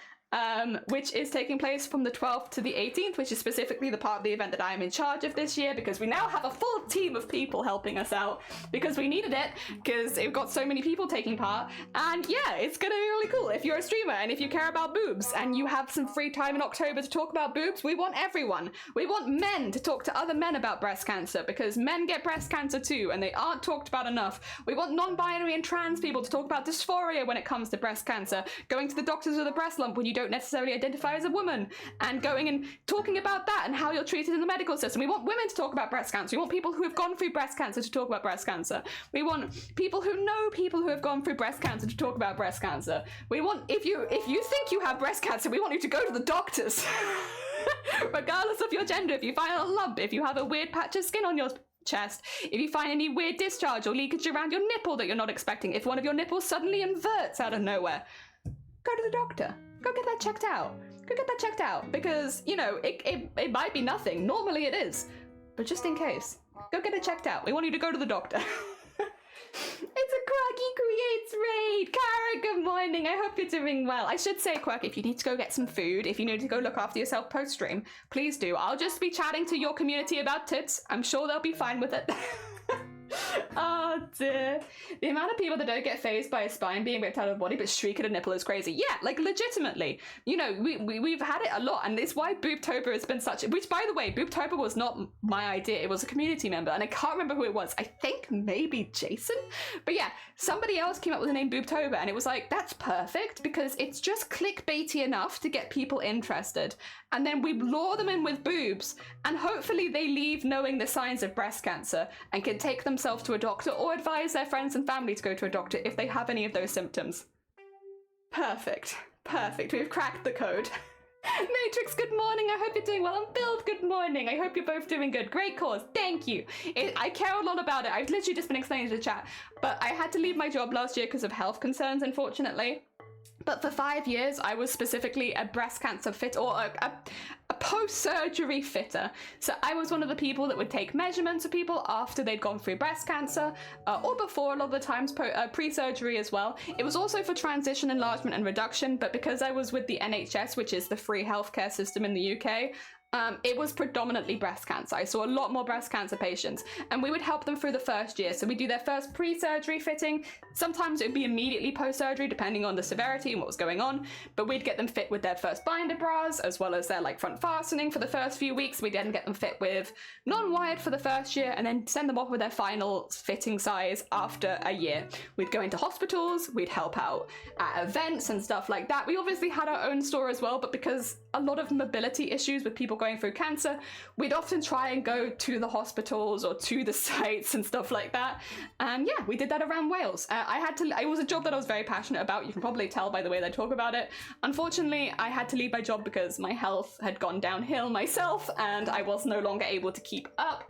which is taking place from the 12th to the 18th, which is specifically the part of the event that I am in charge of this year, because we now have a full team of people helping us out, because we needed it, because it got so many people taking part. And yeah, it's gonna be really cool. If you're a streamer and if you care about boobs and you have some free time in October to talk about boobs, we want everyone. We want men to talk to other men about breast cancer, because men get breast cancer too, and they aren't talked about enough. We want non-binary and trans people to talk about dysphoria when it comes to breast cancer, going to the doctors with a breast lump when you don't necessarily identify as a woman, and going and talking about that and how you're treated in the medical system. We want women to talk about breast cancer. We want people who have gone through breast cancer to talk about breast cancer. We want people who know people who have gone through breast cancer to talk about breast cancer. We want, if you think you have breast cancer, we want you to go to the doctors. Regardless of your gender, if you find a lump, if you have a weird patch of skin on your chest, if you find any weird discharge or leakage around your nipple that you're not expecting, if one of your nipples suddenly inverts out of nowhere, go to the doctor. Go get that checked out. Go get that checked out, because, you know, it might be nothing. Normally it is. But just in case, go get it checked out. We want you to go to the doctor. It's a Quirky Creates raid! Kara, good morning. I hope you're doing well. I should say, Quirk, if you need to go get some food, if you need to go look after yourself post-stream, please do. I'll just be chatting to your community about tits. I'm sure they'll be fine with it. Oh dear. The amount of people that don't get fazed by a spine being ripped out of the body but shriek at a nipple is crazy. Yeah, like legitimately. You know, we've had it a lot, and it's why Boobtober has been such, which by the way, Boobtober was not my idea, it was a community member, and I can't remember who it was. I think maybe Jason? But yeah, somebody else came up with the name Boobtober, and it was like, that's perfect, because it's just clickbaity enough to get people interested. And then we lure them in with boobs, and hopefully they leave knowing the signs of breast cancer and can take themselves to a doctor or advise their friends and family to go to a doctor if they have any of those symptoms. Perfect. Perfect. We've cracked the code. Matrix, good morning. I hope you're doing well. And Build, good morning. I hope you're both doing good. Great cause. Thank you. I care a lot about it. I've literally just been explaining to the chat, but I had to leave my job last year because of health concerns, unfortunately. But for 5 years, I was specifically a breast cancer fit, or a post-surgery fitter. So I was one of the people that would take measurements of people after they'd gone through breast cancer, or before, a lot of the times pre-surgery as well. It was also for transition, enlargement and reduction, but because I was with the NHS, which is the free healthcare system in the UK, it was predominantly breast cancer. I saw a lot more breast cancer patients, and we would help them through the first year. So we do their first pre-surgery fitting. Sometimes it would be immediately post-surgery, depending on the severity and what was going on. But we'd get them fit with their first binder bras, as well as their like front fastening for the first few weeks. We'd then get them fit with non-wired for the first year, and then send them off with their final fitting size after a year. We'd go into hospitals, we'd help out at events and stuff like that. We obviously had our own store as well, but because a lot of mobility issues with people going through cancer, we'd often try and go to the hospitals or to the sites and stuff like that. And yeah, we did that around Wales. It was a job that I was very passionate about. You can probably tell by the way that I talk about it. Unfortunately, I had to leave my job because my health had gone downhill myself and I was no longer able to keep up.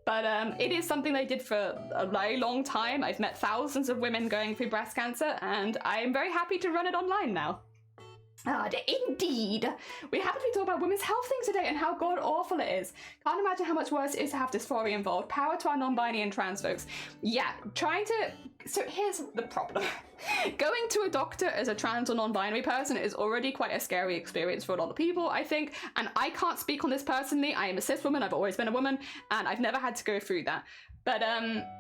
But it is something I did for a very long time. I've met thousands of women going through breast cancer, and I'm very happy to run it online now. Indeed. We happen to be talking about women's health things today and how god awful it is. Can't imagine how much worse it is to have dysphoria involved. Power to our non-binary and trans folks. Yeah, so here's the problem. Going to a doctor as a trans or non-binary person is already quite a scary experience for a lot of people, I think. And I can't speak on this personally. I am a cis woman. I've always been a woman, and I've never had to go through that. But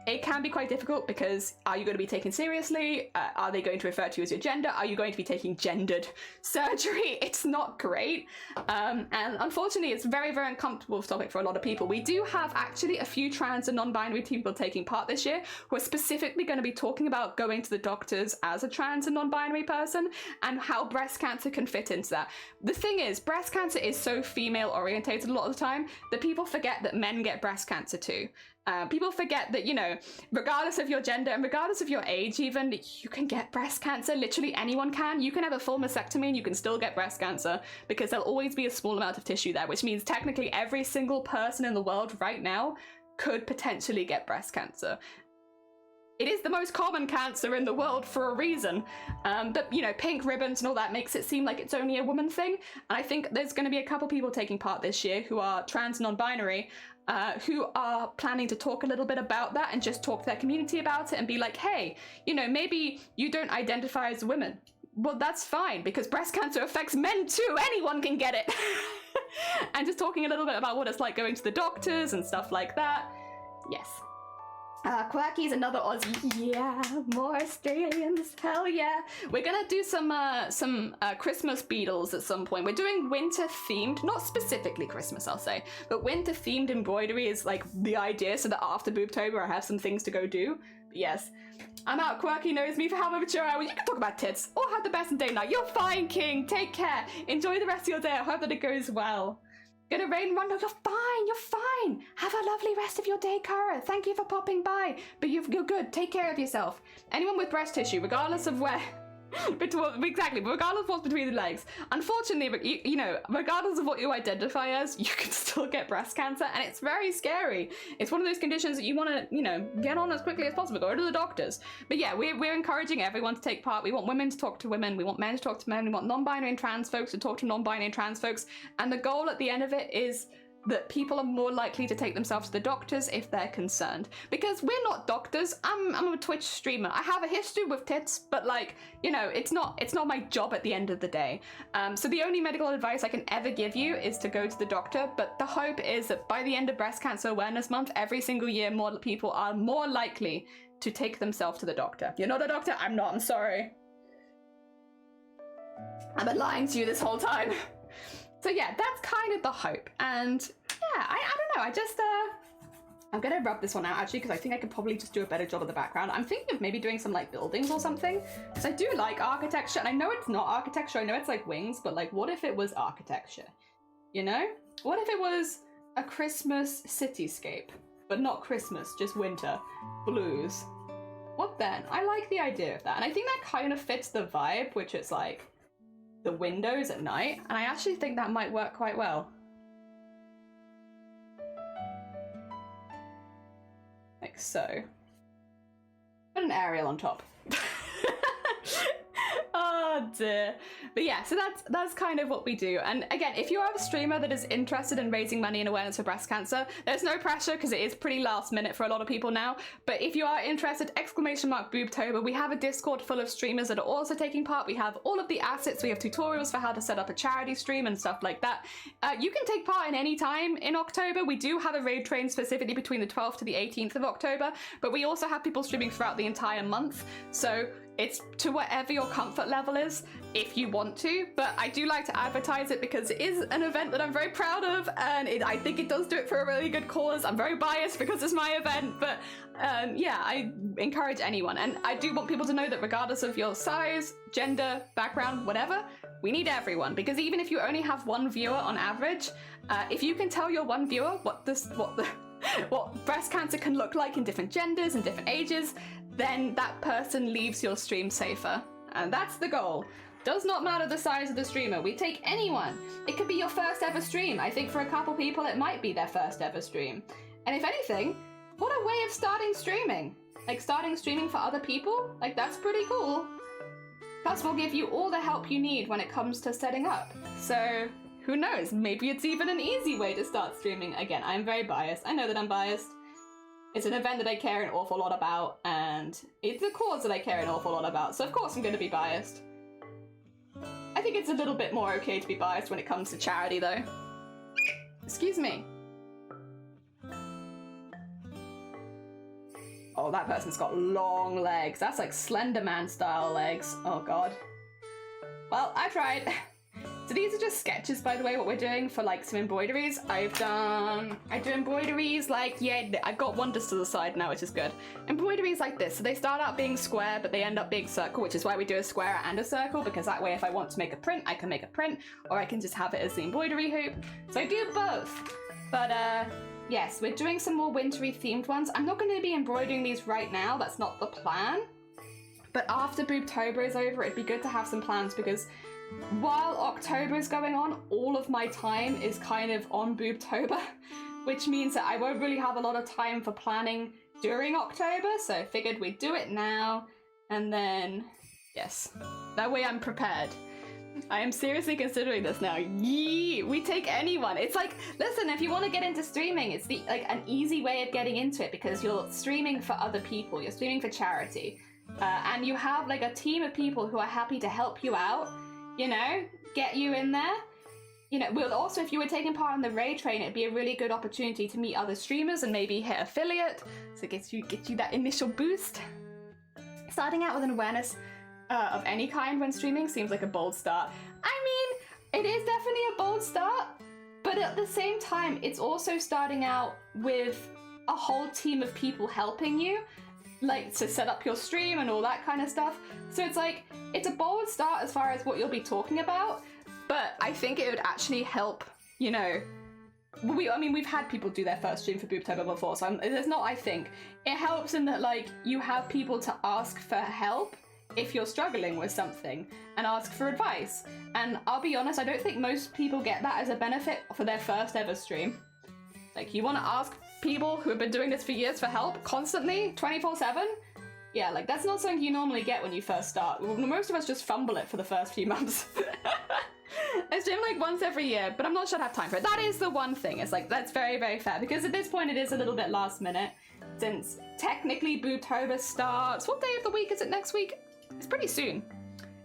it can be quite difficult, because are you going to be taken seriously? Are they going to refer to you as your gender? Are you going to be taking gendered surgery? It's not great. And unfortunately, it's a very, very uncomfortable topic for a lot of people. We do have actually a few trans and non-binary people taking part this year who are specifically going to be talking about going to the doctors as a trans and non-binary person and how breast cancer can fit into that. The thing is, breast cancer is so female orientated a lot of the time that people forget that men get breast cancer too. People forget that, you know, regardless of your gender and regardless of your age even, you can get breast cancer. Literally anyone can. You can have a full mastectomy and you can still get breast cancer, because there'll always be a small amount of tissue there, which means technically every single person in the world right now could potentially get breast cancer. It is the most common cancer in the world for a reason. But, you know, pink ribbons and all that makes it seem like it's only a woman thing. And I think there's going to be a couple people taking part this year who are trans non-binary, who are planning to talk a little bit about that and just talk to their community about it and be like, hey, you know, maybe you don't identify as a woman. well, that's fine, because breast cancer affects men too. Anyone can get it. And just talking a little bit about what it's like going to the doctors and stuff like that. Yes. Quirky's another Aussie. Yeah, more Australians. Hell yeah. We're gonna do some Christmas Beatles at some point. We're doing winter themed, not specifically Christmas, I'll say, but winter themed embroidery is like the idea, so that after Boobtober I have some things to go do. But yes. I'm out. Quirky knows me for how mature I was. You can talk about tits or have the best day night. You're fine, King. Take care. Enjoy the rest of your day. I hope that it goes well. Gonna rain run. No, you're fine. You're fine. Have a lovely rest of your day, Kara. Thank you for popping by. But you're good. Take care of yourself. Anyone with breast tissue, regardless of where. Exactly, but regardless of what's between the legs. Unfortunately, you know, regardless of what you identify as, you can still get breast cancer, and it's very scary. It's one of those conditions that you want to, you know, get on as quickly as possible. Go to the doctors. But yeah, we're encouraging everyone to take part. We want women to talk to women. We want men to talk to men. We want non-binary and trans folks to talk to non-binary and trans folks. And the goal at the end of it is that people are more likely to take themselves to the doctors if they're concerned. Because we're not doctors. I'm a Twitch streamer. I have a history with tits, but like, you know, it's not my job at the end of the day. So the only medical advice I can ever give you is to go to the doctor, but the hope is that by the end of Breast Cancer Awareness Month, every single year more people are more likely to take themselves to the doctor. You're not a doctor? I'm not, I'm sorry. I've been lying to you this whole time. So yeah, that's kind of the hope. And yeah, I don't know, I just, I'm gonna rub this one out actually, because I think I could probably just do a better job of the background. I'm thinking of maybe doing some like buildings or something, because I do like architecture, and I know it's not architecture, I know it's like wings, but like what if it was architecture? You know? What if it was a Christmas cityscape, but not Christmas, just winter, blues? What then? I like the idea of that, and I think that kind of fits the vibe, which is like, the windows at night, and I actually think that might work quite well. Like so. Put an aerial on top. Oh dear. But yeah, so that's kind of what we do. And again, if you are a streamer that is interested in raising money and awareness for breast cancer, there's no pressure because it is pretty last minute for a lot of people now. But if you are interested, !Boobtober, we have a Discord full of streamers that are also taking part. We have all of the assets. We have tutorials for how to set up a charity stream and stuff like that. You can take part in any time in October. We do have a raid train specifically between the 12th to the 18th of October, but we also have people streaming throughout the entire month. So it's to whatever your comfort level is, if you want to, but I do like to advertise it because it is an event that I'm very proud of, and I think it does do it for a really good cause. I'm very biased because it's my event, but yeah, I encourage anyone, and I do want people to know that regardless of your size, gender, background, whatever, we need everyone, because even if you only have one viewer on average, if you can tell your one viewer what breast cancer can look like in different genders and different ages, then that person leaves your stream safer. And that's the goal. Does not matter the size of the streamer. We take anyone. It could be your first ever stream. I think for a couple people it might be their first ever stream. And if anything, what a way of starting streaming. Like starting streaming for other people? Like that's pretty cool. Plus we'll give you all the help you need when it comes to setting up. So who knows, maybe it's even an easy way to start streaming. Again, I'm very biased. I know that I'm biased. It's an event that I care an awful lot about, and it's a cause that I care an awful lot about, so of course I'm going to be biased. I think it's a little bit more okay to be biased when it comes to charity, though. Excuse me. Oh, that person's got long legs. That's like Slender Man style legs. Oh god. Well, I tried. So these are just sketches, by the way, what we're doing for like some embroideries. I do embroideries like, yeah, I've got one just to the side now, which is good. Embroideries like this, so they start out being square, but they end up being circle, which is why we do a square and a circle, because that way if I want to make a print, I can make a print, or I can just have it as the embroidery hoop. So I do both. But yes, we're doing some more wintry themed ones. I'm not going to be embroidering these right now, that's not the plan. But after Boobtober is over, it'd be good to have some plans, because while October is going on, all of my time is kind of on Boobtober, which means that I won't really have a lot of time for planning during October, so I figured we'd do it now, and then, yes, that way I'm prepared. I am seriously considering this now. Yee! We take anyone. It's like, listen, if you want to get into streaming, it's like an easy way of getting into it, because you're streaming for other people, you're streaming for charity. and you have like a team of people who are happy to help you out, you know, get you in there. You know, well, also if you were taking part in the raid train, it'd be a really good opportunity to meet other streamers and maybe hit affiliate, so it gets you that initial boost. Starting out with an awareness of any kind when streaming seems like a bold start. I mean, it is definitely a bold start, but at the same time, it's also starting out with a whole team of people helping you, like to set up your stream and all that kind of stuff. So it's like, it's a bold start as far as what you'll be talking about, but I think it would actually help, you know, we've had people do their first stream for Booptober before, so there's not, I think. It helps in that, like, you have people to ask for help if you're struggling with something and ask for advice. And I'll be honest, I don't think most people get that as a benefit for their first ever stream. Like, you want to ask people who have been doing this for years for help constantly, 24/7? Yeah, like, that's not something you normally get when you first start. Most of us just fumble it for the first few months. I stream like once every year, but I'm not sure I'd have time for it. That is the one thing. It's like, that's very, very fair, because at this point it is a little bit last minute, since technically Booptober starts... What day of the week is it next week? It's pretty soon.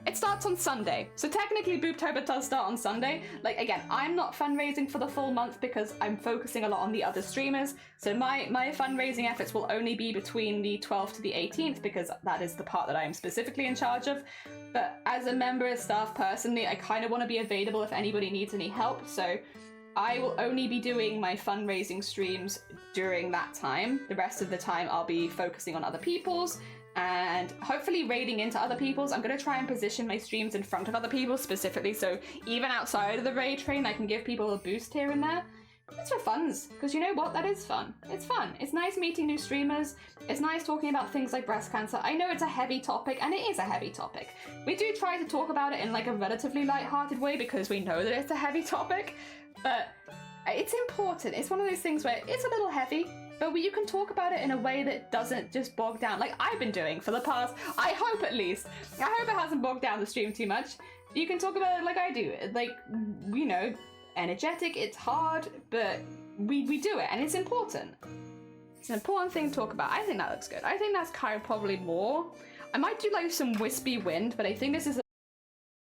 It starts on Sunday, so technically Booptober does start on Sunday. Like, again, I'm not fundraising for the full month because I'm focusing a lot on the other streamers, so my fundraising efforts will only be between the 12th to the 18th, because that is the part that I am specifically in charge of. But as a member of staff personally, I kind of want to be available if anybody needs any help, so I will only be doing my fundraising streams during that time. The rest of the time I'll be focusing on other people's, and hopefully raiding into other people's. I'm going to try and position my streams in front of other people specifically, so even outside of the raid train I can give people a boost here and there. It's for funs, because you know what? That is fun. It's fun. It's nice meeting new streamers. It's nice talking about things like breast cancer. I know it's a heavy topic, and it is a heavy topic. We do try to talk about it in like a relatively light-hearted way because we know that it's a heavy topic, but it's important. It's one of those things where it's a little heavy, but you can talk about it in a way that doesn't just bog down, like I've been doing for the past, I hope at least. I hope it hasn't bogged down the stream too much. You can talk about it like I do, like, you know, energetic, it's hard, but we do it, and it's important. It's an important thing to talk about. I think that looks good. I think that's kind of probably more. I might do like some wispy wind, but I think this is